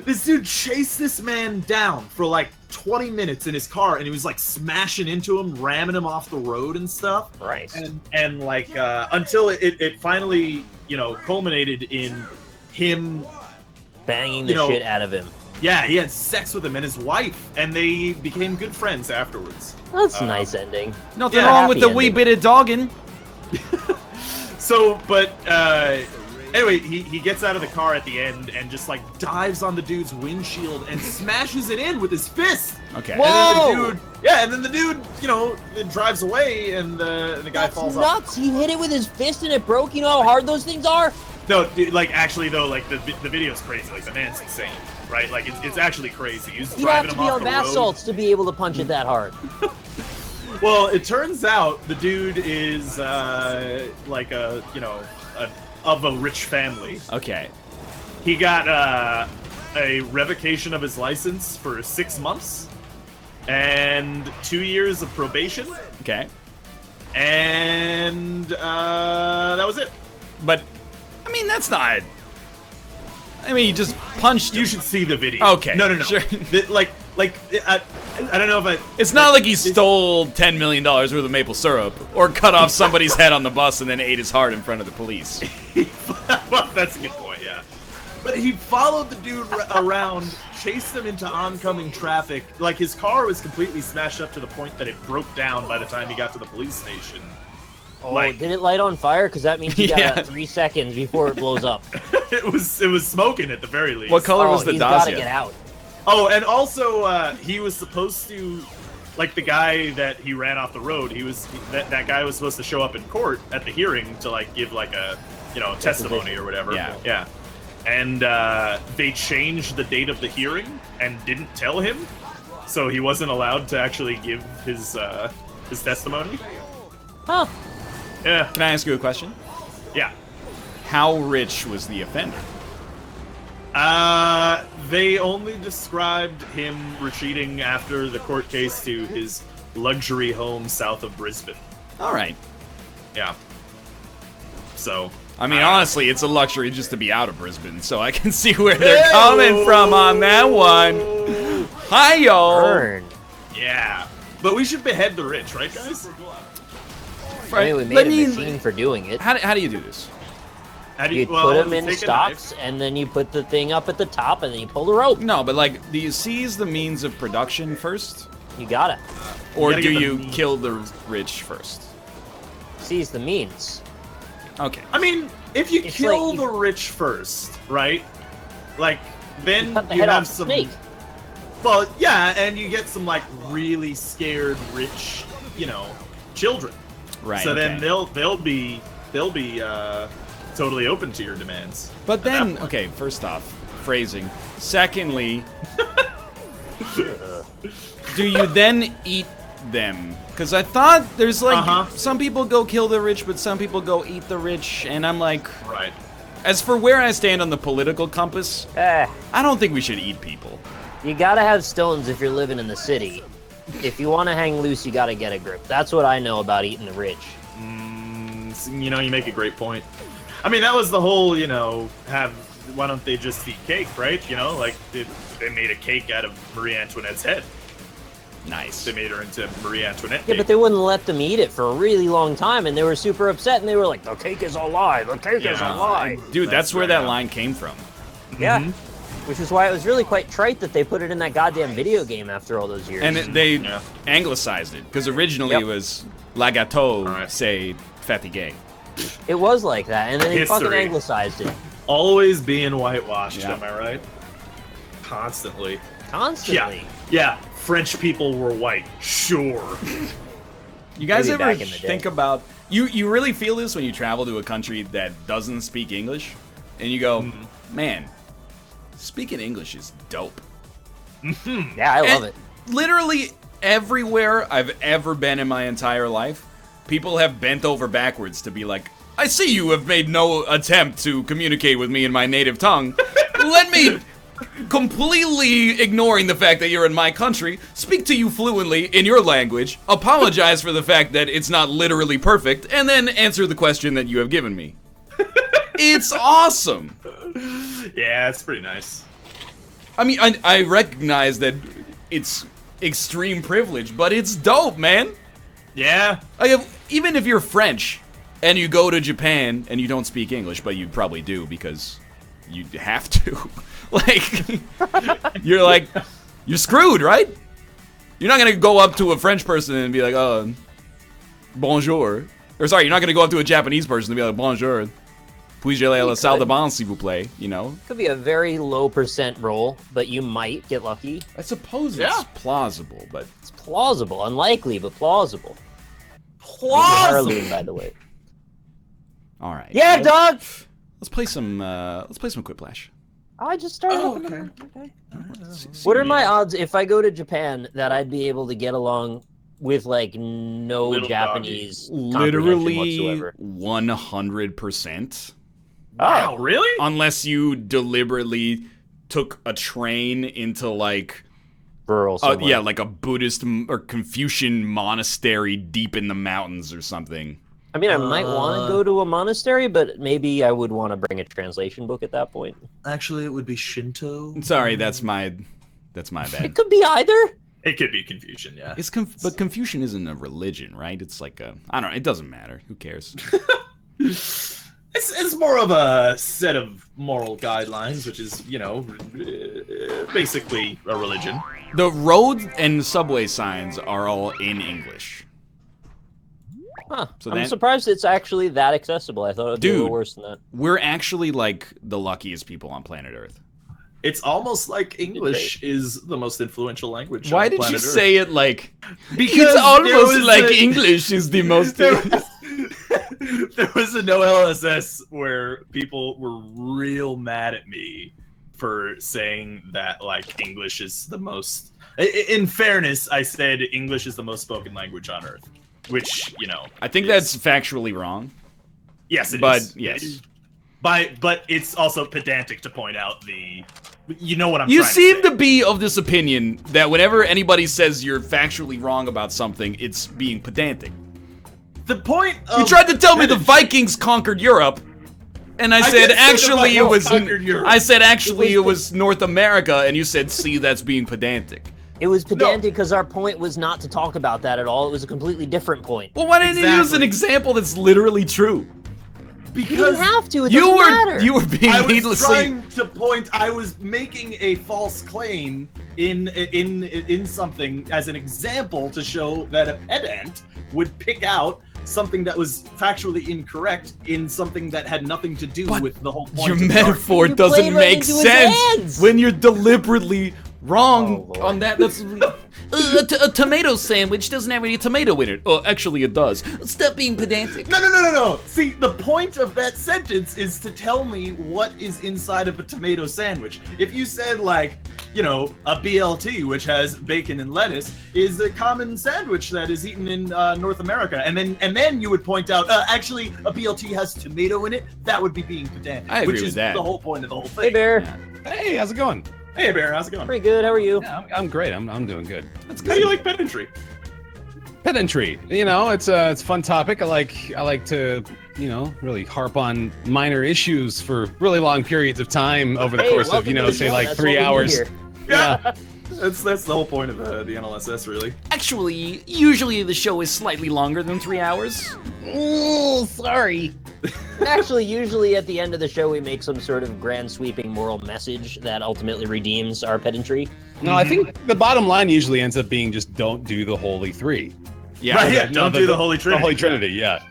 This dude chased this man down for like 20 minutes in his car, and he was like smashing into him, ramming him off the road and stuff. Right. And like until it finally, culminated in him banging the shit out of him. Yeah, he had sex with him and his wife, and they became good friends afterwards. That's a nice ending. Nothing wrong with the wee bit of dogging. So, but anyway, he gets out of the car at the end and just like dives on the dude's windshield and smashes it in with his fist. Okay. Whoa! And then the dude, then drives away, and the guy falls off. Nuts! He hit it with his fist and it broke. You know how hard those things are? No, dude, like actually though, like the video's crazy. Like the man's insane, right? Like it's actually crazy. He's driving him off the road. You have to be on bath salts to be able to punch it that hard. Well, it turns out the dude is like of a rich family. Okay. He got a revocation of his license for 6 months and 2 years of probation. Okay. And that was it. But I mean, that's not. I mean, he just punched him. You should see the video. Okay. No. Sure. I don't know if I... It's not like he stole $10 million worth of maple syrup or cut off somebody's head on the bus and then ate his heart in front of the police. Well, that's a good point, yeah. But he followed the dude around, chased him into oncoming traffic. Like, his car was completely smashed up to the point that it broke down by the time he got to the police station. Oh, did it light on fire? Because that means you got 3 seconds before it blows up. It was smoking at the very least. What color was the he's Dacia? Gotta get out. Oh, and also he was supposed to, like the guy that he ran off the road. That guy was supposed to show up in court at the hearing to like give like a testimony or whatever. Yeah. And they changed the date of the hearing and didn't tell him, so he wasn't allowed to actually give his testimony. Huh. Yeah. Can I ask you a question? Yeah. How rich was the offender? They only described him retreating after the court case to his luxury home south of Brisbane. All right. Yeah. So. I mean, honestly, it's a luxury just to be out of Brisbane, so I can see where they're coming from on that one. Hi-yo! Burn. Yeah. But we should behead the rich, right, guys? Right. We made a machine for doing it. How do you do this? You put them in stocks, and then you put the thing up at the top, and then you pull the rope. No, but like, do you seize the means of production first? You got it. Or do you kill the rich first? Seize the means. Okay. I mean, if you kill the rich first, right? Like, then you have some... Snake. Well, yeah, and you get some, like, really scared, rich, children. Right. So then they'll be they'll be totally open to your demands. But then, okay, first off, phrasing. Secondly, do you then eat them? Because I thought there's like, some people go kill the rich, but some people go eat the rich, and I'm like, right. As for where I stand on the political compass, I don't think we should eat people. You gotta have stones if you're living in the city. If you want to hang loose, you gotta get a grip. That's what I know about eating the rich. You know, you make a great point. I mean, that was the whole, you know, why don't they just eat cake, right? You know, like, they made a cake out of Marie Antoinette's head. Nice. They made her into Marie Antoinette cake. Yeah, but they wouldn't let them eat it for a really long time, and they were super upset, and they were like, the cake is a lie, the cake is a lie. Dude, that's where that line came from. Yeah. Which is why it was really quite trite that they put it in that goddamn video game after all those years. And they anglicized it, because originally it was La Gâteau, c'est fatigué. It was like that, and then they fucking History. anglicized it. Always being whitewashed, am I right? Constantly. Constantly. Yeah, French people were white, sure. You guys Maybe ever back in the day. think about... You really feel this when you travel to a country that doesn't speak English? And you go, man, speaking English is dope. Yeah, I love it. Literally everywhere I've ever been in my entire life, people have bent over backwards to be like, I see you have made no attempt to communicate with me in my native tongue. Let me, completely ignoring the fact that you're in my country, speak to you fluently in your language, apologize for the fact that it's not literally perfect, and then answer the question that you have given me. It's awesome. Yeah, it's pretty nice. I mean, I recognize that it's extreme privilege, but it's dope, man. Yeah. Even if you're French and you go to Japan and you don't speak English, but you probably do because you have to. Like, you're screwed, right? You're not gonna go up to a French person and be like, oh, bonjour. Or sorry, you're not gonna go up to a Japanese person and be like, bonjour. Puis-je aller à la salle de bain, s'il vous plaît, you know? Could be a very low percent roll, but you might get lucky. I suppose it's plausible, but... It's plausible. Unlikely, but plausible. Plausible! Harloon, by the way. Alright. Yeah, dog! Let's play some Quiplash. I just started opening okay. them. Okay. See What are my odds if I go to Japan that I'd be able to get along with, like, no Little Japanese literally whatsoever? 100%. Wow, really? Unless you deliberately took a train into, like... Rural somewhere. yeah, like a Buddhist or Confucian monastery deep in the mountains or something. I mean, I might want to go to a monastery, but maybe I would want to bring a translation book at that point. Actually, it would be Shinto. Sorry, that's my bad. It could be either. It could be Confucian, yeah. But Confucian isn't a religion, right? It's like a... I don't know, it doesn't matter. Who cares? It's more of a set of moral guidelines, which is, you know, basically a religion. The road and subway signs are all in English. Huh. So I'm surprised it's actually that accessible. I thought it would be a little worse than that. We're actually, like, the luckiest people on planet Earth. It's almost like English is the most influential language. Why on did you planet Earth. say it like... Because it's almost there was like a- English is the most... There was a no LSS where people were real mad at me for saying that, like, English is the most... In fairness, I said English is the most spoken language on Earth, which, you know... I think that's factually wrong. Yes, it is. But, yes. But it's also pedantic to point out the... You know what I'm You trying seem to say. to be of this opinion that whenever anybody says you're factually wrong about something, it's being pedantic. The point of... You tried to tell me the Vikings conquered Europe, and I said didn't say the actually it Vikings was... conquered Europe. I said actually it was North America, and you said, see, that's being pedantic. It was pedantic because our point was not to talk about that at all. It was a completely different point. Well, why didn't you use an Exactly. example that's literally true? You didn't have to. It You doesn't were matter. you were being I was needlessly... trying to point. I was making a false claim in something as an example to show that a pedant would pick out something that was factually incorrect in something that had nothing to do But with the whole point. Your of the metaphor You doesn't played right make into his sense hands. when you're deliberately Wrong on that. That's a tomato sandwich doesn't have any tomato in it. Oh, actually, it does. Stop being pedantic. No. See, the point of that sentence is to tell me what is inside of a tomato sandwich. If you said, like, you know, a BLT, which has bacon and lettuce, is a common sandwich that is eaten in North America, and then you would point out, actually, a BLT has tomato in it, that would be being pedantic. I agree which with is that. the whole point of the whole thing. Hey, Bear. Yeah. Hey, how's it going? Hey, Bear, how's it going? Pretty good. How are you? Yeah, I'm great. I'm doing good. That's good. How do you like pedantry? Pedantry, you know, it's a fun topic. I like to, you know, really harp on minor issues for really long periods of time over the course of, you know, say like 3 hours. Yeah. That's the whole point of the NLSS, really. Actually, usually the show is slightly longer than 3 hours. Oh, sorry. Actually, usually at the end of the show, we make some sort of grand sweeping moral message that ultimately redeems our pedantry. No, I think the bottom line usually ends up being just don't do the Holy Three. Yeah. Right, yeah. Don't do the Holy Trinity. The Holy Trinity, yeah.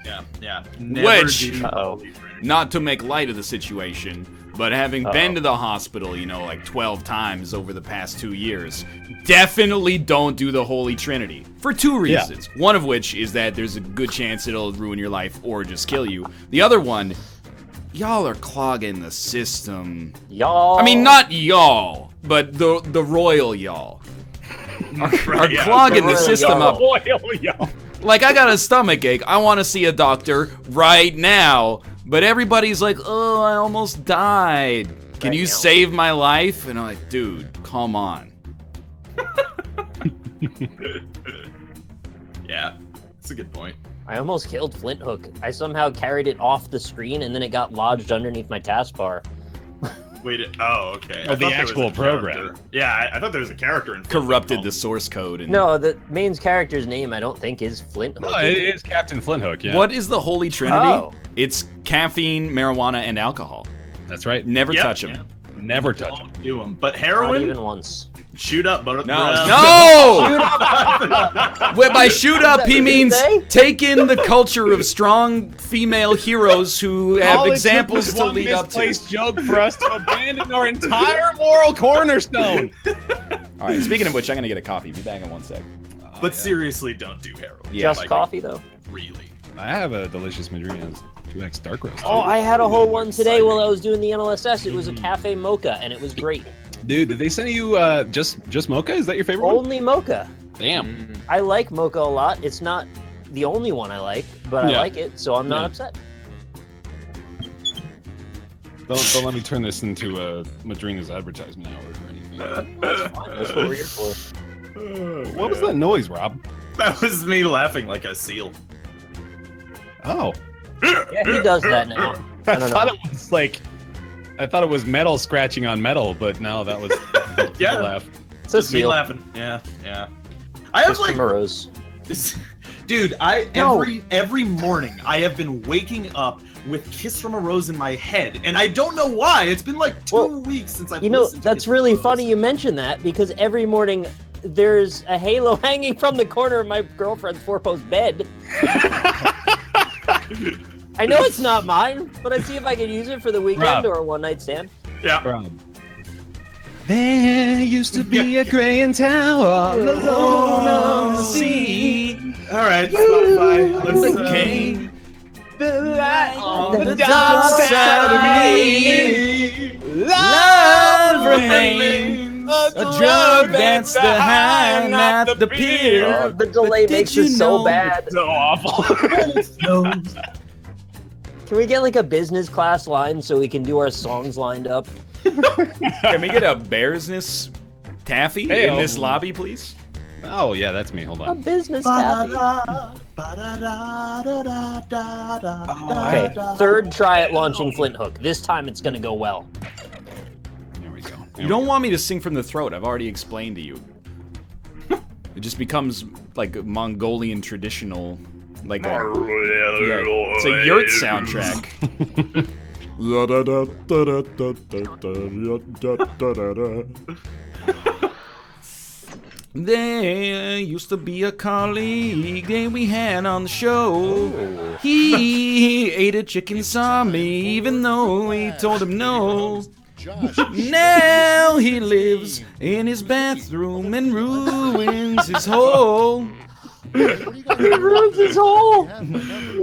Yeah. Which- do the Holy Trinity. Not to make light of the situation, but having been to the hospital, you know, like 12 times over the past 2 years, definitely don't do the Holy Trinity. For 2 reasons. One of which is that there's a good chance it'll ruin your life or just kill you. The other one, y'all are clogging the system. Y'all. I mean, not y'all, but the royal y'all. Are clogging the royal system y'all. up. Like, I got a stomach ache. I want to see a doctor right now. But everybody's like, oh, I almost died. Can you save my life? And I'm like, dude, come on. Yeah, that's a good point. I almost killed Flint Hook. I somehow carried it off the screen, and then it got lodged underneath my taskbar. Wait, okay. I Oh, the thought there was actual a program. character. Yeah, I thought there was a character in Corrupted the source code. And No, the main character's name, I don't think, is Flint Hook. No, it is Captain Flinthook, yeah. What is the Holy Trinity? Oh. It's caffeine, marijuana, and alcohol. That's right. Never Yep. touch them. Never touch them. Don't do them. But Not heroin, even once. shoot up, but No! Well, by shoot up, he what you means say? take in the culture of strong female heroes who have All it examples took was to one lead up to. misplaced joke for us to abandon our entire moral cornerstone. All right, speaking of which, I'm going to get a coffee. Be back in 1 sec. But seriously, don't do heroin. Yeah. Just like, coffee, though. Really. I have a delicious Madrina's 2X dark roast. Oh, I had a whole one today while I was doing the NLSS. It was a cafe mocha, and it was great. Dude, did they send you just mocha? Is that your favorite one? Only mocha. Damn. I like mocha a lot. It's not the only one I like, but I Yeah. like it, so I'm not Yeah. upset. Don't let me turn this into a Madrina's advertisement hour or anything. That's fine. That's what we're here for. What was that noise, Rob? That was me laughing like a seal. Oh. Yeah, he does that now. I don't thought know. it was like, I thought it was metal scratching on metal, but no, that was Yeah. the laugh. It's a Just me seal. laughing. Yeah. I have like, Rose. dude, every morning I have been waking up with "Kiss from a Rose" in my head, and I don't know why. It's been like 2 weeks since I've You know, listened to that's Kiss from a really Rose. funny you mention that, because every morning there's a halo hanging from the corner of my girlfriend's four-post bed. I know it's not mine, but I'd see if I could use it for the weekend Rob. or a one-night stand. Yeah. Rob. There used to be a Grey tower alone on the sea. All right, Spotify. Let's The light on the dark dark side of me. Love remains a drug that's the high, not the pill. The delay But makes did it you so know- bad. So awful. Can we get like a business class line so we can do our songs lined up? Can we get a Bearsness taffy Hey, in this lobby, please? Oh yeah, that's me. Hold A on. business happy. Okay, third try at launching Flint Hook. This time it's gonna go well. There we go. You don't want me to sing from the throat. I've already explained to you. It just becomes like a Mongolian traditional, like it's a yurt soundtrack. There used to be a colleague that we had on the show. He ate a chicken sami even though we told him no. Josh. Now he lives in his bathroom and ruins his hole. Ruins his hole.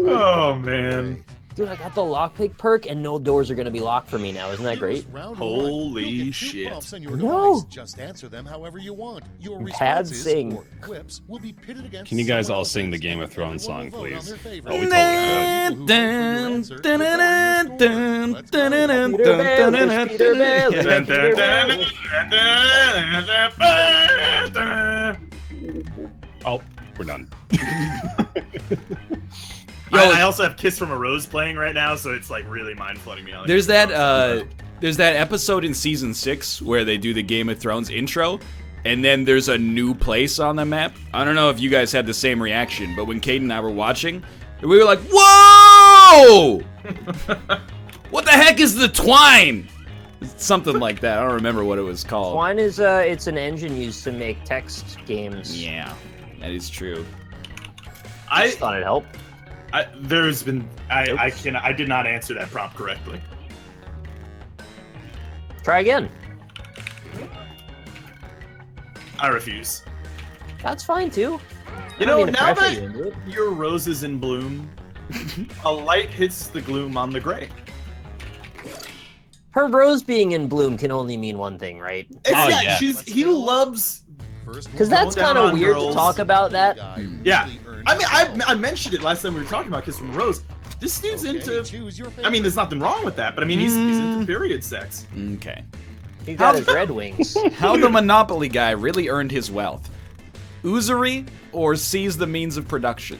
Oh, man. Dude, I got the lockpick perk, and no doors are gonna be locked for me now. Isn't that great? Holy shit. No. Just answer them however you want. Your Pad responses sing. or quips will be pitted against Can you guys all sing the Game of Thrones song, please? Oh, we totally could. Peter Bell, Dun, dun, dun, dun. Oh, we're done. I also have Kiss from a Rose playing right now, so it's like really mind flooding me. There's that episode in season 6 where they do the Game of Thrones intro, and then there's a new place on the map. I don't know if you guys had the same reaction, but when Kate and I were watching, we were like, "Whoa! What the heck is the Twine?" Something like that. I don't remember what it was called. Twine is it's an engine used to make text games. Yeah, that is true. I just thought it'd help. I did not answer that prompt correctly. Try again. I refuse. That's fine too. You I don't know, mean to now pressure that you into it. your rose is in bloom, a light hits the gloom on the gray. Her rose being in bloom can only mean one thing, right? yeah. He loves. Because that's Going kind down of on weird girls. to talk about that. Yeah. I mean, I mentioned it last time we were talking about Kiss from a Rose. This dude's into. I mean, there's nothing wrong with that, but I mean, he's into period sex. Okay. He got his Red Wings. How the Monopoly guy really earned his wealth. Usury or seize the means of production?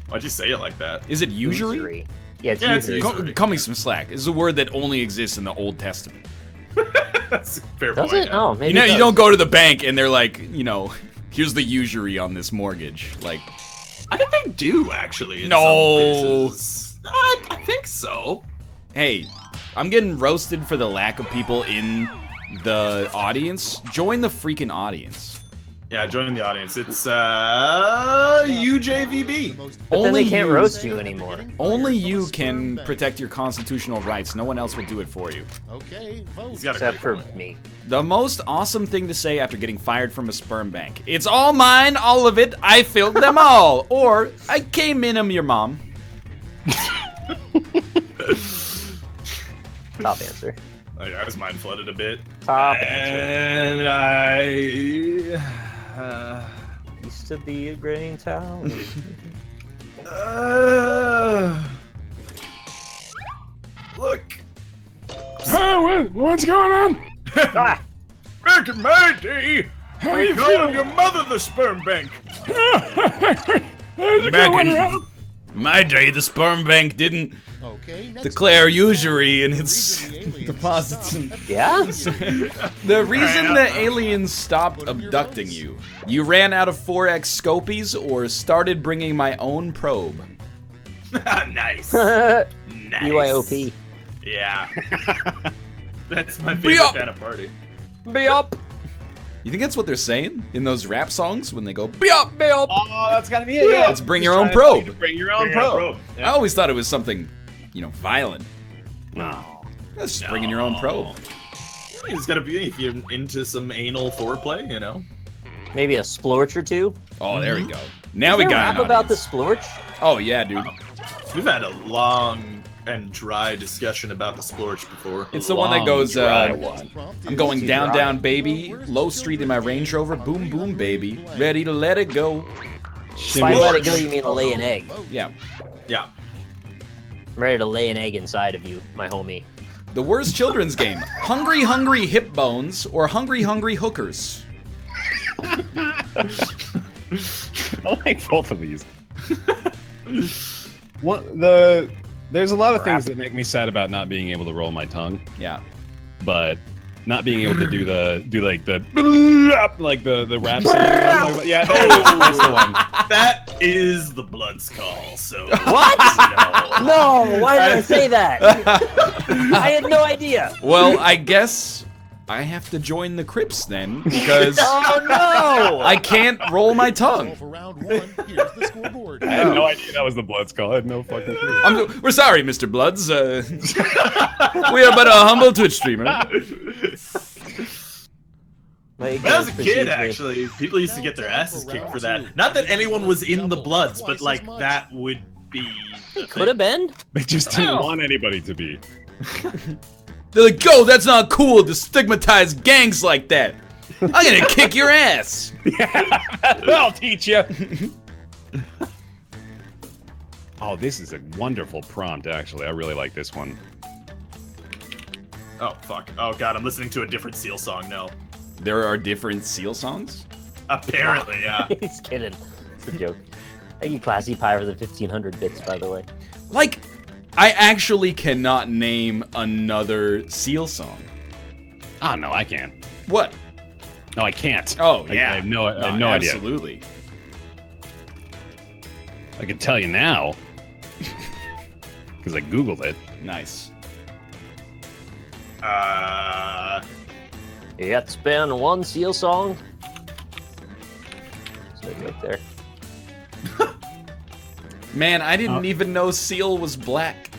Why'd you say it like that? Is it usury? Usury. Yeah, it's Yeah, it's usury. usury. Cut me some slack. It's a word that only exists in the Old Testament. That's a fair Does point. it? Oh, maybe. You know, it you does. don't go to the bank and they're like, here's the usury on this mortgage. Like, I think they do actually. In No. some cases. I think so. hey, I'm getting roasted for the lack of people in the audience. Join the freaking audience. Yeah, join the audience. It's UJVB. But then they can't you- roast you anymore. Only you can protect your constitutional rights. No one else will do it for you. Okay, vote. He's got a Except great for point. me. The most awesome thing to say after getting fired from a sperm bank. It's all mine, all of it. I filled them all. Or, I came in 'em, your mom. Top answer. I was mind flooded a bit. Top answer. And I. Used to be a grain town. Look. What's going on? Ah! Back in my day, we called your mother the sperm bank. Back in my day, the sperm bank didn't Okay, next declare usury in its reason the aliens deposits. Yeah? The reason the aliens stopped abducting you, you ran out of 4X scopies or started bringing my own probe. Nice. Nice. BYOP. Yeah. That's my Be favorite up. kind of party. Be up! You think that's what they're saying in those rap songs when they go, be up, be up? Oh, that's gotta be it. Yeah, Let's bring your own probe. Bring your own Bring your own probe. probe. I always thought it was something, violent. No. That's just bringing your own probe. It's gotta be if you're into some anal foreplay, you know. Maybe a splorch or two? Oh, there we go. Now we Is there got rap an about the audience. splorch? Oh, yeah, dude. We've had a long and dry discussion about the splorch before. It's the one that goes, dry I'm going down, down, baby. Low street in my Range Rover. Boom, boom, baby. Ready to let it go. By let it go, you mean to lay an egg. Yeah. Yeah. I'm ready to lay an egg inside of you, my homie. The worst children's game. Hungry, hungry hip bones or hungry, hungry hookers. I like both of these. There's a lot of things that make me sad about not being able to roll my tongue, Yeah. but not being able to do the rap singing. Yeah, that's the one. That is the Blood's Call, so. What? No. No, why did I say that? I had no idea. Well, I guess I have to join the Crips then, because Oh no! I can't roll my tongue. For round 1, here's the scoreboard. I had no idea that was the Bloods call. I had no fucking clue. We're sorry, Mr. Bloods. We are but a humble Twitch streamer. When I was a kid, actually, people used to get their asses kicked for that. Not that anyone was in the Bloods, but like that would be. Could have been. They just didn't want anybody to be. They're like, "Go! That's not cool to stigmatize gangs like that. I'm gonna kick your ass." I'll teach you. Oh, this is a wonderful prompt, actually. I really like this one. Oh fuck! Oh god, I'm listening to a different Seal song now. There are different Seal songs? Apparently, yeah. He's kidding. It's a joke. Thank you, Classy Pie, for the 1500 bits, by the way. Like, I actually cannot name another Seal song. Oh, no, I can. What? No, I can't. Oh, I yeah. have no idea. Absolutely. I can tell you now. Because I Googled it. Nice. It's been one Seal song. So right there. Man, I didn't even know Seal was black.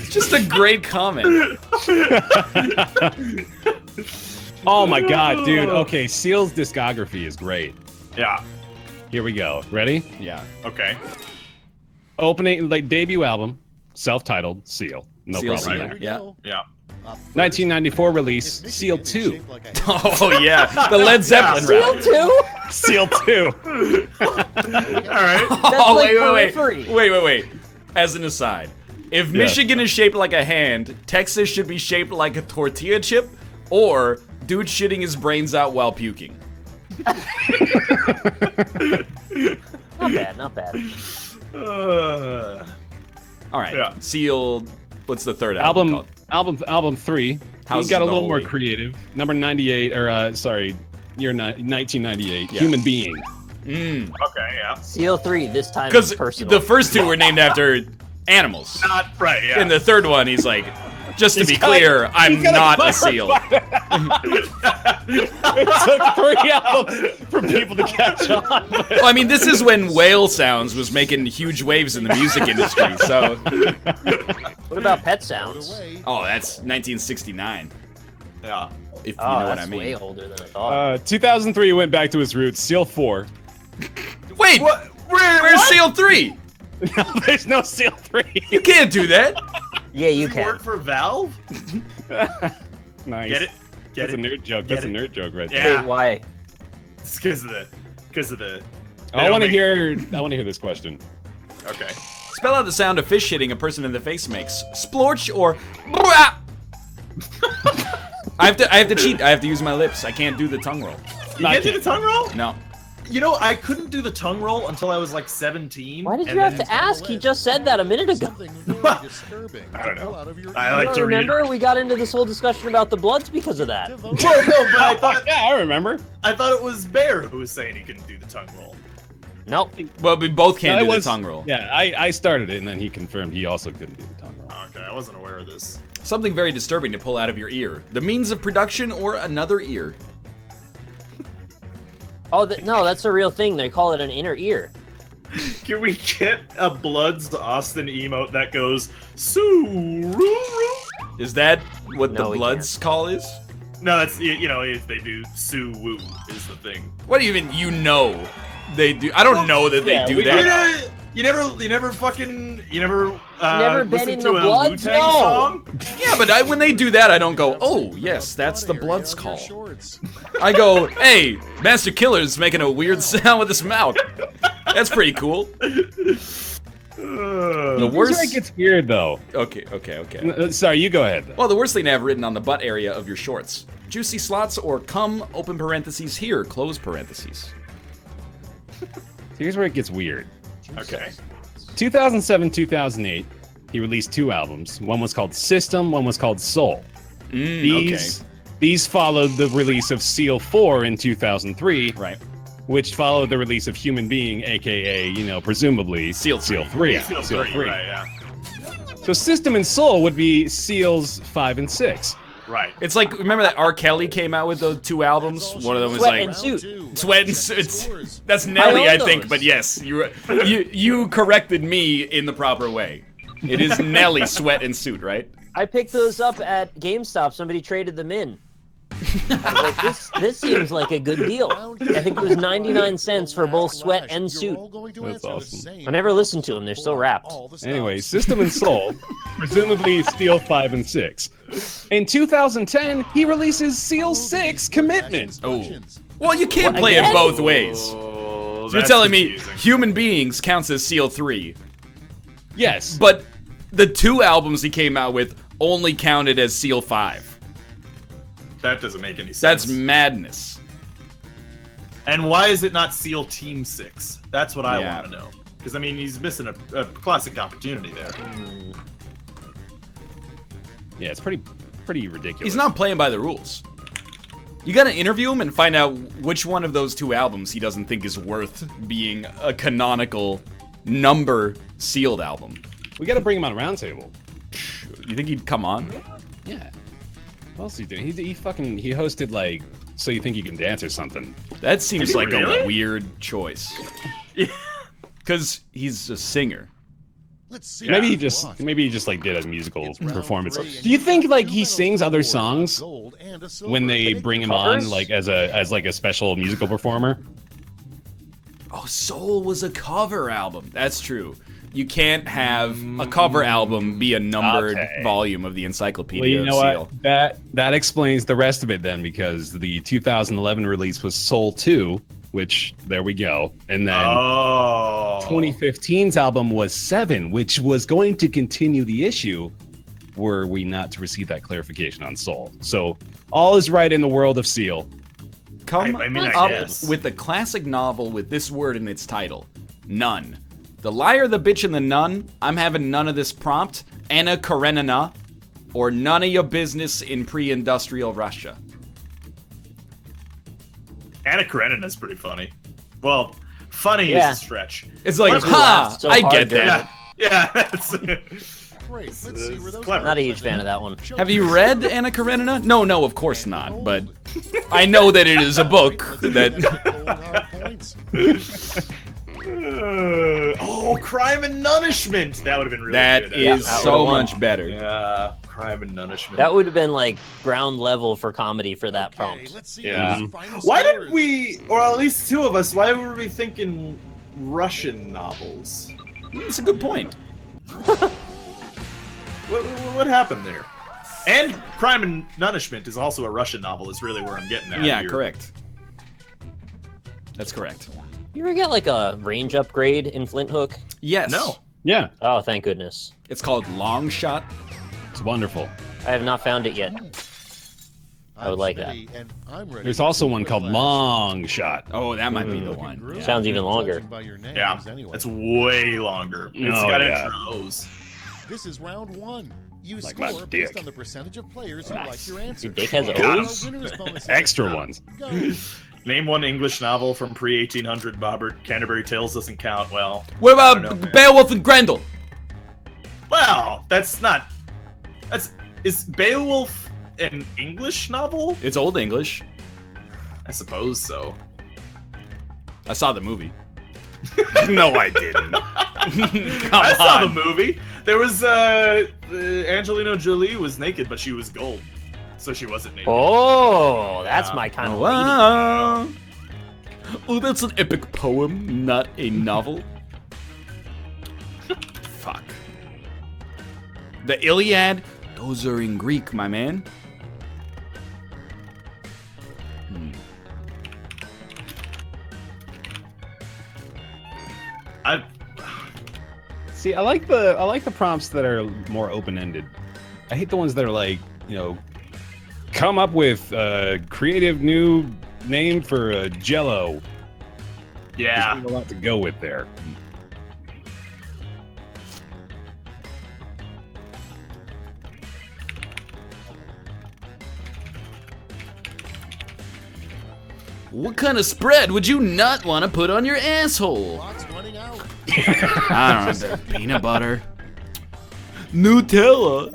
Just a great comment. Oh my god, dude. Okay, Seal's discography is great. Yeah. Here we go. Ready? Yeah. Okay. Opening, like, debut album, self-titled, Seal. No Seal problem. Seal. there. Yeah. Yeah. 1994 release, Seal 2. Oh, yeah. The Led Zeppelin Seal rap. 2? Seal 2. Alright. Oh, like wait. periphery. Wait. As an aside, if Michigan is shaped like a hand, Texas should be shaped like a tortilla chip, or dude shitting his brains out while puking. Not bad. All right. Yeah. Seal. What's the third album called? Album 3. Houses He got a of the little more Holy. creative. Number 98, or sorry, year 1998. Yeah. Human Being. Okay, yeah. Seal 3, this time Because is personal. the first two were named after animals. Not right, yeah. In the third one, he's like, just to be gotta- clear, I'm gotta not a clarify seal. It took 3 albums for people to catch on. Well, I mean, this is when Whale Sounds was making huge waves in the music industry, so... What about Pet Sounds? Oh, that's 1969, yeah. if you Oh, know what that's I mean. way older than I thought. 2003 went back to its roots. Seal 4. Wait! Where's Seal 3? No, there's no Seal 3. You can't do that! Yeah, you Does he work can. for Valve? Nice. Get it? Get That's it? a nerd joke. Get That's a it? nerd joke right Yeah. there. Wait, why? It's because of the. I want to hear this question. Okay. Spell out the sound a fish hitting a person in the face makes. Splorch or... Brah! I have to cheat. I have to use my lips. I can't do the tongue roll. You can't do the tongue roll? No. You know, I couldn't do the tongue roll until I was like 17. Why did and you have then- to ask? He just said that a minute ago. Something very disturbing. I don't know. Pull out of your I ear. like to read. Remember, we got into this whole discussion about the Bloods because of that. Well, no, but I thought Yeah, I remember. it was Bear who was saying he couldn't do the tongue roll. Nope. Well, we both can't No, do it was- the tongue roll. Yeah, I started it, and then he confirmed he also couldn't do the tongue roll. Okay, I wasn't aware of this. Something very disturbing to pull out of your ear. The means of production or another ear. Oh, no, that's a real thing. They call it an inner ear. Can we get a Bloods Austin emote that goes Suru? Is that what No, the we Bloods call is? No, that's if they do Sue Woo is the thing. What do you even they do? I don't know that they Yeah, do we that. You never Never been listened in to the a Bloods? Wu-Tang No. song? Yeah, but when they do that, I don't go, oh, yes, that's the Area Bloods of your call. shorts. I go, hey, Master Killer's making a weird sound with his mouth. That's pretty cool. The Here's where it worst... gets weird, though. Okay. Sorry, you go ahead. Well, the worst thing to have written on the butt area of your shorts. Juicy slots or cum, open parentheses here, close parentheses. Here's where it gets weird. Okay. 2007, 2008, he released 2 albums. One was called System, one was called Soul. These followed the release of Seal 4 in 2003, Right. which followed the release of Human Being, aka, presumably Seal 3. Seal Seal 3, 3. right, yeah. So System and Soul would be Seals 5 and 6. Right. It's like, remember that R. Kelly came out with those 2 albums? One of them was Sweat like and Suit. Sweat and Suit. That's Nelly, I think, but yes, you corrected me in the proper way. It is Nelly, Sweat and Suit, right? I picked those up at GameStop. Somebody traded them in. I was like, this seems like a good deal. I think it was 99 cents for both Sweat and Suit. That's awesome. I never listened to them. They're still wrapped. Anyway, System and Soul, presumably Seal 5 and 6. In 2010, he releases Seal 6 Commitment. Oh. Well, you can't play again? it both ways. Oh, So you're telling me Human Beings counts as Seal 3, Yes. but the 2 albums he came out with only counted as Seal 5. That doesn't make any sense. That's madness. And why is it not SEAL Team 6? That's what I Yeah. want to know. Because, I mean, he's missing a classic opportunity there. Yeah, it's pretty ridiculous. He's not playing by the rules. You gotta interview him and find out which one of those 2 albums he doesn't think is worth being a canonical number sealed album. We got to bring him on a roundtable. You think he'd come on? Yeah. What else is he doing? He hosted like So You Think You Can Dance or something. That seems Did he like really? a weird choice. Because he's a singer. Let's see. Maybe he just like did a musical performance. Do you think like he sings other songs when they bring him on like as a special musical performer? Oh, Soul was a cover album. That's true. You can't have a cover album be a numbered volume of the Encyclopedia Well, you know of Seal. what? That explains the rest of it then, because the 2011 release was Soul 2, which there we go, and then 2015's album was 7, which was going to continue the issue were we not to receive that clarification on Soul. So all is right in the world of Seal. Come I mean, I up guess. with a classic novel with this word in its title. None. The Liar, the Bitch, and the Nun. I'm having none of this prompt. Anna Karenina. Or none of your business in pre-industrial Russia. Anna Karenina's pretty funny. Well, funny Yeah. is a stretch. It's like, What if we ha! laughed so I hard get during that. Yeah, that's Great. Let's see where those clever. Not a huge fan of that one. Have you read Anna Karenina? No, of course not. But I know that it is a book that... Crime and Nunnishment. That would have been really That good. is that so would've won. much better. Yeah, Crime and Nunnishment. That would have been like ground level for comedy for that prompt. Yeah. Why did we, or at least 2 of us, why were we thinking Russian novels? It's a good point. What happened there? And Crime and Nunnishment is also a Russian novel, is really where I'm getting at. Yeah, here. correct. That's correct. You ever get like a range upgrade in Flint Hook? Yes. No. Yeah, Oh, thank goodness. It's called Long Shot. it's wonderful. I have not found it yet. I would like that. There's also one called Long Shot. Oh, that might be the one. Yeah. Sounds even longer. Yeah, it's way longer. It's Oh, got yeah. extra O's. This is round 1. You Like my score based dick. on the percentage of players who like your answer. Your dick has O's? O's? Extra ones. Go. Name one English novel from pre-1800 Bobbert. Canterbury Tales doesn't count. Well, What I don't know, about man. Beowulf and Grendel? well, that's not. Is Beowulf an English novel? It's Old English. I suppose so. I saw the movie. No, I didn't. Come I saw the on. movie. There was Angelina Jolie was naked, but she was gold, so she wasn't naked. Oh, that's my kind of lady. Wow. Oh, that's an epic poem, not a novel. Fuck. The Iliad? Those are in Greek, my man. I See, I like the prompts that are more open-ended. I hate the ones that are like, come up with a creative new name for Jello. yeah. There's not a lot to go with there. What kind of spread would you not want to put on your asshole? Clock's running out. I don't know, peanut butter. Nutella.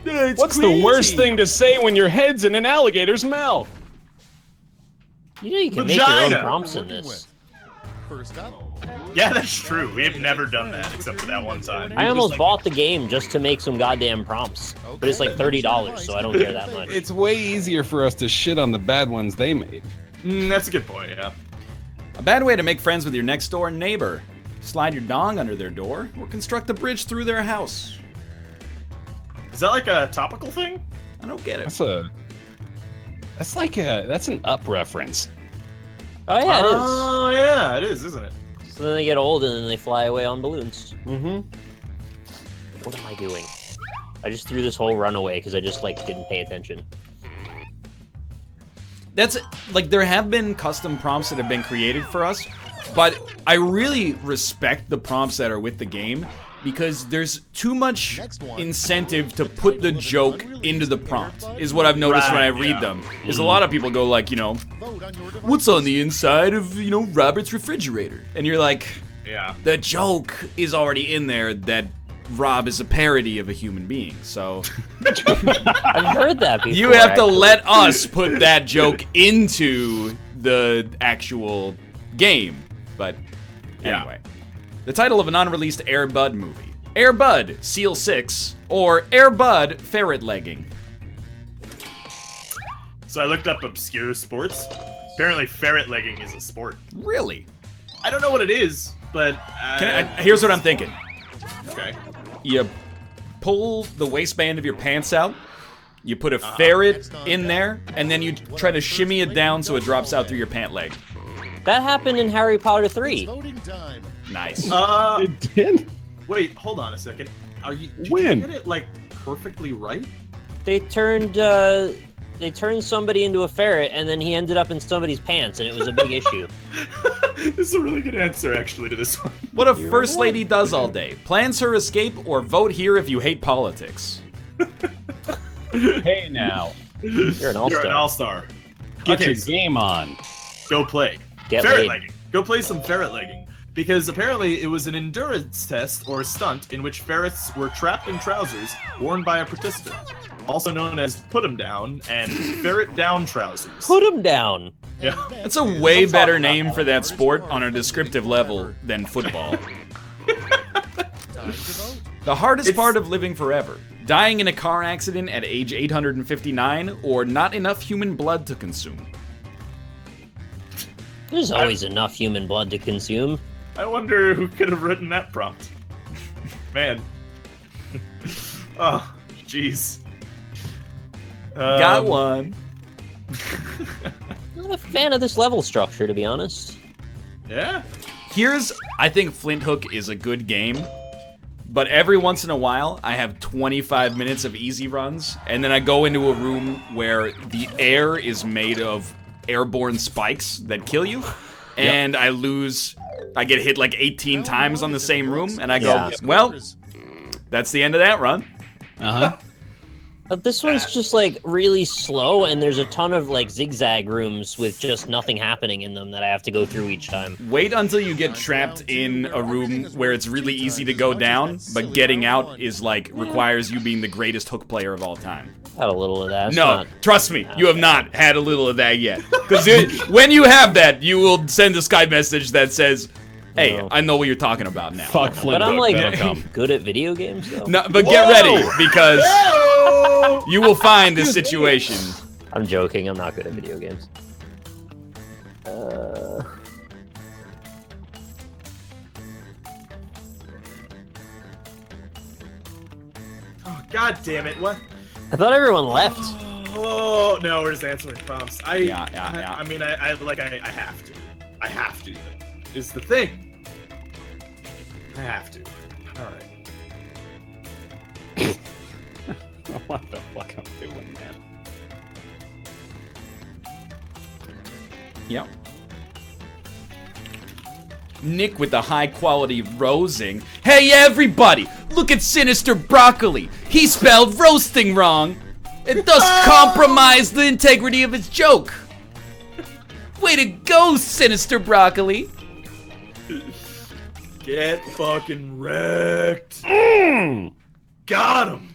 What's the worst thing to say when your head's in an alligator's mouth? You know you can make your own Vagina. prompts in this. First up, Yeah, that's true. We have never done that except for that one time. I We almost just, bought the game just to make some goddamn prompts, but it's like $30, so I don't care that much. It's way easier for us to shit on the bad ones they made. That's a good point. Yeah. A bad way to make friends with your next door neighbor. Slide your dong under their door, or construct a bridge through their house. Is that like a topical thing? I don't get it. That's an Up reference. Oh yeah, it is. Oh yeah, it is, isn't it? So then they get old and then they fly away on balloons. Mm-hmm. What am I doing? I just threw this whole run away because I just like didn't pay attention. That's like there have been custom prompts that have been created for us, but I really respect the prompts that are with the game because there's too much incentive to put the joke into the prompt, is what I've noticed when I read them. Is a lot of people go like, vote on your device. what's on the inside of, Robert's refrigerator? And you're like, Yeah. the joke is already in there that Rob is a parody of a human being, so I've heard that before. you have to actually. let us put that joke into the actual game. But anyway, the title of an unreleased Air Bud movie: Air Bud Seal 6 or Air Bud Ferret Legging. So I looked up obscure sports. Apparently, ferret legging is a sport. Really? I don't know what it is, but Here's what I'm thinking. Okay. You pull the waistband of your pants out, you put a ferret in there, and then you try to shimmy it down so it drops out through your pant leg. That happened in Harry Potter 3. Voting time. Nice. It did? Wait, hold on a second. Did When? you get it like perfectly right? They turned somebody into a ferret, and then he ended up in somebody's pants, and it was a big issue. This is a really good answer, actually, to this one. What a first lady does all day: plans her escape or vote here if you hate politics. Hey now, You're an You're an all-star. all-star. get Okay, your game on. go play. Get ferret laid. legging. Go play some ferret legging. Because apparently it was an endurance test or stunt in which ferrets were trapped in trousers worn by a participant, also known as put 'em down and ferret down trousers. Put him down. Yeah. That's a way better name for that sport on a descriptive level than football. Time to vote. The hardest part of living forever: dying in a car accident at age 859 or not enough human blood to consume. There's always enough human blood to consume. I wonder who could have written that prompt. Man. Oh, jeez. Got one. Not a fan of this level structure, to be honest. Yeah. I think Flint Hook is a good game, but every once in a while I have 25 minutes of easy runs, and then I go into a room where the air is made of airborne spikes that kill you, and I get hit like 18 times on the same room, and I go, Yeah. well, that's the end of that run. Uh-huh. But this one's just like really slow, and there's a ton of like zigzag rooms with just nothing happening in them that I have to go through each time. Wait until you get trapped in a room where it's really easy to go down, but getting out is like requires you being the greatest Hook player of all time. Had a little of that. It's No, not- trust me, you have not had a little of that yet. Because when you have that, you will send a Skype message that says, "Hey, No. I know what you're talking about now." Fuck Flint But I'm Hook, like that'll come. good at video games though. No, but get ready because you will find this situation. I'm joking. I'm not good at video games. Oh, God damn it. What? I thought everyone left. Oh, no, we're just answering prompts. Yeah. I mean, I have to. I have to, though. Is the thing. I have to. Alright. What the fuck am I doing, man? Yep. Nick with the high quality rosing. Hey everybody, look at Sinister Broccoli. He spelled roasting wrong and thus compromised the integrity of his joke. Way to go, Sinister Broccoli. Get fucking wrecked. Got him.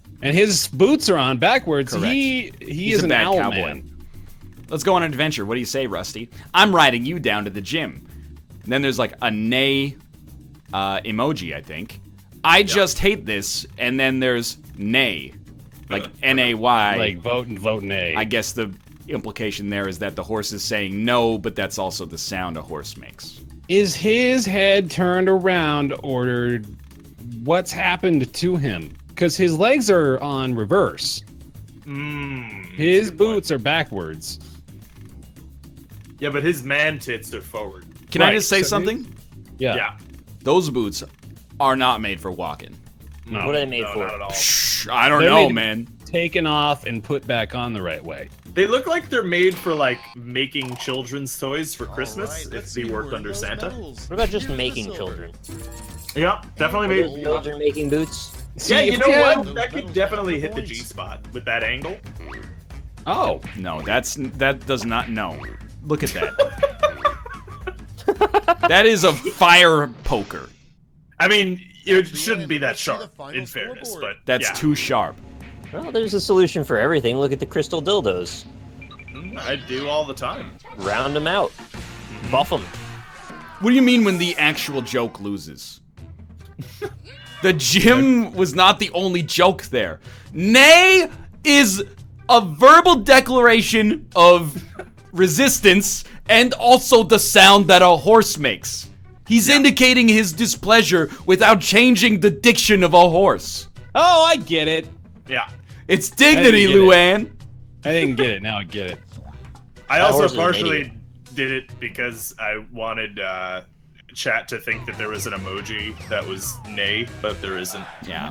And his boots are on backwards. Correct. He He's is a an bad owl cowboy. man. Let's go on an adventure. What do you say, Rusty? I'm riding you down to the gym. And then there's like a nay emoji, I think. I just hate this. And then there's nay. Like N-A-Y. Like vote nay. I guess the implication there is that the horse is saying no, but that's also the sound a horse makes. Is his head turned around, or what's happened to him? Because his legs are on reverse. His boots are backwards. Yeah, but his man tits are forward. Can I just say something? Yeah. Those boots are not made for walking. No. What are they made No, for? not at all. Shh, I don't They're know, made- man. Taken off and put back on the right way. They look like they're made for like making children's toys for All Christmas right, if let's they see worked where under those Santa. medals. What about just Here's the making silver. children? Yeah, definitely made. Children making boots? See, Yeah, you if know we what? had- That could definitely hit the G spot with that angle. Oh, No, that does not. No, look at that. That is a fire poker. I mean, it shouldn't be that sharp, in fairness, but That's yeah. too sharp. Well, there's a solution for everything. Look at the crystal dildos. I do all the time. Round them out. Buff them. What do you mean when the actual joke loses? The gym was not the only joke there. Nay is a verbal declaration of resistance and also the sound that a horse makes. He's indicating his displeasure without changing the diction of a horse. oh, I get it. Yeah. It's dignity, I didn't get it. Luann. I didn't get it. Now I get it. I That horse also is an partially idiot. did it because I wanted chat to think that there was an emoji that was nay, but there isn't. Yeah.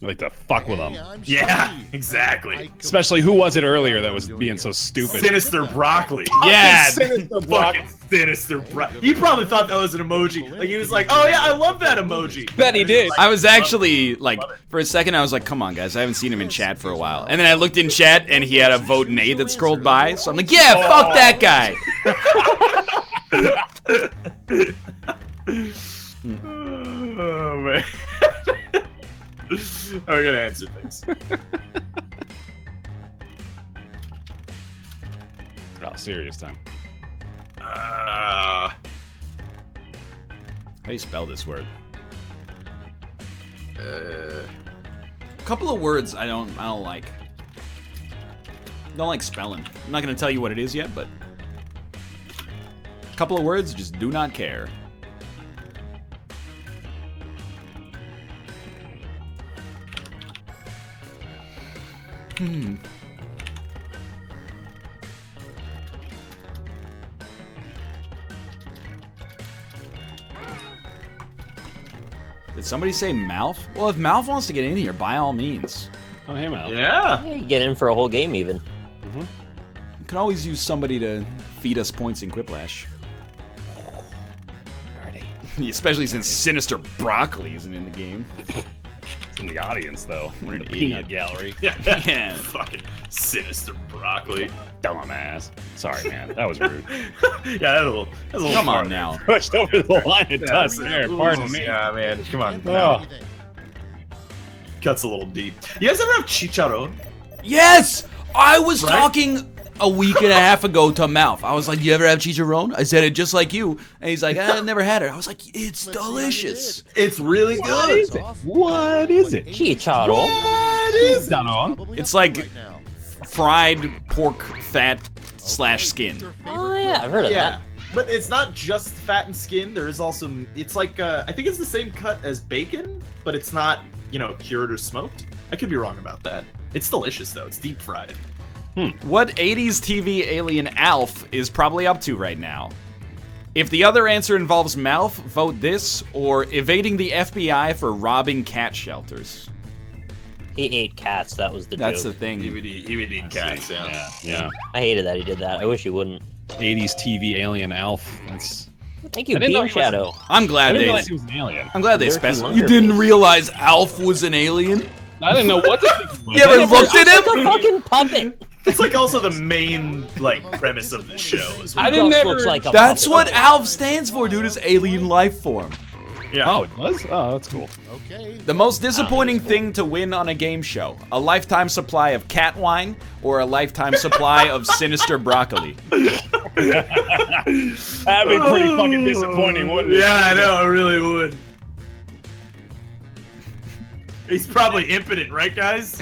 I like to fuck with them. I'm Yeah, Steve. exactly. Especially, who was it earlier that was being so stupid? Sinister broccoli. Yeah. Fucking sinister broccoli. He probably thought that was an emoji. Like he was like, "Oh yeah, I love that emoji." Bet he did. I was actually, like, for a second, I was like, come on, guys, I haven't seen him in chat for a while. And then I looked in chat, and he had a vote nay that scrolled by, so I'm like, yeah, fuck that guy. Oh man. We're gonna answer things. Oh, serious time. How do you spell this word? A couple of words I don't like. Don't like spelling. I'm not gonna tell you what it is yet, but a couple of words just do not care. Did somebody say Malf? Well, if Malf wants to get in here, by all means. Oh, hey, Mal. Yeah. Yeah, you get in for a whole game even. You can always use somebody to feed us points in Quiplash. Especially since Sinister Broccoli isn't in the game. It's in the audience, though. We're in the idiot. peanut gallery. Yeah. Fucking sinister broccoli. Dumbass. Sorry, man. That was rude. Yeah, that's a little. Come far on now. Pushed over the line of dust there. Ooh, Pardon me. Yeah, man. Come on. Oh. Cuts a little deep. You guys ever have chicharron? Yes! I was Right? talking a week and a half ago to Malf. I was like, you ever have chicharron? I said it just like you. And he's like, I never had it. I was like, it's delicious. It's really What good. is it? What is it? Chicharro. What is that on? It's like fried pork fat / skin. Oh yeah, I've heard of Yeah. that. But it's not just fat and skin. There is also, it's like, I think it's the same cut as bacon, but it's not, cured or smoked. I could be wrong about that. It's delicious though. It's deep fried. What 80s TV alien Alf is probably up to right now? If the other answer involves Malf, vote this, or evading the FBI for robbing cat shelters. He ate cats. That was the That's the joke. thing. He would eat cats, yeah. Yeah. I hated that he did that. I wish he wouldn't. 80s TV alien Alf. That's. Thank you, I didn't know Beam he was- Shadow. I'm I glad didn't they. realize he was an alien. I'm glad they Dirty specified. Lunger You didn't face. realize Alf was an alien? I didn't know what to think. You ever looked at Like him? a fucking puppet. It's like also the main premise of the show. As well. I didn't Just ever. looks like a That's puppet. what ALF stands for, dude, is alien life form. Yeah. Oh, it was? Oh, that's cool. Okay. The most disappointing thing to win on a game show: a lifetime supply of cat wine or a lifetime supply of sinister broccoli. That'd be pretty fucking disappointing, wouldn't it? Yeah, I know, it really would. He's probably impotent, right, guys?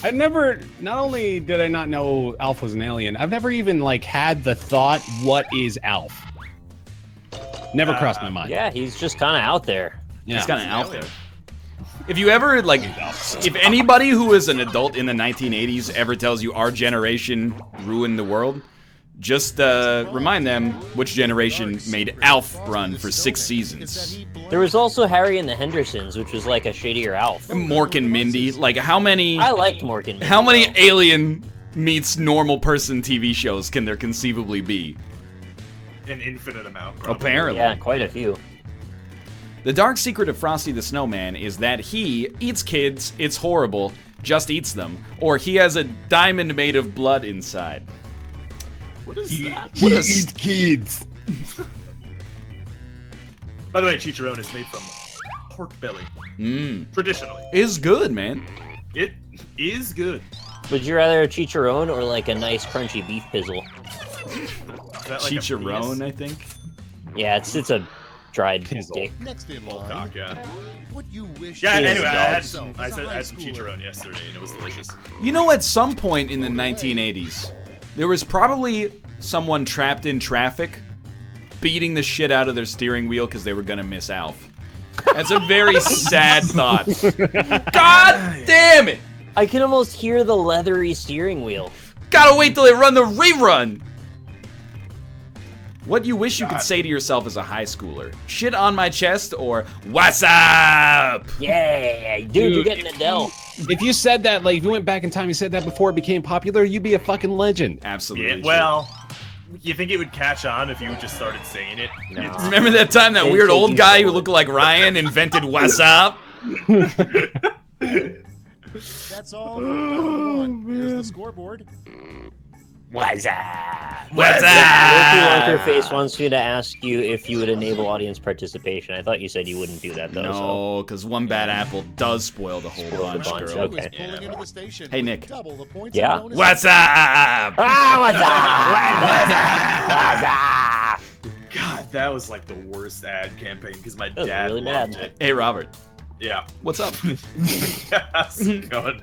I never, not only did I not know Alf was an alien, I've never even, like, had the thought, what is Alf? Never crossed my mind. Yeah, he's just kind of out there. Yeah. It's kind of out there. If you ever, like, if anybody who is an adult in the 1980s ever tells you our generation ruined the world, just remind them which generation made Alf run for 6 seasons. There was also Harry and the Hendersons, which was like a shadier Alf. Mork and Mindy. Like, how many... I liked Mork and Mindy. How many alien meets normal person TV shows can there conceivably be? An infinite amount, probably. Apparently. Yeah, quite a few. The dark secret of Frosty the Snowman is that he eats kids, it's horrible, just eats them, or he has a diamond made of blood inside. What is that? He eats kids. By the way, chicharron is made from pork belly. Traditionally. Is good, man. It is good. Would you rather a chicharron or like a nice crunchy beef pizzle? Is that like Chicharron, a I think. Yeah, it's a dried steak. Next in line. cock, yeah. What you wish. Yeah, Cheers, anyway, I had dogs. some chicharron yesterday, and it was delicious. You know, at some point in the 1980s, there was probably someone trapped in traffic beating the shit out of their steering wheel because they were gonna miss Alf. That's a very sad thought. God damn it! I can almost hear the leathery steering wheel. Gotta wait till they run the rerun! What you wish you could say to yourself as a high schooler? Shit on my chest or what's up? Yeah, dude, you're getting Adele. If you said that, like, if you went back in time and said that before it became popular, you'd be a fucking legend. Absolutely. Yeah, well, you think it would catch on if you just started saying it? No. Remember that time that weird old guy who looked like Ryan invented what's up? That's all. Here's the scoreboard. What's up? What's Loki up? Wonkerface wants you to ask you if you would enable audience participation. I thought you said you wouldn't do that, though. No, because one bad apple does spoil the whole Spoil the bunch, bunch, girl. okay. Who is pulling into the station Hey, with Nick. double the points Yeah? and bonus. What's up? Ah, what's up? God, that was like the worst ad campaign because my was dad really loved bad. it. Hey, Robert. Yeah. What's up? Yes, God.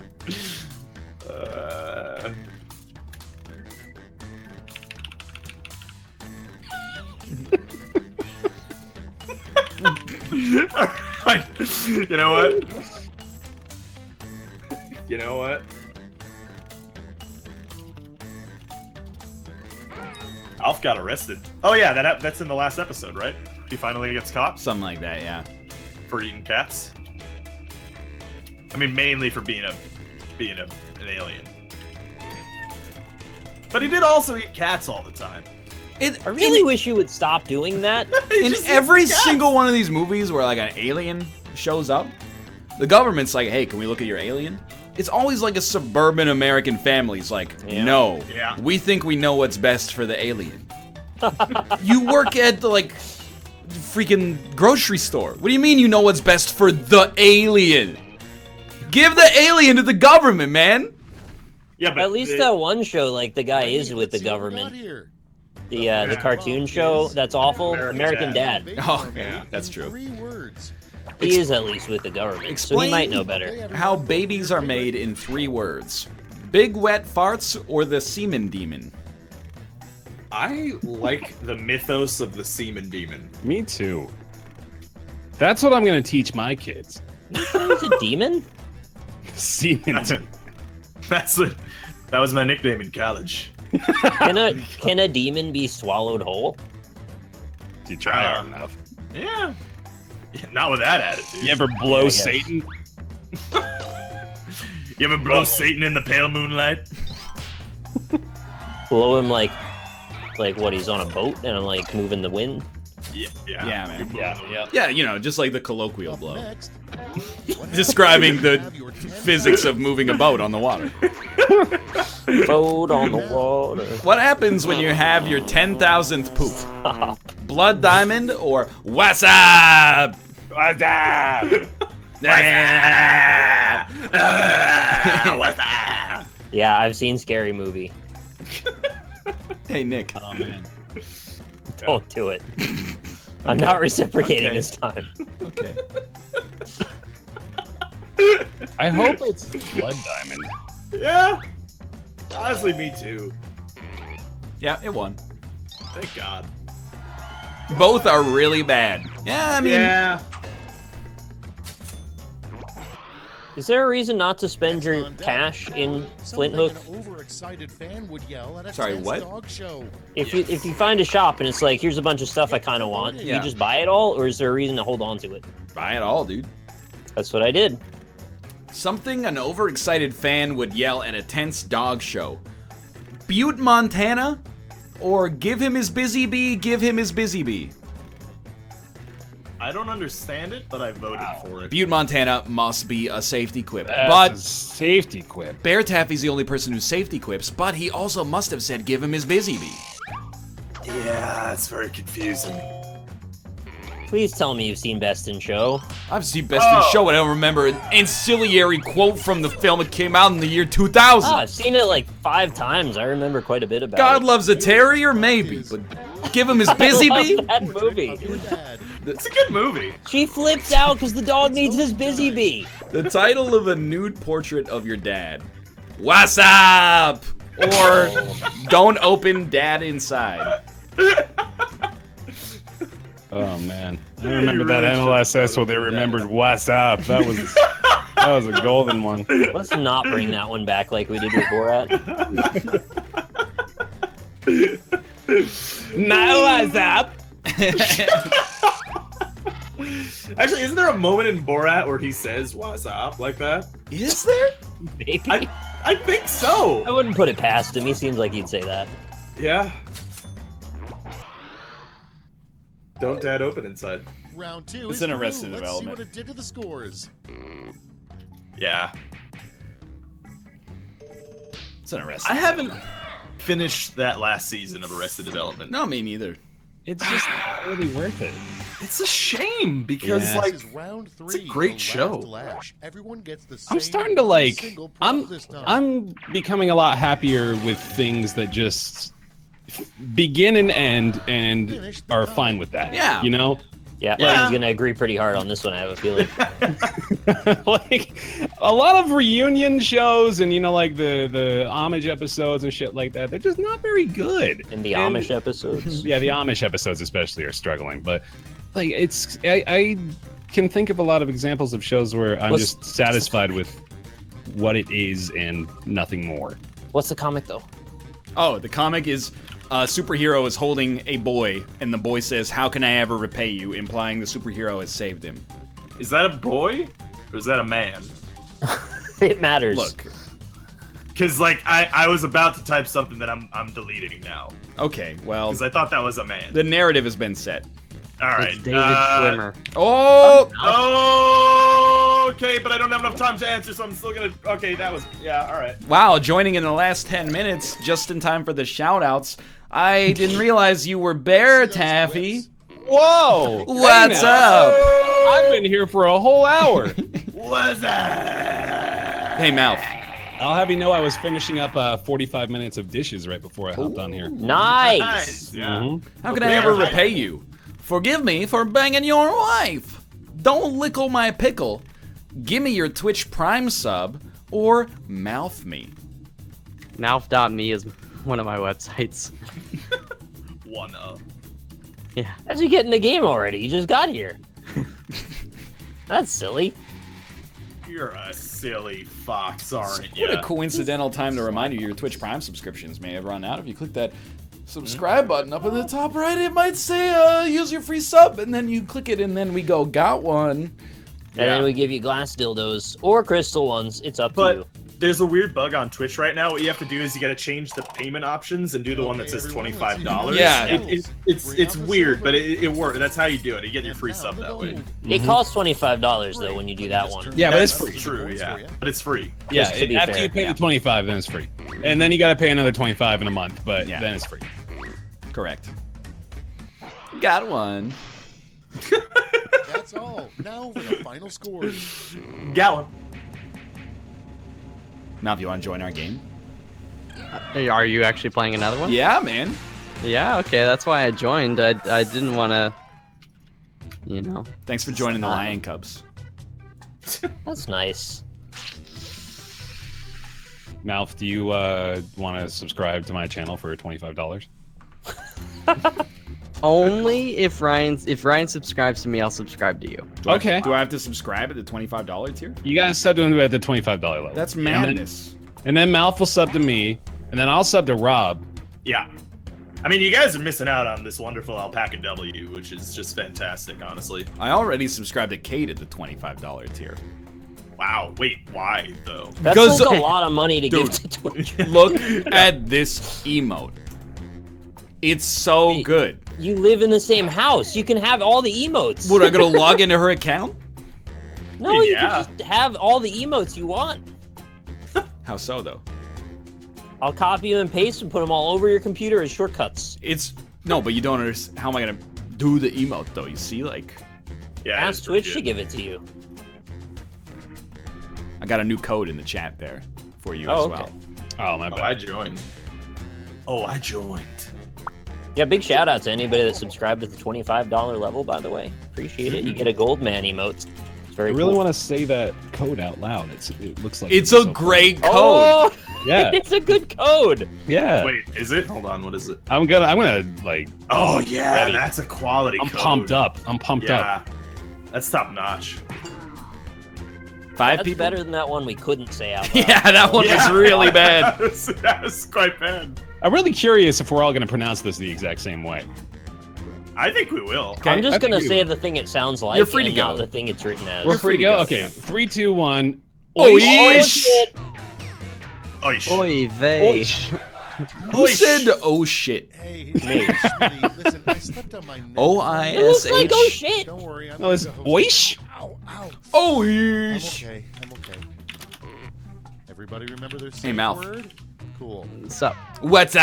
Alright. You know what? You know what? Alf got arrested. Oh yeah, that's in the last episode, right? He finally gets caught Something like that, yeah. for eating cats. I mean, mainly for being an alien. But he did also eat cats all the time. I really wish you would stop doing that. In every single one of these movies where like an alien shows up, the government's like, hey, can we look at your alien? It's always like a suburban American family's like, no, Yeah. we think we know what's best for the alien. You work at the like freaking grocery store. What do you mean you know what's best for the alien? Give the alien to the government, man. Yeah, but At least that one show, like the guy is with the Let's see what we got government. here. The cartoon show that's awful, American Dad. Oh, yeah, that's true. 3 words. He is at least with the government, so he Explain might know better. How babies are made in 3 words. Big wet farts or the semen demon? I like the mythos of the semen demon. Me too. That's what I'm gonna teach my kids. He's a demon? Semen. That was my nickname in college. Can a demon be swallowed whole? You try hard enough. Yeah. Not with that attitude. You ever blow I guess. Satan? You ever blow Satan in the pale moonlight? Blow him like what? He's on a boat and like moving the wind. Yeah, Yeah, man. Yeah. Yeah, you know, just like the colloquial blow. Next, Describing the physics of moving a boat on the water. Boat on the water. What happens when you have your 10,000th poop? Blood diamond or what's up? What's up? What's that? Yeah, I've seen Scary Movie. Hey, Nick. Oh man. Don't do it. I'm not reciprocating this time. Okay. I hope it's Blood Diamond. Yeah. Honestly, me too. Yeah, it won. Thank God. Both are really bad. Yeah, I mean, Yeah. Is there a reason not to spend your cash in Flint Hook? Something an overexcited fan would yell at a Sorry, tense what? dog show. If you find a shop and it's like, here's a bunch of stuff I kind of want, Yeah. you just buy it all, or is there a reason to hold on to it? buy it all, dude. That's what I did. Something an overexcited fan would yell at a tense dog show. Butte, Montana? Or give him his busy bee, give him his busy bee. I don't understand it, but I voted for it. Butte, Montana must be a safety quip. That's a But safety quip. Bear Taffy's the only person who safety quips, but he also must have said give him his busy bee. Yeah, it's very confusing. Please tell me you've seen Best in Show. I've seen Best in Show, and I don't remember an ancillary quote from the film. It came out in the year 2000. I've seen it like 5 times. I remember quite a bit about God it. loves a terrier, maybe, but give him his busy I bee? love that movie. Your dad. It's a good movie. She flips out because the dog needs his busy bee. The title of a nude portrait of your dad. What's up? Or don't open dad inside. Oh man, I remember that NLSS where they remembered what's up. That was a golden one. Let's not bring that one back like we did with Borat. Now what's up? Actually, isn't there a moment in Borat where he says "What's up" like that? Is there? Maybe. I think so. I wouldn't put it past him. He seems like he'd say that. Yeah. Don't dad open inside. Round 2 It's is an through. Arrested Let's Development. see what it did to the scores. Yeah. It's an arrested. I haven't finished that last season of Arrested Development. No, me neither. It's just not really worth it. It's a shame because Yeah. like This is round 3. it's a great the show. last lash. Everyone gets the I'm same starting to like. single prop this time. I'm becoming a lot happier with things that just begin and end and are fine with that. Yeah. You know. Yeah, Yeah. Ryan's gonna agree pretty hard on this one. I have a feeling. Like a lot of reunion shows and like the homage episodes and shit like that, they're just not very good. In the Amish episodes. Yeah, the Amish episodes especially are struggling, but like I can think of a lot of examples of shows where I'm What's- just satisfied with what it is and nothing more. What's the comic though? Oh, the comic is a superhero is holding a boy, and the boy says, "How can I ever repay you?" implying the superhero has saved him. is that a boy or is that a man? It matters. Look, Because like I was about to type something that I'm deleting now okay, well, because I thought that was a man. the narrative has been set. All right. It's David Schwimmer. Oh! Okay, but I don't have enough time to answer, so I'm still gonna. Okay, that was All right. Wow, joining in the last 10 minutes, just in time for the shout-outs. I didn't realize you were Bear Taffy. Whoa! What's up? I've been here for a whole hour. What's that? Hey, Mouth. I'll have you know I was finishing up 45 minutes of dishes right before I hopped on here. Nice. Nice. Yeah. Mhm. How can I ever repay you? Forgive me for banging your wife. Don't lickle my pickle. Give me your Twitch Prime sub or mouth me. Mouth.me is one of my websites. One of. Yeah. How'd you get in the game already? You just got here. That's silly. You're a silly fox, aren't you? What a coincidental time to remind you your Twitch Prime subscriptions may have run out. If you click that subscribe button up in the top right, it might say use your free sub, and then you click it, and then we go got one. And then we give you glass dildos or crystal ones. It's up to you. there's a weird bug on Twitch right now. What you have to do is you got to change the payment options and do the one that says $25. Yeah. It's weird, but it works. That's how you do it. You get your free sub that way. It costs $25 though when you do that one. Yeah, but it's That's free. true, yeah. But it's free. Yeah, Just to be after fair, you pay yeah. the 25, then it's free. And then you got to pay another 25 in a month, but Yeah. then it's free. Correct. Got one. That's all. Now for the final scores. Got one. Now, if you want to join our game. Are you actually playing another one? Yeah, man. Yeah, okay, that's why I joined. I didn't want to, you know. Thanks for joining the Lion Cubs. That's nice. Malf, do you want to subscribe to my channel for $25? Only if Ryan subscribes to me, I'll subscribe to you. Okay. Do I have to subscribe at the $25 tier? You guys sub to him at the $25 level. That's madness. And then Malf will sub to me, and then I'll sub to Rob. Yeah. I mean, you guys are missing out on this wonderful Alpaca W, which is just fantastic, honestly. I already subscribed to Kate at the $25 tier. Wow. Wait, why, though? That's Because- like a lot of money to give Dude. to Twitch. Look at this emote. It's so good. You live in the same house. You can have all the emotes. What, I gotta log into her account? No, you Yeah. can just have all the emotes you want. How so, though? I'll copy them and paste and put them all over your computer as shortcuts. It's... No, but you don't understand. How am I gonna do the emote, though? You see, like... Yeah. Ask Twitch to give it to you. I got a new code in the chat there for you Oh, as well. okay. Oh, my Oh, bad. I joined. Oh, I joined. Yeah, big shout out to anybody that subscribed at the $25 level, by the way. Appreciate it. You get a gold man emote. It's very I really cool. want to say that code out loud. It looks like It's so a cool. great code. Oh, Yeah. it's a good code. Yeah. Wait, is it? Hold on, what is it? I'm gonna like. Oh, yeah, Ready. that's a quality I'm code. pumped up. I'm pumped up. Yeah. That's top notch. 5 That's people. better than that one we couldn't say out loud. Yeah, that one was really bad. That was quite bad. I'm really curious if we're all gonna pronounce this the exact same way. I think we will. Okay. I'm I just think gonna we- say the thing it sounds like You're free to and not go. the thing it's written as. We're free to go. go. Okay, 3, 2, 1. Oh, Oish. yeesh. Oish. Oy vey. Who said oh shit? Hey, Smitty, listen, I stepped on my neck. It looks like oh shit. Don't worry, I'm No, it's the host. oish. Ow, ow. Oh I'm yeesh. okay. I'm okay. Everybody remember their Hey, safe Malf. word? Cool. What's up? What's up?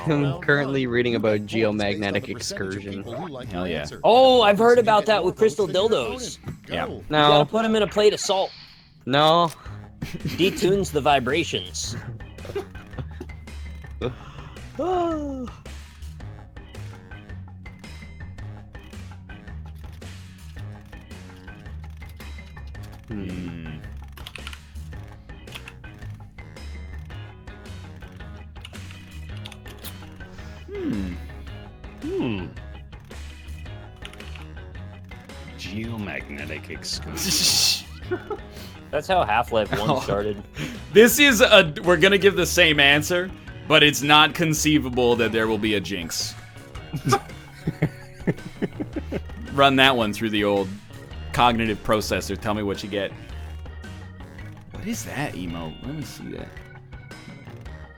I'm currently reading about Vote based on the geomagnetic percentage of excursion. people who like Hell your yeah. answer. Oh, I've heard You about get that more with crystal votes than your dildos. opponent. Yeah. Go. You gotta No, put them in a plate of salt. no. Detunes the vibrations. Hmm. Geomagnetic excursion. That's how Half-Life 1 started. This is a. We're gonna give the same answer, but it's not conceivable that there will be a jinx. Run that one through the old cognitive processor. Tell me what you get. What is that emote? Let me see that.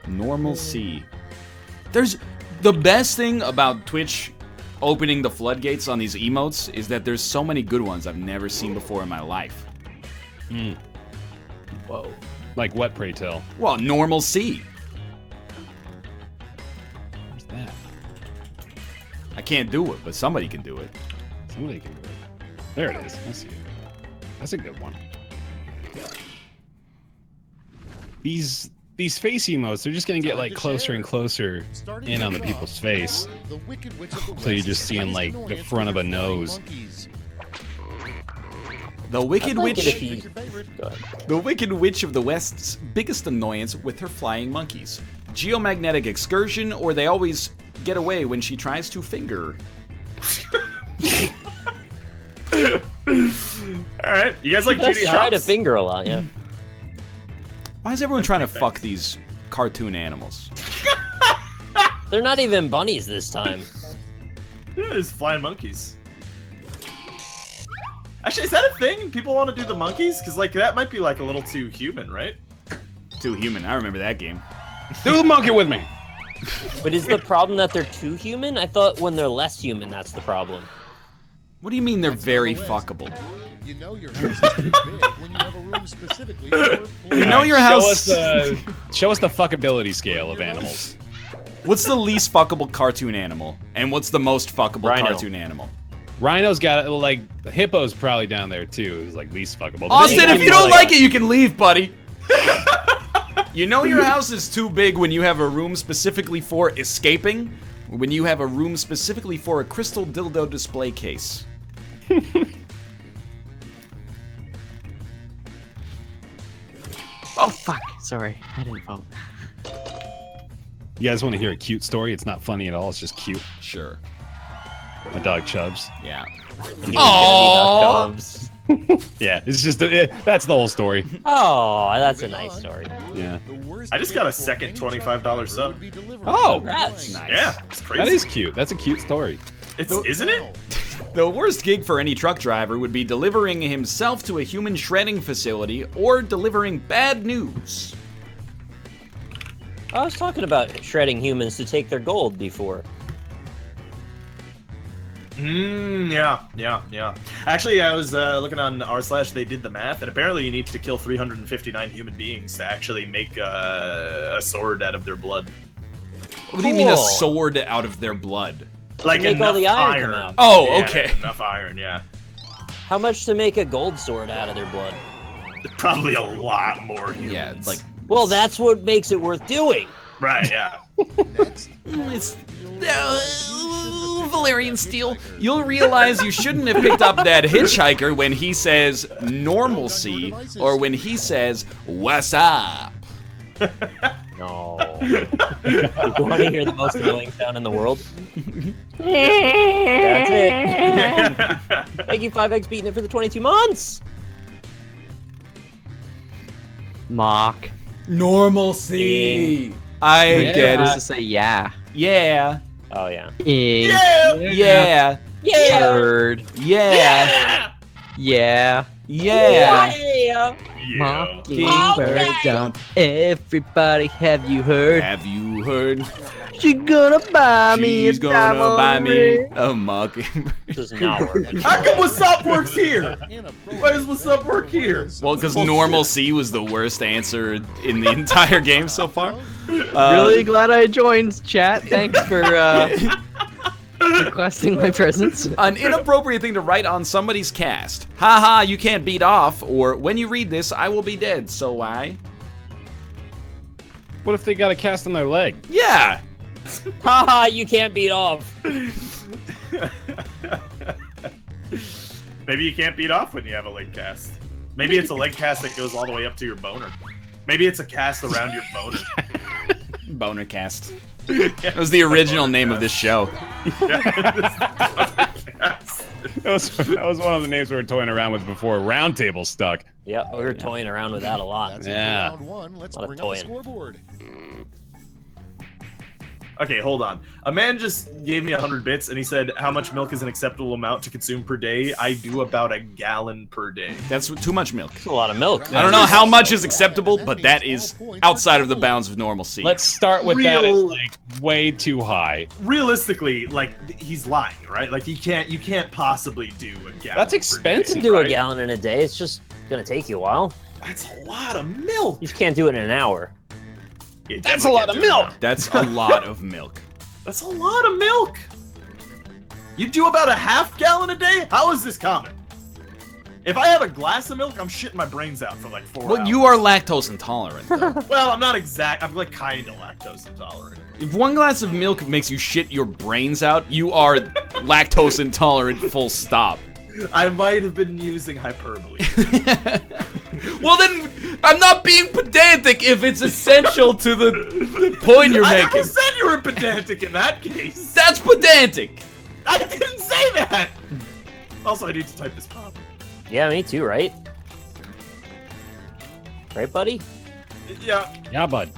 Normal C. There's the best thing about Twitch opening the floodgates on these emotes is that there's so many good ones I've never seen before in my life. Whoa. Like what, pray tell? Well, normal C. What's that? I can't do it, but somebody can do it. Somebody can do it. There it is. I see it. That's a good one. These face emotes, they're just gonna get like closer and closer Starting in at on the top, people's face. the Wicked Witch of the So you're West just is seeing, like, highest the annoyance front of a with flying nose. monkeys. The Wicked I'd like it Witch. if you- Your favorite? Go ahead. The Wicked Witch of the West's biggest annoyance with her flying monkeys. Geomagnetic excursion, or they always get away when she tries to finger. Alright, you guys like Let's Judy try to Hopps? finger a lot, yeah. Why is everyone trying to fuck these cartoon animals? They're not even bunnies this time. Yeah, it's flying monkeys. Actually, is that a thing? People want to do the monkeys? Because, like, that might be, like, a little too human, right? Too human. I remember that game. Do the monkey with me. But is the problem that they're too human? I thought when they're less human, that's the problem. What do you mean they're very fuckable? You know your house is too big when you have a room specifically for You know your house. Show us the fuckability scale of animals. What's the least fuckable cartoon animal? And what's the most fuckable Rhino. cartoon animal? Rhino's got like the hippo's probably down there too. Is like least fuckable. Austin, if you don't like it, you can leave, buddy. You know your house is too big when you have a room specifically for escaping, or when you have a room specifically for a crystal dildo display case. Oh fuck! Sorry, I didn't vote. You guys want to hear a cute story? It's not funny at all. It's just cute. Sure. My dog Chubbs. Yeah. Oh, Yeah, it's just that's the whole story. oh, that's a nice story. Yeah. I just got a second $25 sub. Oh, That's Nice. Yeah, it's crazy. that is cute. That's a cute story. Isn't it? The worst gig for any truck driver would be delivering himself to a human shredding facility or delivering bad news. I was talking about shredding humans to take their gold before. Yeah. Actually, I was looking on r/, they did the math, and apparently you need to kill 359 human beings to actually make a sword out of their blood. What do you mean a Cool. sword out of their blood? Like make all enough the iron come iron. out. Oh, Yeah, okay. Enough iron, yeah. How much to make a gold sword out of their blood? Probably a lot more humans. Yeah, it's like Well, that's what makes it worth doing. Right, yeah. it's Valerian Steel. You'll realize you shouldn't have picked up that hitchhiker when he says normalcy or when he says what's up. No. You want to hear the most annoying sound in the world? That's it. Thank you, 5X, beating it for the 22 months. Mock. Normalcy. I Yeah. get Supposed it. to say yeah. Yeah. Oh, yeah. Yeah. Bird. Yeah. Yeah. Yeah. Yeah. Mockingbird down. Everybody, have you heard? Have you heard? She's gonna buy me a She's gonna buy me diamond ring. a mockingbird. Does not work. How come What's Up works here? Why does What's Up work here? Well, because normalcy was the worst answer in the entire game so far. Really glad I joined, chat. Thanks for requesting my presence. An inappropriate thing to write on somebody's cast. Haha, you can't beat off, or when you read this, I will be dead, so why? What if they got a cast on their leg? Yeah! Haha, you can't beat off. Maybe you can't beat off when you have a leg cast. Maybe it's a leg cast that goes all the way up to your boner. Maybe it's a cast around your boner. Boner cast. That was the original name of this show. That was one of the names we were toying around with before Roundtable stuck. Yep, we were toying around with that a lot. That's Yeah. round one. Let's Lot of bring up the toying. scoreboard. Okay, hold on. A man just gave me 100 bits and he said, how much milk is an acceptable amount to consume per day? I do about a gallon per day. That's too much milk. That's a lot of milk. I don't know how much is acceptable, but that is outside of the bounds of normalcy. Let's start with that as Real- like way too high. Realistically, like, he's lying, right? Like, you can't possibly do a gallon. That's per expensive. day, Do a right? gallon in a day. It's just gonna take you a while. That's a lot of milk. You just can't do it in an hour. You That's a definitely lot can't of do milk. that. That's a lot of milk. That's a lot of milk. You do about a half gallon a day? How is this common? If I have a glass of milk, I'm shitting my brains out for like 4 Well, hours. you are lactose intolerant, though. Well, I'm not exact. I'm like kind of lactose intolerant. If one glass of milk makes you shit your brains out, you are lactose intolerant, full stop. I might have been using hyperbole. Well, then, I'm not being pedantic if it's essential to the point you're I making. never said you were pedantic in that case. That's pedantic. I didn't say that. Also, I need to type this pop. Yeah, me too, right? Right, buddy? Yeah. Yeah, bud.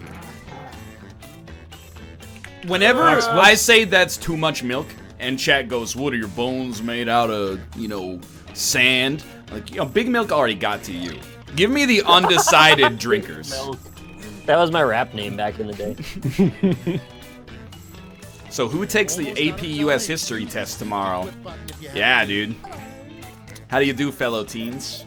Whenever I say that's too much milk, and chat goes, "What are your bones made out of? You know, sand. Like, Big Milk already got to you. Give me the undecided drinkers. That was my rap name back in the day. So who takes the AP US history test tomorrow? Yeah, dude. How do you do, fellow teens?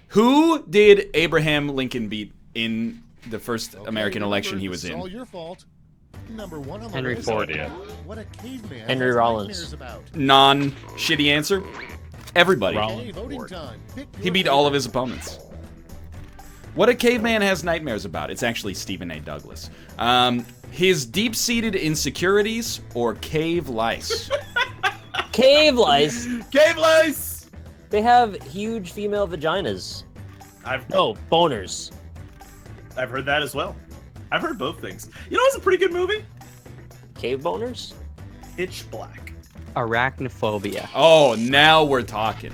Who did Abraham Lincoln beat in the first American election he was It's all in? your fault. Number 1 on the Henry list. Ford. What a caveman Henry has Rollins. nightmares about. Non-shitty answer? Everybody. Okay, voting time. Pick He your beat all of favorite. his opponents. What a caveman has nightmares about. It's actually Stephen A. Douglas. His deep-seated insecurities or cave lice? Cave lice. Cave lice! They have huge female vaginas. No, boners. I've heard that as well. I've heard both things. You know what's a pretty good movie? Cave boners? Pitch Black. Arachnophobia. Oh, now we're talking.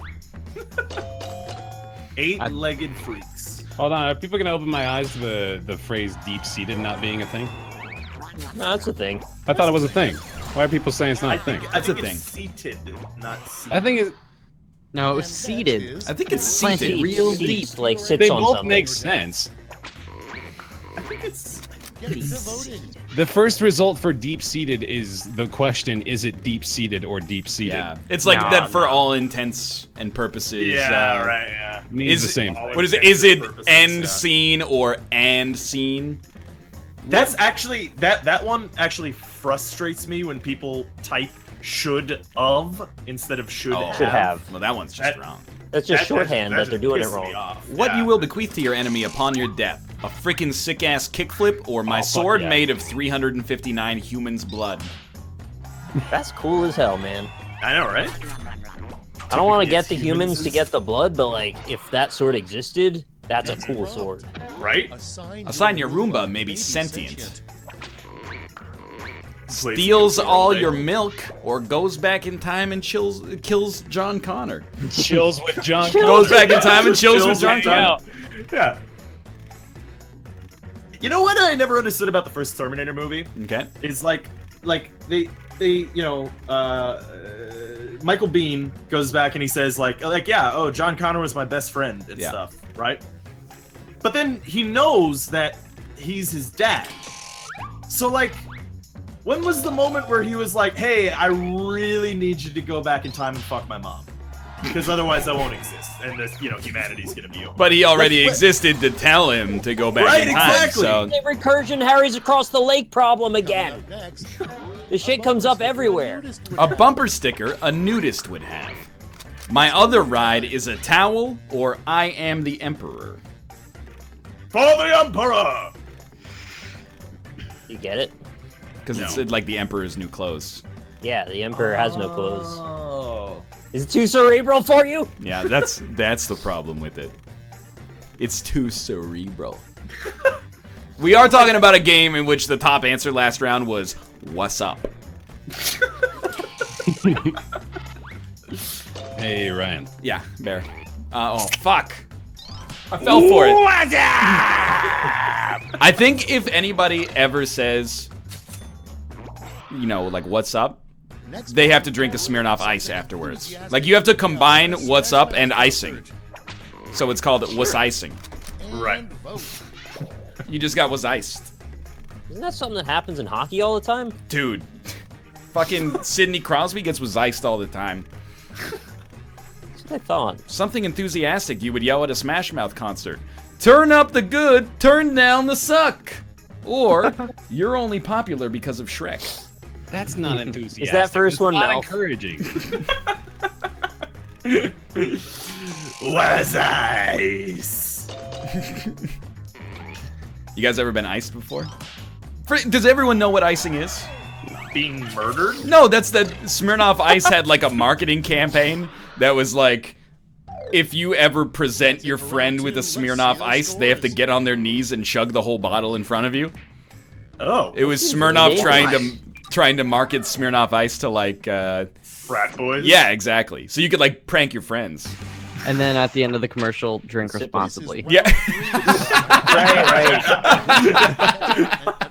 Eight-legged freaks. Hold on, are people gonna open my eyes to the phrase deep-seated not being a thing? No, that's a thing. I thought it was a thing. Why are people saying it's not a thing? I That's a think thing. it's seated, not seated. I think No, it was And that seated. is- I think it's Plenty. seated. Real Seats, deep. like sits they on both something. make sense. I think it's... Get to voting. The first result for deep-seated is the question, is it deep-seated or deep-seated? Yeah, it's like Nah, that for nah. all intents and purposes. Yeah, right, yeah. Means Is the same. All What is it? intents Is it and purposes, end yeah. scene or and scene? That's actually... That one actually frustrates me when people type should of instead of should have. Should have. Well, that one's just That- wrong. That's just shorthand that they're doing it pisses me wrong. off. What Yeah. you will bequeath to your enemy upon your death? A freaking sick-ass kickflip or my Oh, fuck sword yeah. made of 359 humans' blood? That's cool as hell, man. I know, right? I don't want to get It's the humans to get the blood, but like, if that sword existed, that's a cool sword. Right? Assign your Roomba may be sentient. Plays Steals against all the your world, milk or goes back in time and kills John Connor. Chills with John. Goes back in time and chills with John with Connor. Yeah. You know what I never understood about the first Terminator movie? Okay. Is like they Michael Biehn goes back and he says like yeah, oh, John Connor was my best friend and Yeah. stuff, right? But then he knows that he's his dad. So like, when was the moment where he was like, hey, I really need you to go back in time and fuck my mom? Because otherwise I won't exist, and this, humanity's gonna be over. But he already Like, existed to tell him to go back Right, in time. exactly. So The recursion Harry's across the lake problem again. Next. This shit comes up everywhere. a bumper sticker a nudist would have. My other ride is a towel or I am the emperor. For the Emperor! You get it? Because it's No. like the emperor's new clothes. Yeah, the Emperor has no clothes. Oh. Is it too cerebral for you? Yeah, that's the problem with it. It's too cerebral. We are talking about a game in which the top answer last round was "What's up?" Hey, Ryan. Yeah, Bear. Oh fuck! I fell for it. What's up? I think if anybody ever says, like "What's up," Next they have to drink a Smirnoff Ice afterwards. Like you have to combine "What's up" and icing, so it's called "What's icing." and Right. vote. You just got "Was iced." Isn't that something that happens in hockey all the time? Dude, fucking Sidney Crosby gets was iced all the time. That's what I thought. Something enthusiastic you would yell at a Smash Mouth concert. Turn up the good, turn down the suck. Or, you're only popular because of Shrek. That's not enthusiastic. Is that first It's one not Melf? encouraging? Was ice? You guys ever been iced before? Does everyone know what icing is? Being murdered? No, that's that Smirnoff Ice had like a marketing campaign that was like, if you ever present your friend with a Smirnoff Ice, they have to get on their knees and chug the whole bottle in front of you. Oh. It was Smirnoff ridiculous. trying to market Smirnoff Ice to like, Frat boys? yeah, exactly. So you could like prank your friends. And then at the end of the commercial, drink responsibly. Yeah. Right.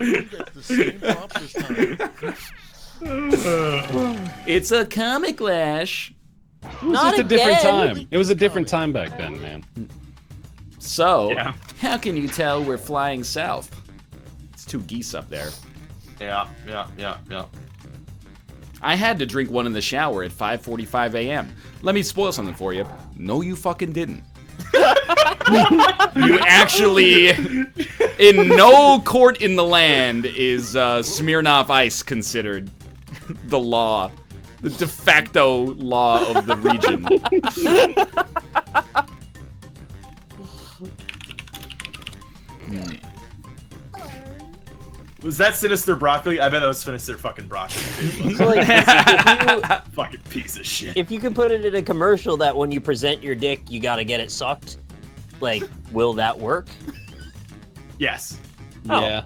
And get the same props this time. It's a comic lash. It was Not just a different again. time. It was a different time back then, man. So, Yeah. how can you tell we're flying south? It's two geese up there. Yeah. I had to drink one in the shower at 5:45 a.m. Let me spoil something for you. No, you fucking didn't. You actually, in no court in the land is Smirnoff Ice considered the law, the de facto law of the region. Was that Sinister Broccoli? I bet that was Sinister fucking Broccoli. So, like, Fucking piece of shit. if you can put it in a commercial that when you present your dick, you gotta get it sucked, like, will that work? Yes. Oh. Yeah.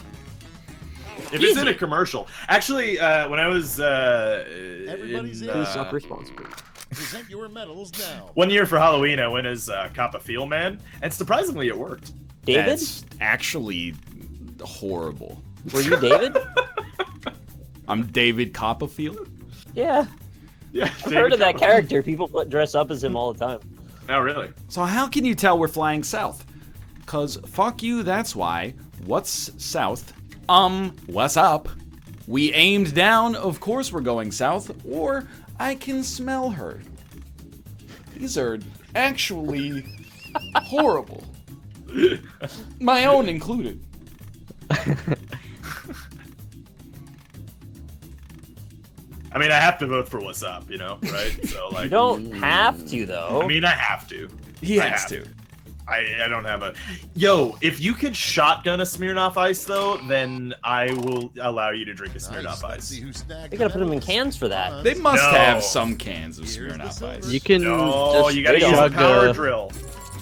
If it's in a commercial. Actually, when I was Everybody's in. Please suck responsibly. Present your medals now. one year for Halloween, I went as Cop of Feel Man, and surprisingly, it worked. David? That's actually horrible. Were you David? I'm David Copperfield. Yeah. Yeah, I've heard of that character. People dress up as him all the time. Oh, really? So how can you tell we're flying south? Cause fuck you, that's why. What's south? What's up? We aimed down, of course we're going south, or I can smell her. These are actually horrible. My own included. I mean, I have to vote for what's up, you know, right? So, like, You don't have to, though. I mean, I have to. He I has have to. I don't have a. Yo, if you could shotgun a Smirnoff Ice, though, then I will allow you to drink a Smirnoff Nice. Let's Ice. see who snagged They gotta the put them in medals. cans for that. They must No. have some cans of Here's the Smirnoff silver. Ice. You can No, just you gotta use a chug power drill.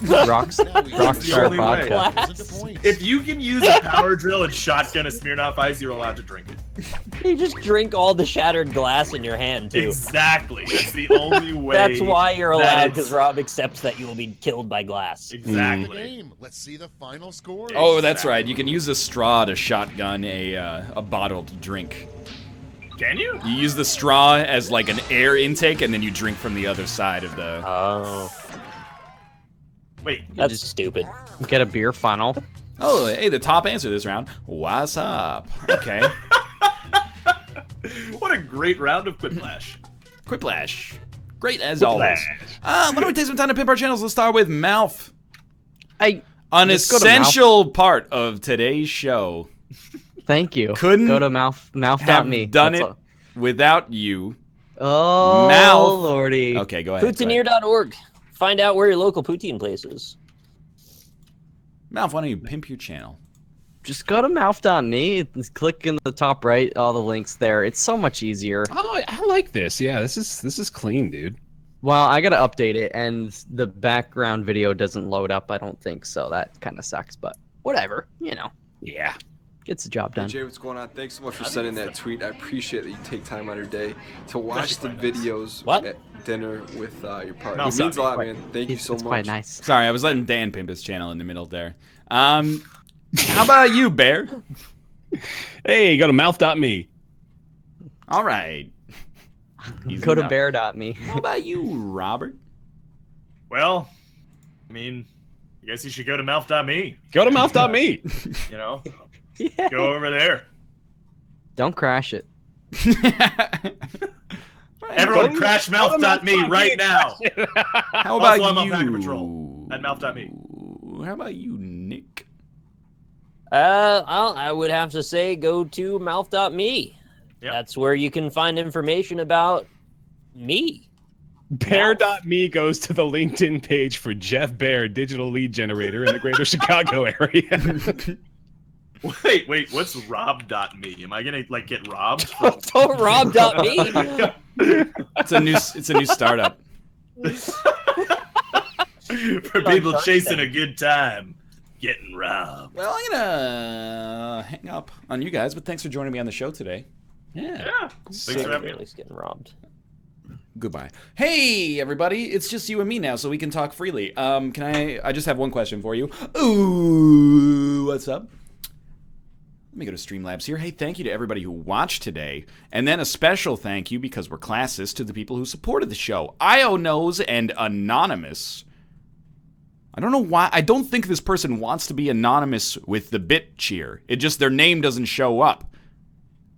Rocks, Now we Rockstar only way. vodka. Present the points. If you can use a power drill and shotgun a Smirnoff Ice, you're allowed to drink it. You just drink all the shattered glass in your hand, too. Exactly. That's the only way. That's why you're allowed, that's- because Rob accepts that you will be killed by glass. The Exactly. game. Let's see the final score. Oh, that's right. You can use a straw to shotgun a bottled drink. Can you? You use the straw as like an air intake, and then you drink from the other side of the. Oh, Wait. that's stupid. Get a beer funnel. Oh, hey, the top answer this round. What's up? Okay. What a great round of Quiplash. Quiplash. Great as always. Why don't we take some time to pimp our channels? Let's start with Mouth. Hey, An Just go to essential part of today's show. thank you. Couldn't go to mouth.me. Have done That's it without you. all. Oh, Mouth. lordy. Okay, go ahead. Poutineer.org. Find out where your local poutine place is. Mouth, why don't you pimp your channel? Just go to mouth.me. Click in the top right, all the links there. It's so much easier. Oh, I like this. Yeah, this is clean, dude. Well, I gotta update it, and the background video doesn't load up. I don't think so. That kind of sucks, but whatever. You know, Yeah. gets the job done. Jay, what's going on? Thanks so much for sending that tweet. I appreciate that you take time out of your day to watch the videos What? at dinner with your partner. No, It means a lot, quite- man. Thank you so It's much. quite nice. Sorry, I was letting Dan pimp his channel in the middle there. How about you, Bear? Hey, go to mouth.me. All right. Easy Go to enough. bear.me. How about you, Robert? Well, I mean, I guess you should go to mouth.me. Go to mouth.me. You know, Yeah. go over there. Don't crash it. Everyone, crash mouth.me right now. How about Also, I'm on you? Packet Patrol at mouth.me. How about you, Nick? I would have to say go to mouth.me. Yep. That's where you can find information about me. Bear.me goes to the LinkedIn page for Jeff Bear, digital lead generator in the greater Chicago area. Wait, what's rob.me? Am I gonna like get robbed? Oh, rob.me. It's a new startup. For people chasing a good time, getting robbed. Well, I'm gonna hang up on you guys, but thanks for joining me on the show today. Yeah. Yeah. Thanks for having At me. least getting robbed. Goodbye. Hey, everybody! It's just you and me now, so we can talk freely. I just have one question for you. Ooh, what's up? Let me go to Streamlabs here. Hey, thank you to everybody who watched today. And then a special thank you, because we're classist, to the people who supported the show. Io Knows and Anonymous. I don't know why. I don't think this person wants to be anonymous with the bit cheer. It just, their name doesn't show up.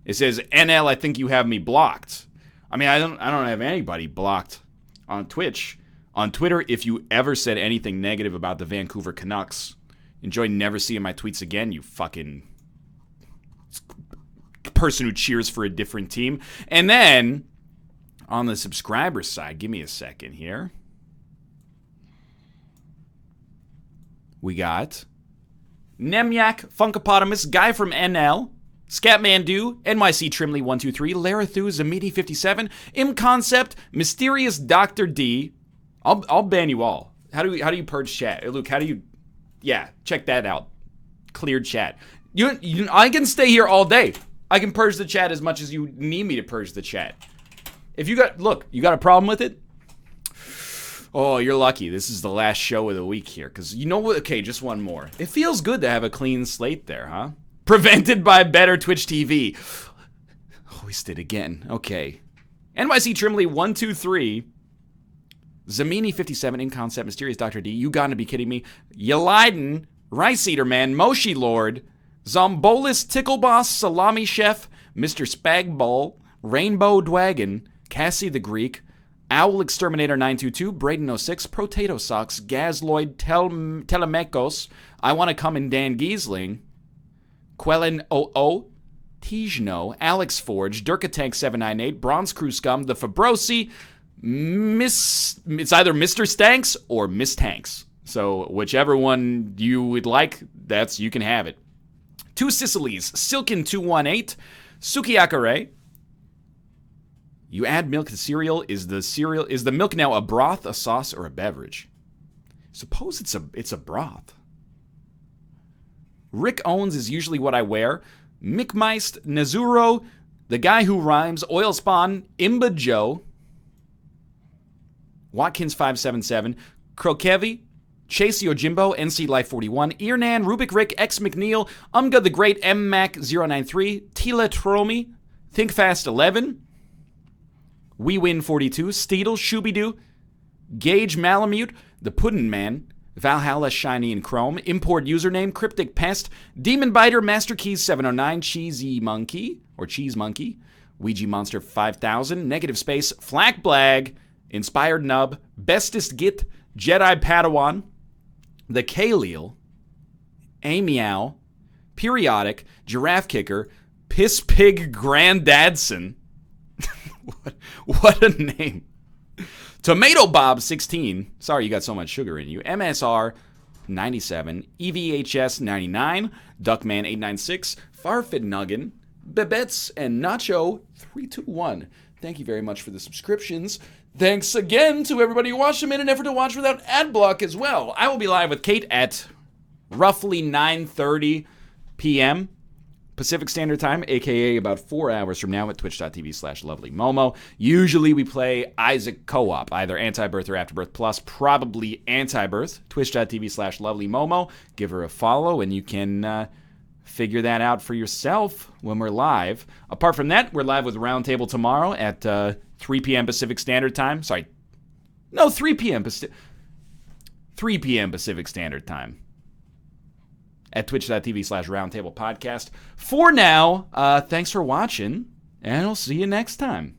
It says, NL, I think you have me blocked. I mean, I don't have anybody blocked on Twitch. On Twitter, if you ever said anything negative about the Vancouver Canucks, enjoy never seeing my tweets again, you fucking person who cheers for a different team. And then, on the subscriber side, give me a second here. We got Nemyak, Funkapotamus, Guy from NL, Scatmandu, NYC Trimley 123, Larathu, Zamidi 57, Concept, Mysterious Dr. D. I'll ban you all. How do you purge chat? Hey, Luke, how do you? Yeah, check that out. Cleared chat. I can stay here all day. I can purge the chat as much as you need me to purge the chat. If you got a problem with it? Oh, you're lucky. This is the last show of the week here. Because you know what? Okay, just one more. It feels good to have a clean slate there, huh? Prevented by better Twitch TV. Hoisted again. Okay. NYC Trimley 123. Zamini 57. Concept. Mysterious Dr. D. You gotta be kidding me. Yeliden. Rice Eater Man. Moshi Lord. Zombolis Tickle Boss. Salami Chef. Mr. Spagball. Rainbow Dwagon. Cassie the Greek. Owl Exterminator 922, Braden 06, Potato Socks, Gazloid, Telemekos, I Want to Come in Dan Giesling, Quellen 00, Tijno, Alex Forge, Durkatank 798, Bronze Crew Scum, The Fabrosi, it's either Mr. Stanks or Miss Tanks. So whichever one you would like, you can have it. Two Sicilies, Silken 218, Sukiakare. You add milk to cereal. Is the milk now a broth, a sauce, or a beverage? Suppose it's a broth. Rick Owens is usually what I wear. Mickmeist, Nazuro, the guy who rhymes, Oil Spawn, Imba Joe, Watkins 577, Krokevi, Chase Yojimbo, NC Life 41, Earnan, Rubik Rick, X McNeil, Umga the Great, M Mac 093, Tila Tromi, Think Fast 11. We Win 42, Steedle, Shooby-Doo, Gage Malamute, The Puddin' Man, Valhalla Shiny and Chrome, Import Username, Cryptic Pest, Demon Biter, Master Keys 709, Cheesy Monkey, or Cheese Monkey, Ouija Monster 5000, Negative Space, Flack Blag, Inspired Nub, Bestest Git, Jedi Padawan, The Kaleal, Amiao, Periodic, Giraffe Kicker, Piss Pig Granddadson. What a name. Tomato Bob 16. Sorry you got so much sugar in you. MSR 97. EVHS 99. Duckman 896. Farfid Nuggin. Bebets and Nacho 321. Thank you very much for the subscriptions. Thanks again to everybody who watched them in an effort to watch without ad block as well. I will be live with Kate at roughly 9:30 p.m. Pacific Standard Time, a.k.a. about 4 hours from now at twitch.tv/lovelymomo. Usually we play Isaac Co-op, either Antibirth or Afterbirth Plus, probably Antibirth, twitch.tv/lovelymomo. Give her a follow, and you can figure that out for yourself when we're live. Apart from that, we're live with Roundtable tomorrow at 3 p.m. Pacific Standard Time. 3 p.m. 3 p.m. Pacific Standard Time. At twitch.tv/roundtablepodcast. For now, thanks for watching, and I'll see you next time.